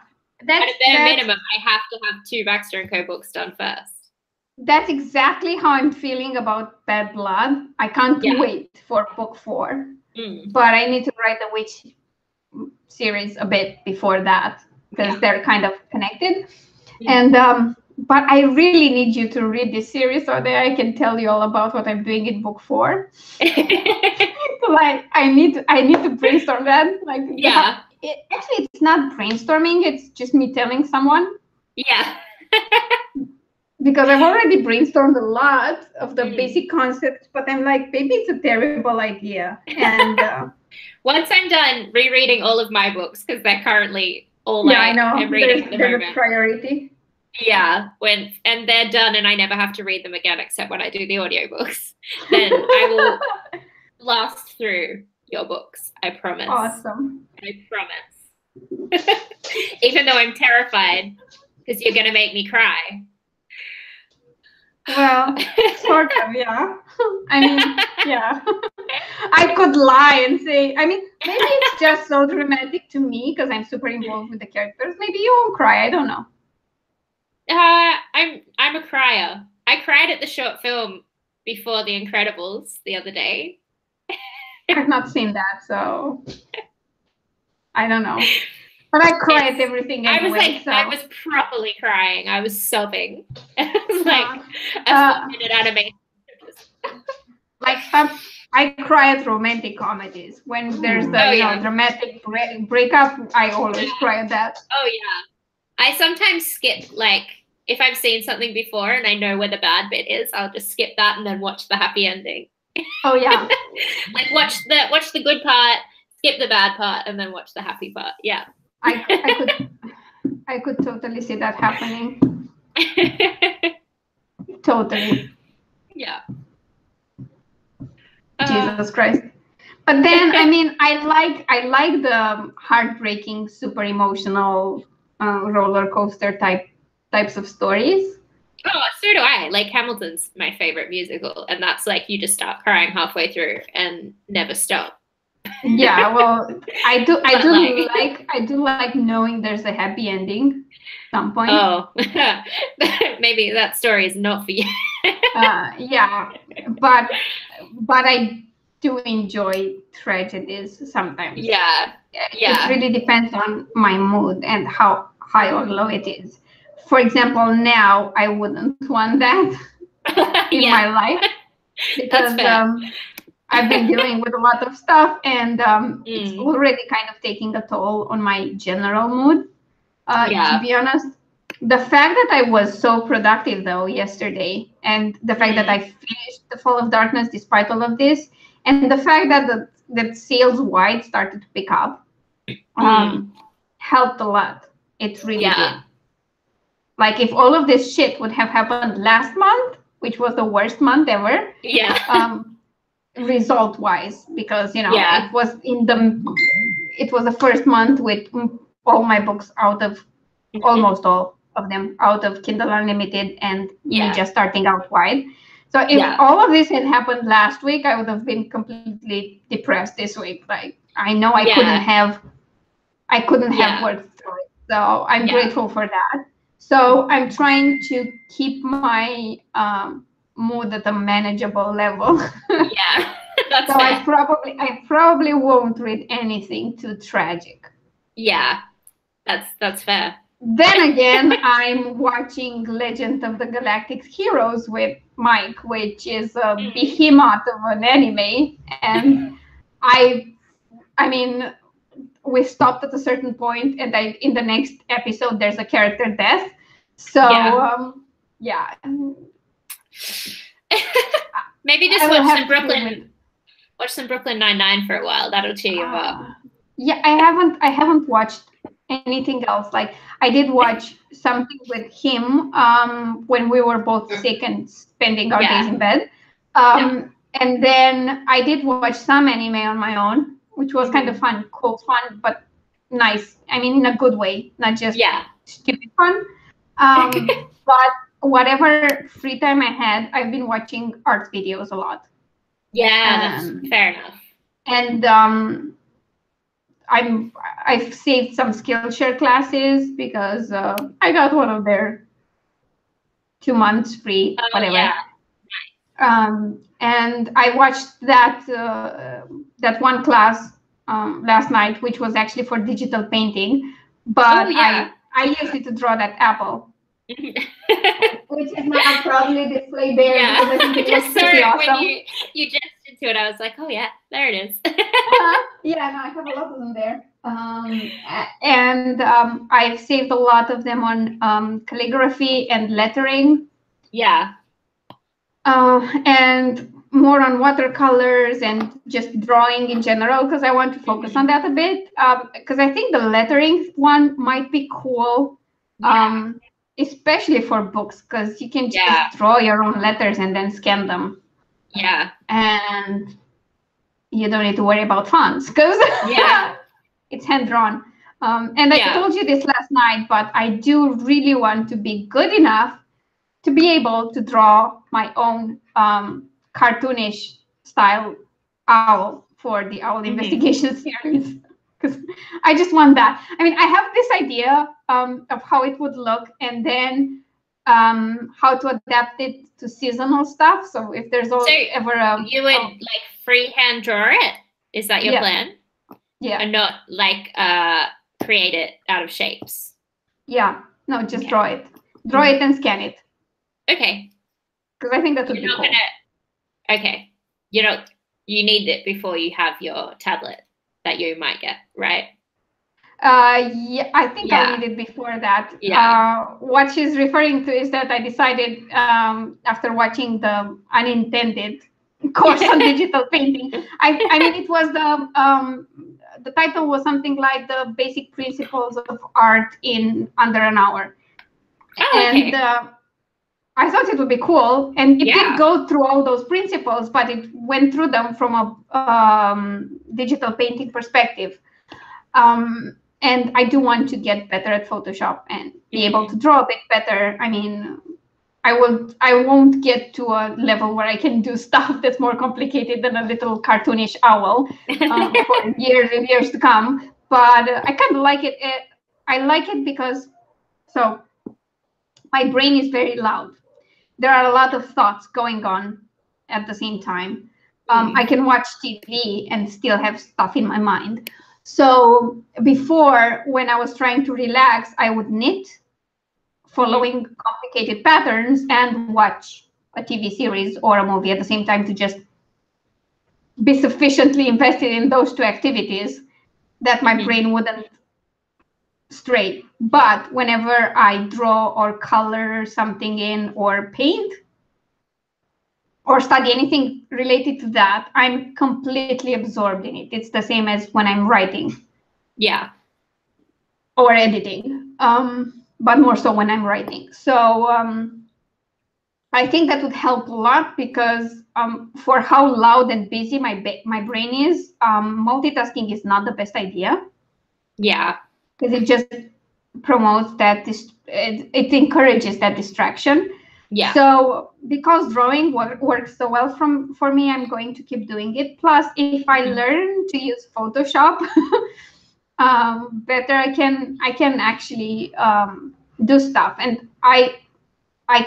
At a bare minimum, I have to have 2 Baxter & Co. books done first. That's exactly how I'm feeling about Bad Blood. I can't wait for book 4. But I need to write the Witch series a bit before that, because they're kind of connected. And but I really need you to read this series so that I can tell you all about what I'm doing in book 4. Like I need to brainstorm that. Like actually, it's not brainstorming. It's just me telling someone. Yeah. Because I've already brainstormed a lot of the basic concepts, but I'm like, maybe it's a terrible idea. And once I'm done rereading all of my books, because they're currly all I know. I'm reading at the moment. They're a priority. Yeah, and they're done and I never have to read them again except when I do the audiobooks, then I will blast through your books. I promise. Awesome. I promise. Even though I'm terrified because you're going to make me cry. Well, sort of, yeah. I mean, yeah. I could lie and say, I mean, maybe it's just so dramatic to me because I'm super involved with the characters. Maybe you won't cry. I don't know. I'm a crier. I cried at the short film before The Incredibles the other day. I've not seen that, so I don't know. But I cry at everything anyway. I was properly crying. I was sobbing. It was like a 4-minute animation. Like I cry at romantic comedies when there's the dramatic breakup. I always cry at that. Oh yeah. I sometimes skip, like if I've seen something before and I know where the bad bit is, I'll just skip that and then watch the happy ending. Oh yeah. Like watch the good part, skip the bad part, and then watch the happy part. Yeah. I could totally see that happening. Totally. Yeah. Jesus Christ. But then I mean I like the heartbreaking, super emotional roller coaster types of stories. Oh, so do I. Like Hamilton's my favorite musical, and that's like you just start crying halfway through and never stop. Yeah, well, I do like knowing there's a happy ending at some point. Oh, maybe that story is not for you. Yeah, but I do enjoy tragedies sometimes. Yeah. It really depends on my mood and how high or low it is. For example, now I wouldn't want that in my life because I've been dealing with a lot of stuff, and it's already kind of taking a toll on my general mood. To be honest, The fact that I was so productive though yesterday, and the fact that I finished The Fall of Darkness despite all of this, and the fact that that sales wide started to pick up, helped a lot. It really did. Like if all of this shit would have happened last month, which was the worst month ever. Result wise, because it was the first month with all my books out of almost all of them out of Kindle Unlimited and me just starting out wide. So if all of this had happened last week, I would have been completely depressed this week. Like I know I couldn't have worked through it. So I'm grateful for that. So I'm trying to keep my mood at a manageable level. That's so fair. I probably won't read anything too tragic. That's fair. Then again, I'm watching Legend of the Galactic Heroes with Mike, which is a behemoth of an anime, and I mean, we stopped at a certain point, and in the next episode there's a character death. So maybe just watch some Brooklyn Nine-Nine for a while. That'll cheer you up. Yeah, I haven't watched anything else. Like I did watch something with him when we were both sick and spending our days in bed. And then I did watch some anime on my own, which was kind of fun, cool fun, but nice. I mean, in a good way, not just stupid fun. But whatever free time I had, I've been watching art videos a lot. Yeah, that's fair enough. And I've saved some Skillshare classes because I got one of their 2 months free, whatever. And I watched that one class last night, which was actually for digital painting, but I used it to draw that apple, which is now probably displayed there. Yeah, because I think it just was pretty awesome. When you gestured to it, I was like, oh yeah, there it is. Yeah, no, I have a lot of them there. And I've saved a lot of them on calligraphy and lettering. Yeah. And more on watercolors and just drawing in general, because I want to focus on that a bit. Because I think the lettering one might be cool, especially for books, because you can just draw your own letters and then scan them. Yeah. And you don't need to worry about fonts, because it's hand-drawn. And I told you this last night, but I do really want to be good enough to be able to draw my own cartoonish style owl for the Owl Investigation series, because I just want that. I mean, I have this idea of how it would look, and then how to adapt it to seasonal stuff. So if there's ever you would like freehand draw it? Is that your plan? Yeah. And not like create it out of shapes? Yeah. No, just draw it. Draw it and scan it. Okay. Because I think that would be cool. Okay. You need it before you have your tablet that you might get, right? Yeah, I think I'll need it before that. Yeah. What she's referring to is that I decided after watching the unintended course on digital painting. I mean, it was the title was something like the basic principles of art in under an hour. And I thought it would be cool, and it did go through all those principles, but it went through them from a digital painting perspective. And I do want to get better at Photoshop and be able to draw a bit better. I mean, I won't get to a level where I can do stuff that's more complicated than a little cartoonish owl for years and years to come. But I kind of like it. I like it because my brain is very loud. There are a lot of thoughts going on at the same time. I can watch TV and still have stuff in my mind. So before, when I was trying to relax, I would knit, following complicated patterns, and watch a TV series or a movie at the same time to just be sufficiently invested in those two activities that my brain wouldn't straight. But whenever I draw or color something in or paint or study anything related to that, I'm completely absorbed in it. It's the same as when I'm writing. Yeah. Or editing, but more so when I'm writing. So I think that would help a lot because for how loud and busy my brain is, multitasking is not the best idea. Yeah. Because it just promotes that, it encourages that distraction. Yeah. So because drawing works so well for me, I'm going to keep doing it. Plus, if I learn to use Photoshop better, I can actually do stuff. And I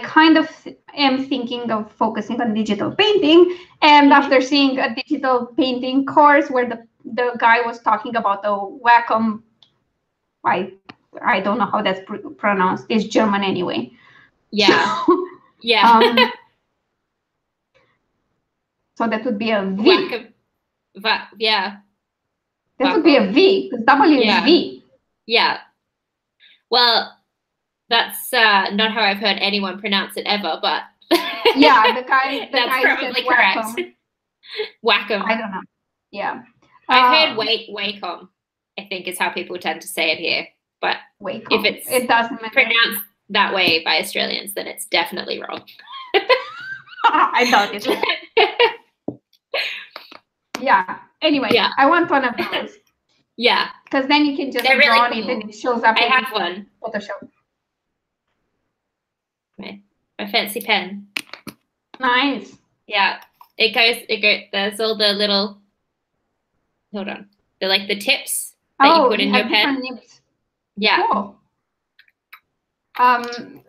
kind of am thinking of focusing on digital painting. And after seeing a digital painting course where the guy was talking about the Wacom, I don't know how that's pronounced. It's German anyway. Yeah. So, yeah. So that would be a V. Yeah. That would be a V, because W is V. Yeah. Well, that's not how I've heard anyone pronounce it ever, but yeah, the guy that's probably correct. Wacom. I don't know. Yeah. I've heard Wacom, I think is how people tend to say it here. But Wacom. If it doesn't matter. Pronounced that way by Australians, then it's definitely wrong. I doubt it. Yeah. Anyway, I want one of those. Yeah. Because then you can just draw really on it and it shows up. I have one. Photoshop. My fancy pen. Nice. Yeah. It goes, there's all the little, hold on. They're like the tips that you put in your pen. Nibs. Yeah. Cool.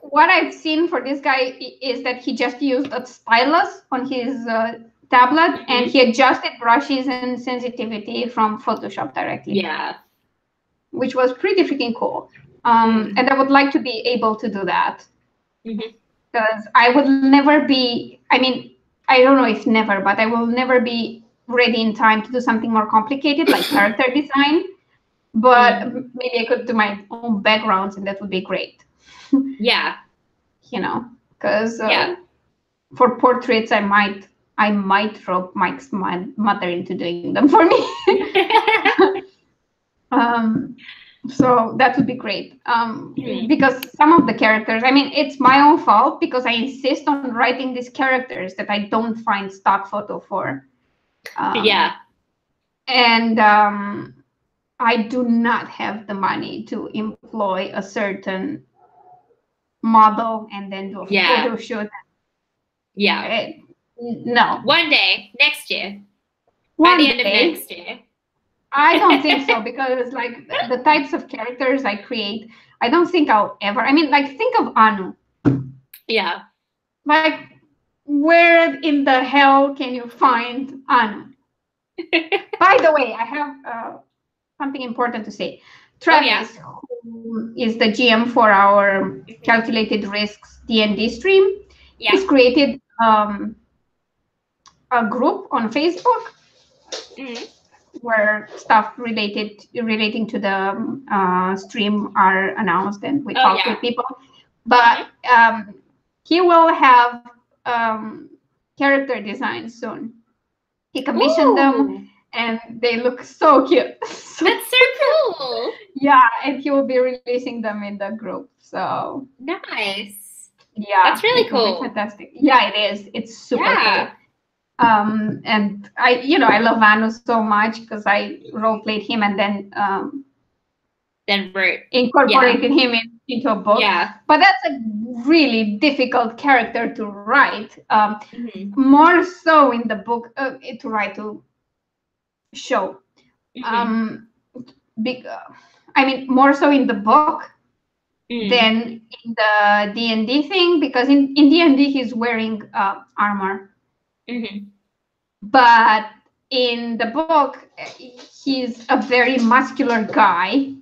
What I've seen for this guy is that he just used a stylus on his tablet and he adjusted brushes and sensitivity from Photoshop directly. Yeah. Which was pretty freaking cool. And I would like to be able to do that. Because I would never be, I mean, I don't know if never, but I will never be ready in time to do something more complicated like character design. But maybe I could do my own backgrounds and that would be great. Yeah. You know, because for portraits, I might rope Mike's mother into doing them for me. So that would be great. Because some of the characters, I mean, it's my own fault because I insist on writing these characters that I don't find stock photo for. And I do not have the money to employ a certain model and then do a photo shoot. Yeah. No. One day, next year. By the end of next year. I don't think so, because like the types of characters I create, I don't think I'll ever. I mean, like think of Anu. Yeah. Like, where in the hell can you find Anu? By the way, I have something important to say. Travis, who is the GM for our Calculated Risks D&D stream, he's created a group on Facebook where stuff relating to the stream are announced and we talk with people. But he will have character designs soon. He commissioned them and they look so cute. That's so cool. Yeah, and he will be releasing them in the group. So nice. Yeah, that's really cool. Fantastic. Yeah, it is. It's super cool. And I love Anu so much because I role played him and then wrote incorporated him into a book. Yeah. But that's a really difficult character to write. More so in the book to write to show. I mean, more so in the book than in the D&D thing, because in D&D he's wearing armor. But in the book, he's a very muscular guy,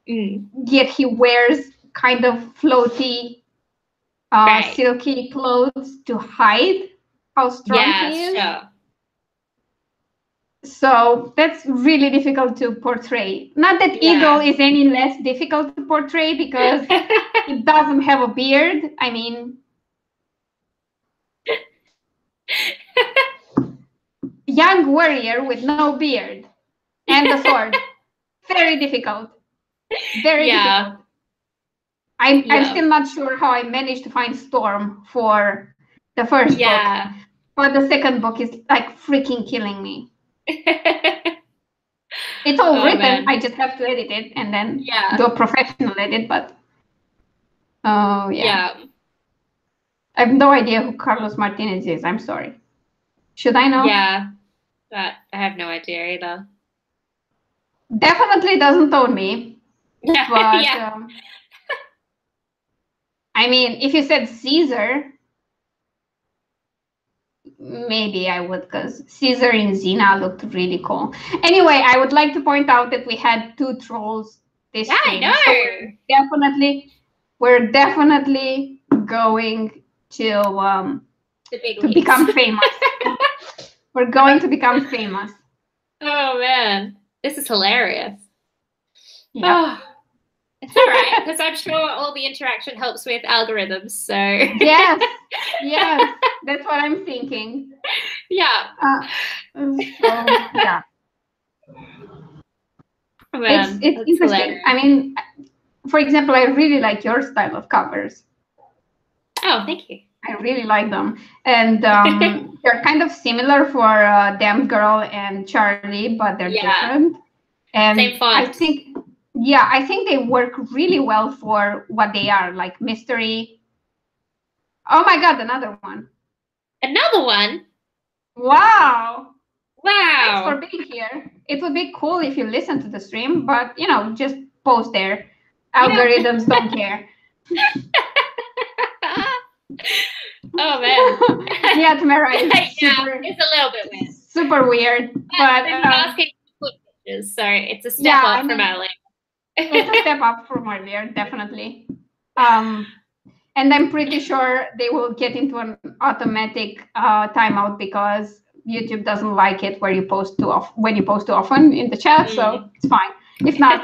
yet he wears kind of floaty, silky clothes to hide how strong he is. So that's really difficult to portray. Not that Eagle is any less difficult to portray because it doesn't have a beard. I mean, young warrior with no beard and a sword. Very difficult. Very difficult. I'm still not sure how I managed to find Storm for the first book. But the second book is like freaking killing me. It's all written. Man. I just have to edit it and then do a professional edit. But I have no idea who Carlos Martinez is. I'm sorry. Should I know? Yeah, but I have no idea either. Definitely doesn't own me. But I mean, if you said Caesar, maybe I would, because Caesar in Xena looked really cool. Anyway, I would like to point out that we had 2 trolls this stream. I know. So we're definitely going to become famous. We're going to become famous. Oh man, this is hilarious. Yeah. Oh, it's all right, because I'm sure all the interaction helps with algorithms. So yes, that's what I'm thinking. Yeah. Yeah. Man, it's interesting. Hilarious. I mean, for example, I really like your style of covers. Oh, thank you. I really like them, and they're kind of similar for Damn Girl and Charlie, but they're different. And same font. I think they work really well for what they are, like mystery. Oh my God, another one. Another one? Wow. Wow. Thanks for being here. It would be cool if you listen to the stream, but just post there. Algorithms don't care. Oh man. Yeah, Tamara is it's a little bit weird. Super weird. But asking to put pictures, so it's a step up from earlier. It's a step up from earlier, definitely. And I'm pretty sure they will get into an automatic timeout because YouTube doesn't like it when you post too often in the chat, so it's fine. If not,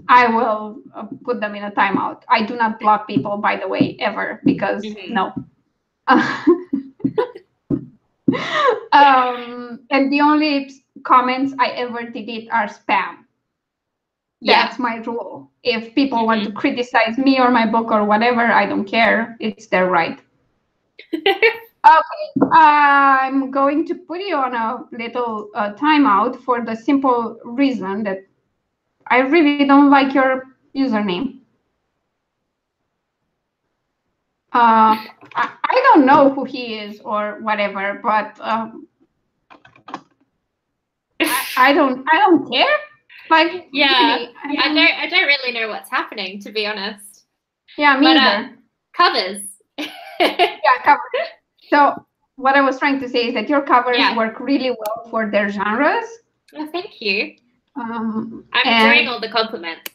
I will put them in a timeout. I do not block people, by the way, ever, because no. And the only comments I ever delete are spam. That's my rule. If people want to criticize me or my book or whatever, I don't care. It's their right. Okay, I'm going to put you on a little timeout for the simple reason that I really don't like your username. I don't know who he is or whatever, but I don't care. Like, really, I don't really know what's happening, to be honest. Yeah, me either. Covers. Covers. So what I was trying to say is that your covers work really well for their genres. Oh, thank you. I'm enjoying all the compliments.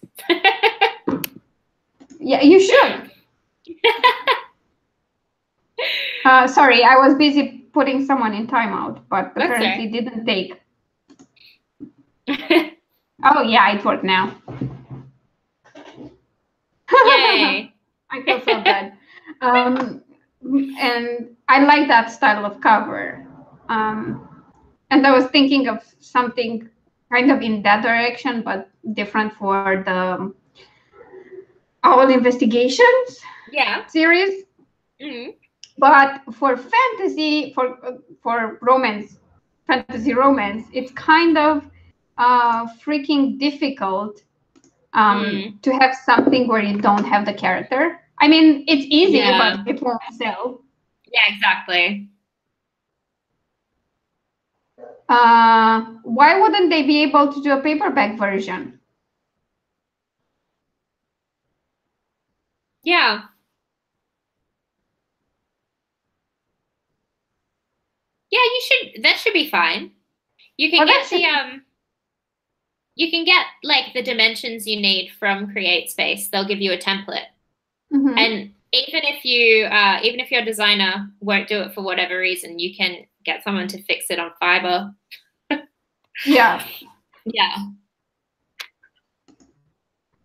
Yeah, you should. Sorry, I was busy putting someone in timeout, but apparently didn't take. Oh yeah, it worked now. Yay! I feel so bad. And I like that style of cover. And I was thinking of something kind of in that direction, but different for the Owl Investigations series. But for fantasy, for romance, fantasy romance, it's kind of freaking difficult to have something where you don't have the character. I mean, it's easy, but it won't sell. Yeah, exactly. Why wouldn't they be able to do a paperback version? Yeah. Yeah, you should. That should be fine. You can get you can get like the dimensions you need from CreateSpace. They'll give you a template, and even if your designer won't do it for whatever reason, you can get someone to fix it on Fiverr. Yeah. Yeah.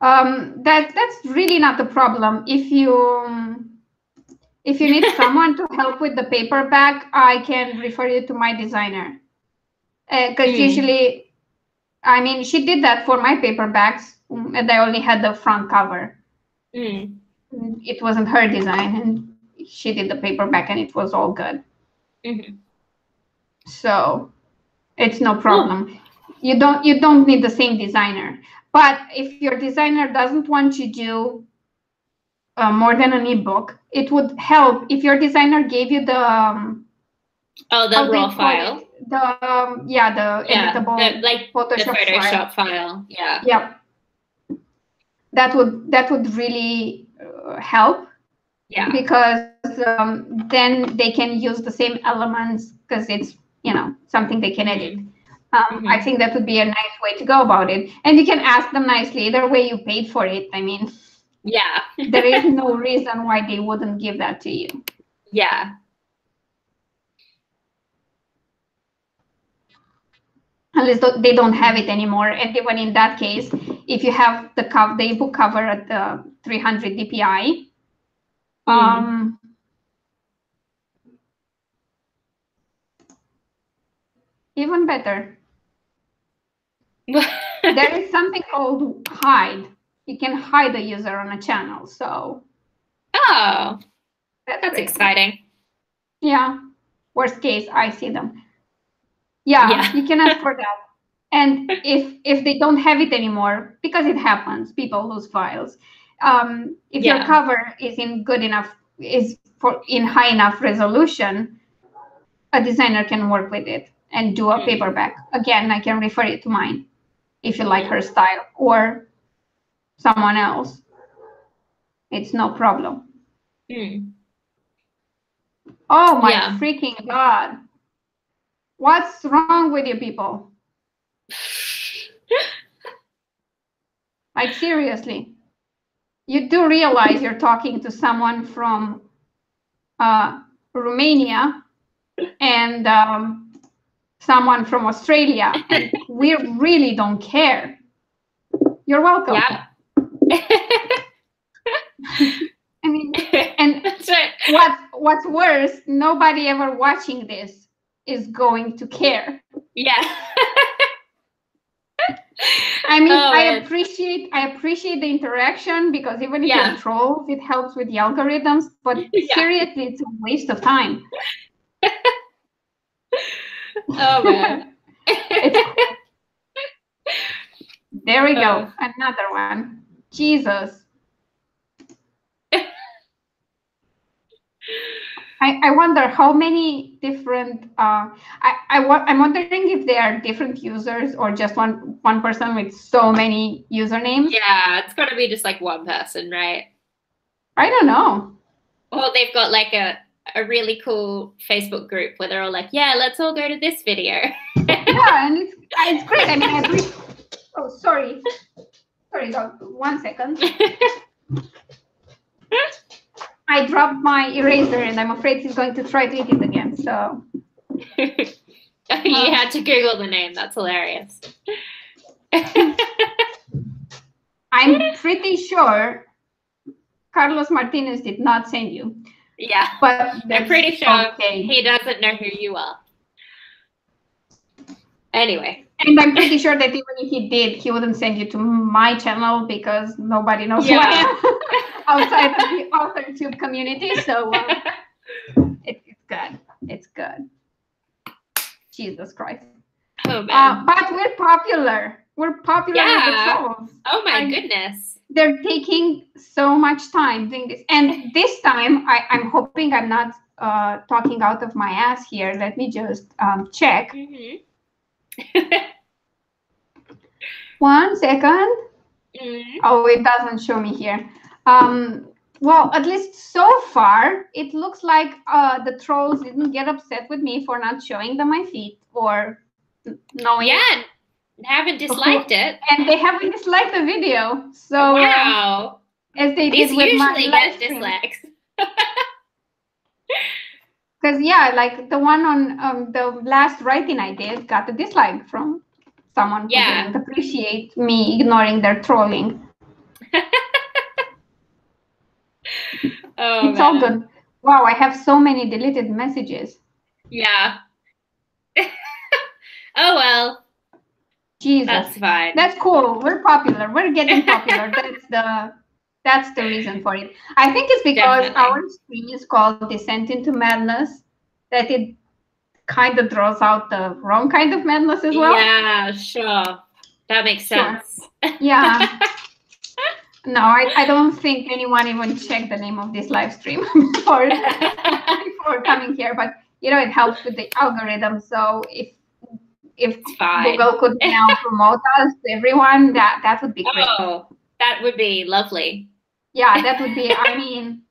That's really not the problem. If you need someone to help with the paperback, I can refer you to my designer. Because usually, I mean, she did that for my paperbacks, and I only had the front cover. It wasn't her design, and she did the paperback, and it was all good. So it's no problem. You don't need the same designer. But if your designer doesn't want you to do more than an ebook, it would help if your designer gave you the the raw file. The editable, like Photoshop file. Yeah. Yep. That would really help. Yeah. Because then they can use the same elements because it's something they can edit. I think that would be a nice way to go about it. And you can ask them nicely. Either way, you paid for it. I mean, yeah. There is no reason why they wouldn't give that to you. Yeah. Unless they don't have it anymore. And even in that case, if you have the ebook cover at the 300 DPI, even better. There is something called hide. You can hide the user on a channel. So. Oh, that's exciting. Yeah. Worst case, I see them. Yeah, you can ask for that. And if they don't have it anymore, because it happens, people lose files. If your cover is in high enough resolution, a designer can work with it and do a paperback. Again, I can refer you to mine if you like her style or someone else. It's no problem. Oh my freaking God. What's wrong with you people? Like, seriously. You do realize you're talking to someone from Romania and someone from Australia, and we really don't care. You're welcome. Yeah. I mean, and what's worse, nobody ever watching this is going to care. Yeah. I mean, I appreciate the interaction, because even if you're trolls, it helps with the algorithms. But seriously, it's a waste of time. Oh man. There we go. Another one. Jesus. I wonder how many different. I'm wondering if they are different users or just one person with so many usernames. Yeah, it's got to be just like one person, right? I don't know. Well, they've got like a really cool Facebook group where they're all like, yeah, let's all go to this video. Yeah, and it's great. I mean, oh, sorry, dog. 1 second. I dropped my eraser, and I'm afraid he's going to try to eat it again. So you had to Google the name. That's hilarious. I'm pretty sure Carlos Martinez did not send you. Yeah, but I'm pretty sure he doesn't know who you are. Anyway. And I'm pretty sure that even if he did, he wouldn't send you to my channel, because nobody knows who I am outside of the AuthorTube community. So it's good. It's good. Jesus Christ. Oh, man. But we're popular. We're popular with the trolls. Oh my goodness. They're taking so much time doing this. And this time, I'm hoping I'm not talking out of my ass here. Let me just check. 1 second. Oh, it doesn't show me here. Well, at least so far, it looks like the trolls didn't get upset with me for not showing them my feet or knowing. Yeah, haven't disliked it. And they haven't disliked the video. So wow. As they These did with usually my get dislikes. Because yeah, like the one on the last writing I did got a dislike from someone who didn't appreciate me ignoring their trolling. It's all good. Wow, I have so many deleted messages. Yeah. Oh well. Jesus. That's fine. That's cool. We're popular. We're getting popular. That's the reason for it. I think it's because our stream is called Descent into Madness, that it kind of draws out the wrong kind of madness as well. Yeah, sure. That makes sense. Yeah. No, I don't think anyone even checked the name of this live stream before coming here, but you know, it helps with the algorithm. So if Google could now promote us to everyone, that would be great. Oh, that would be lovely. Yeah, that would be, I mean,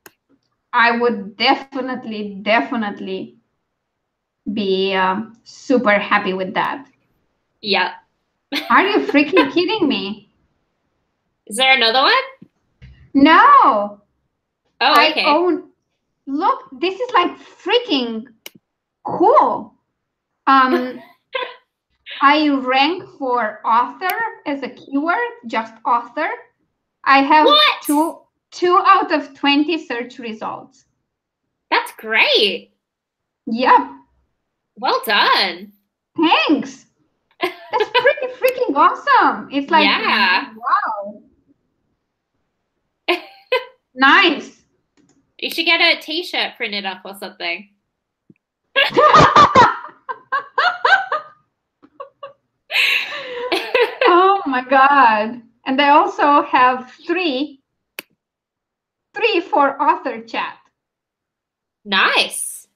I would definitely be super happy with that. Yeah. Are you freaking kidding me? Is there another one? No. Oh, okay. Look, this is like freaking cool. I rank for author as a keyword, just author. I have two out of 20 search results. That's great. Yep. Well done. Thanks. That's pretty freaking awesome. It's like, wow. Nice. You should get a t-shirt printed up or something. Oh my God. And they also have three for author chat. Nice.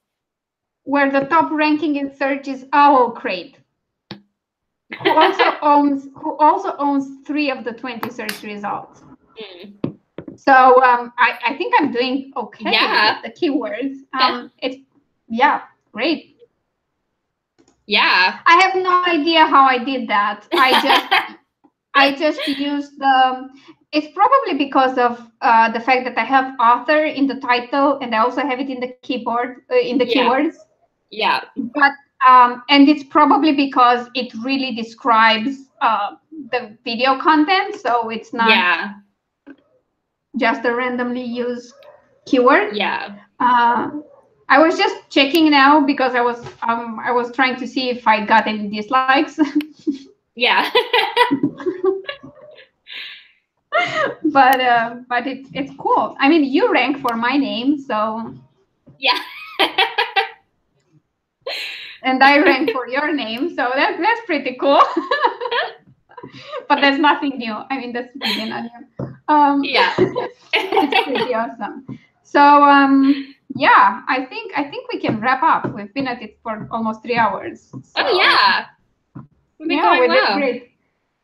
Where the top ranking in search is Owl Crate, who also owns 3 of the 20 search results. So I think I'm doing okay with the keywords. It's great. Yeah. I have no idea how I did that. I just used it's probably because of the fact that I have author in the title and I also have it in the keyboard in the keywords. Yeah. But and it's probably because it really describes the video content, so it's not just a randomly used keyword. Yeah. I was just checking now because I was trying to see if I got any dislikes. Yeah. but it's cool. I mean, you rank for my name, so yeah. And I rank for your name, so that's pretty cool. But there's nothing new. I mean, that's really not new. Yeah. It's pretty awesome. So yeah, I think we can wrap up. We've been at it for almost 3 hours. So. Oh yeah. We've been going well. Great.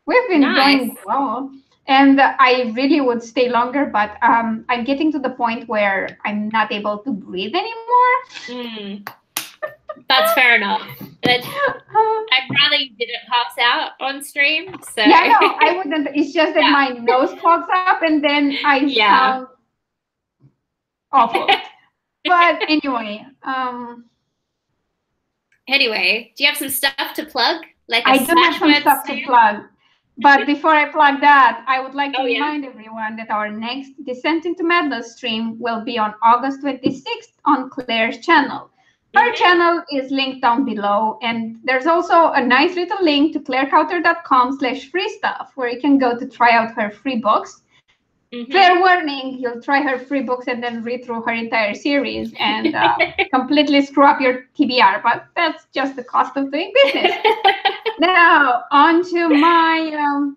We've been going well. And I really would stay longer, but I'm getting to the point where I'm not able to breathe anymore. That's fair enough. I'd rather you didn't pass out on stream. So yeah, no, I wouldn't. It's just that my nose clogs up and then I sound awful. But anyway. Anyway, do you have some stuff to plug? Like I do have some stuff to plug. But before I plug that, I would like to remind everyone that our next Descent into Madness stream will be on August 26th on Claire's channel. Her channel is linked down below, and there's also a nice little link to clarekauter.com/free stuff where you can go to try out her free books. Fair warning, you'll try her free books and then read through her entire series and completely screw up your TBR, but that's just the cost of doing business. Now, on to my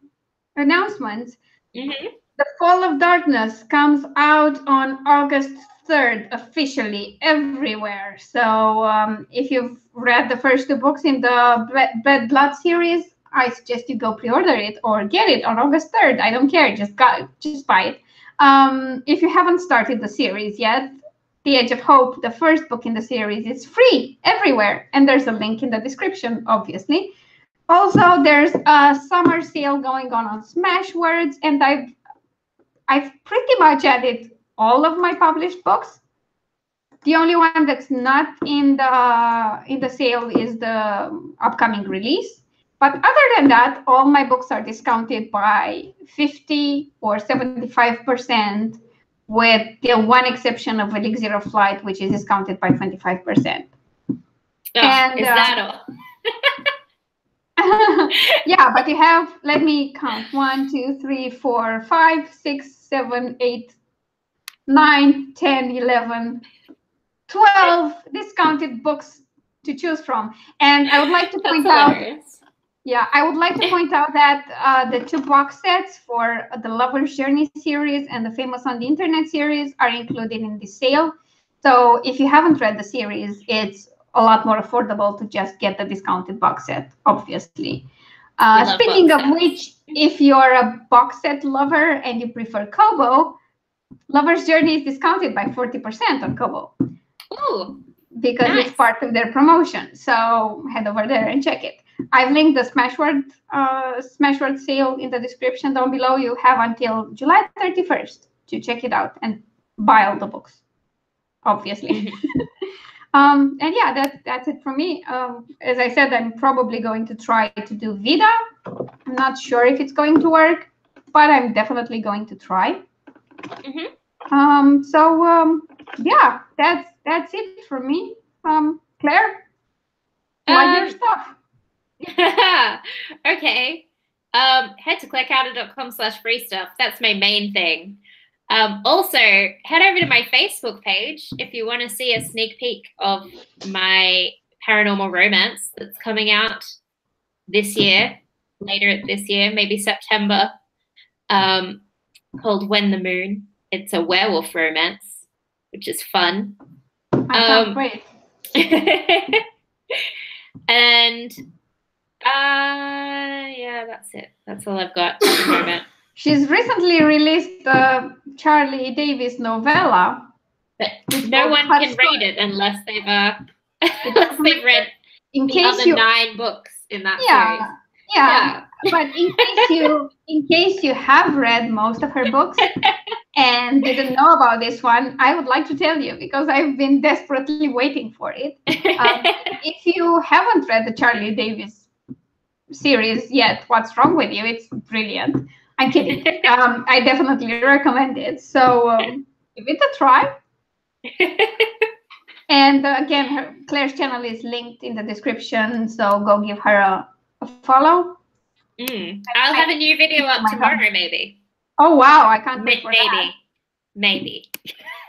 announcements. The Fall of Darkness comes out on August 3rd, officially everywhere. So if you've read the first 2 books in the Blood series, I suggest you go pre-order it or get it on August 3rd. I don't care, just buy it. If you haven't started the series yet, The Edge of Hope, the first book in the series, is free everywhere. And there's a link in the description, obviously. Also, there's a summer sale going on Smashwords, and I've pretty much added all of my published books. The only one that's not in the sale is the upcoming release. But other than that, all my books are discounted by 50 or 75%, with the one exception of Elixir of Flight, which is discounted by 25%. And is that all? Yeah, but you have, let me count, 1, 2, 3, 4, 5, 6, 7, 8, 9, 10, 11, 12 discounted books to choose from. And I would like to point out, I would like to point out that the 2 box sets for the Lover's Journey series and the Famous on the Internet series are included in the sale. So if you haven't read the series, it's a lot more affordable to just get the discounted box set, obviously. Speaking of which, if you're a box set lover and you prefer Kobo, Lover's Journey is discounted by 40% on Kobo. Ooh, because nice. It's part of their promotion. So head over there and check it. I've linked the Smashword sale in the description down below. You have until July 31st to check it out and buy all the books, obviously. And yeah, that's it for me. As I said, I'm probably going to try to do Vida. I'm not sure if it's going to work, but I'm definitely going to try. Yeah, that's it for me. Claire, plug your stuff. Okay. Head to clarekauter.com/free stuff. That's my main thing. Also, head over to my Facebook page if you want to see a sneak peek of my paranormal romance that's coming out this year, later this year, maybe September, called When the Moon. It's a werewolf romance, which is fun. I can't wait. And yeah, that's it. That's all I've got at the moment. She's recently released the Charlie Davis novella. But no one can read it unless they've read the other 9 books in that series. Yeah. But in case you have read most of her books and didn't know about this one, I would like to tell you, because I've been desperately waiting for it. If you haven't read the Charlie Davis series yet, what's wrong with you? It's brilliant. I'm kidding. I definitely recommend it. So give it a try. And again, Claire's channel is linked in the description, so go give her a follow. I'll have a new video up tomorrow, maybe. Oh wow, I can't wait for that. Maybe.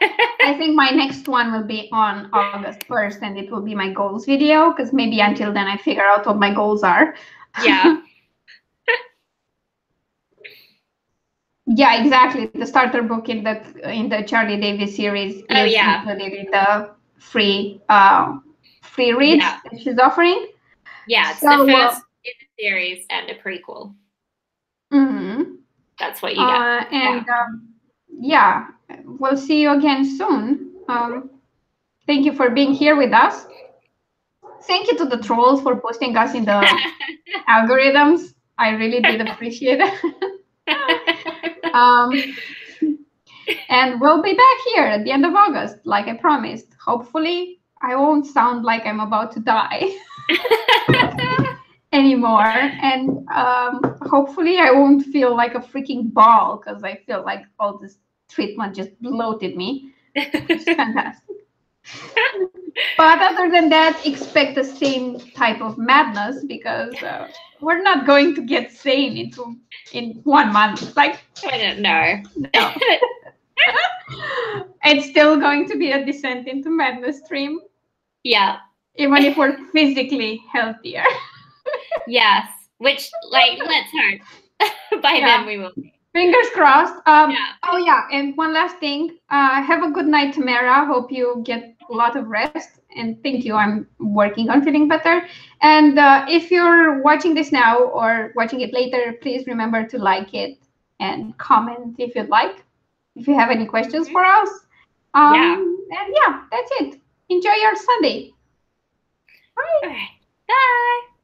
I think my next one will be on August 1st, and it will be my goals video, because maybe until then I figure out what my goals are. Yeah. Yeah, exactly. The starter book in the Charlie Davis series is included in the free reads that she's offering. Yeah, it's the first in the series and a prequel. That's what you get. And we'll see you again soon. Thank you for being here with us. Thank you to the trolls for posting us in the algorithms. I really did appreciate it. And we'll be back here at the end of August, like I promised. Hopefully, I won't sound like I'm about to die anymore. And hopefully, I won't feel like a freaking ball, because I feel like all this treatment just bloated me. It's fantastic. But other than that, expect the same type of madness, because we're not going to get sane in 1 month. Like, I don't know. No. It's still going to be a descent into madness stream. Yeah. Even if we're physically healthier. Yes. Which, like, let's hope. By then we will be. Fingers crossed. Oh yeah, and one last thing. Have a good night, Tamara. Hope you get a lot of rest. And thank you. I'm working on feeling better. And if you're watching this now or watching it later, please remember to like it and comment if you'd like. If you have any questions for us. And yeah, that's it. Enjoy your Sunday. Bye. All right. Bye.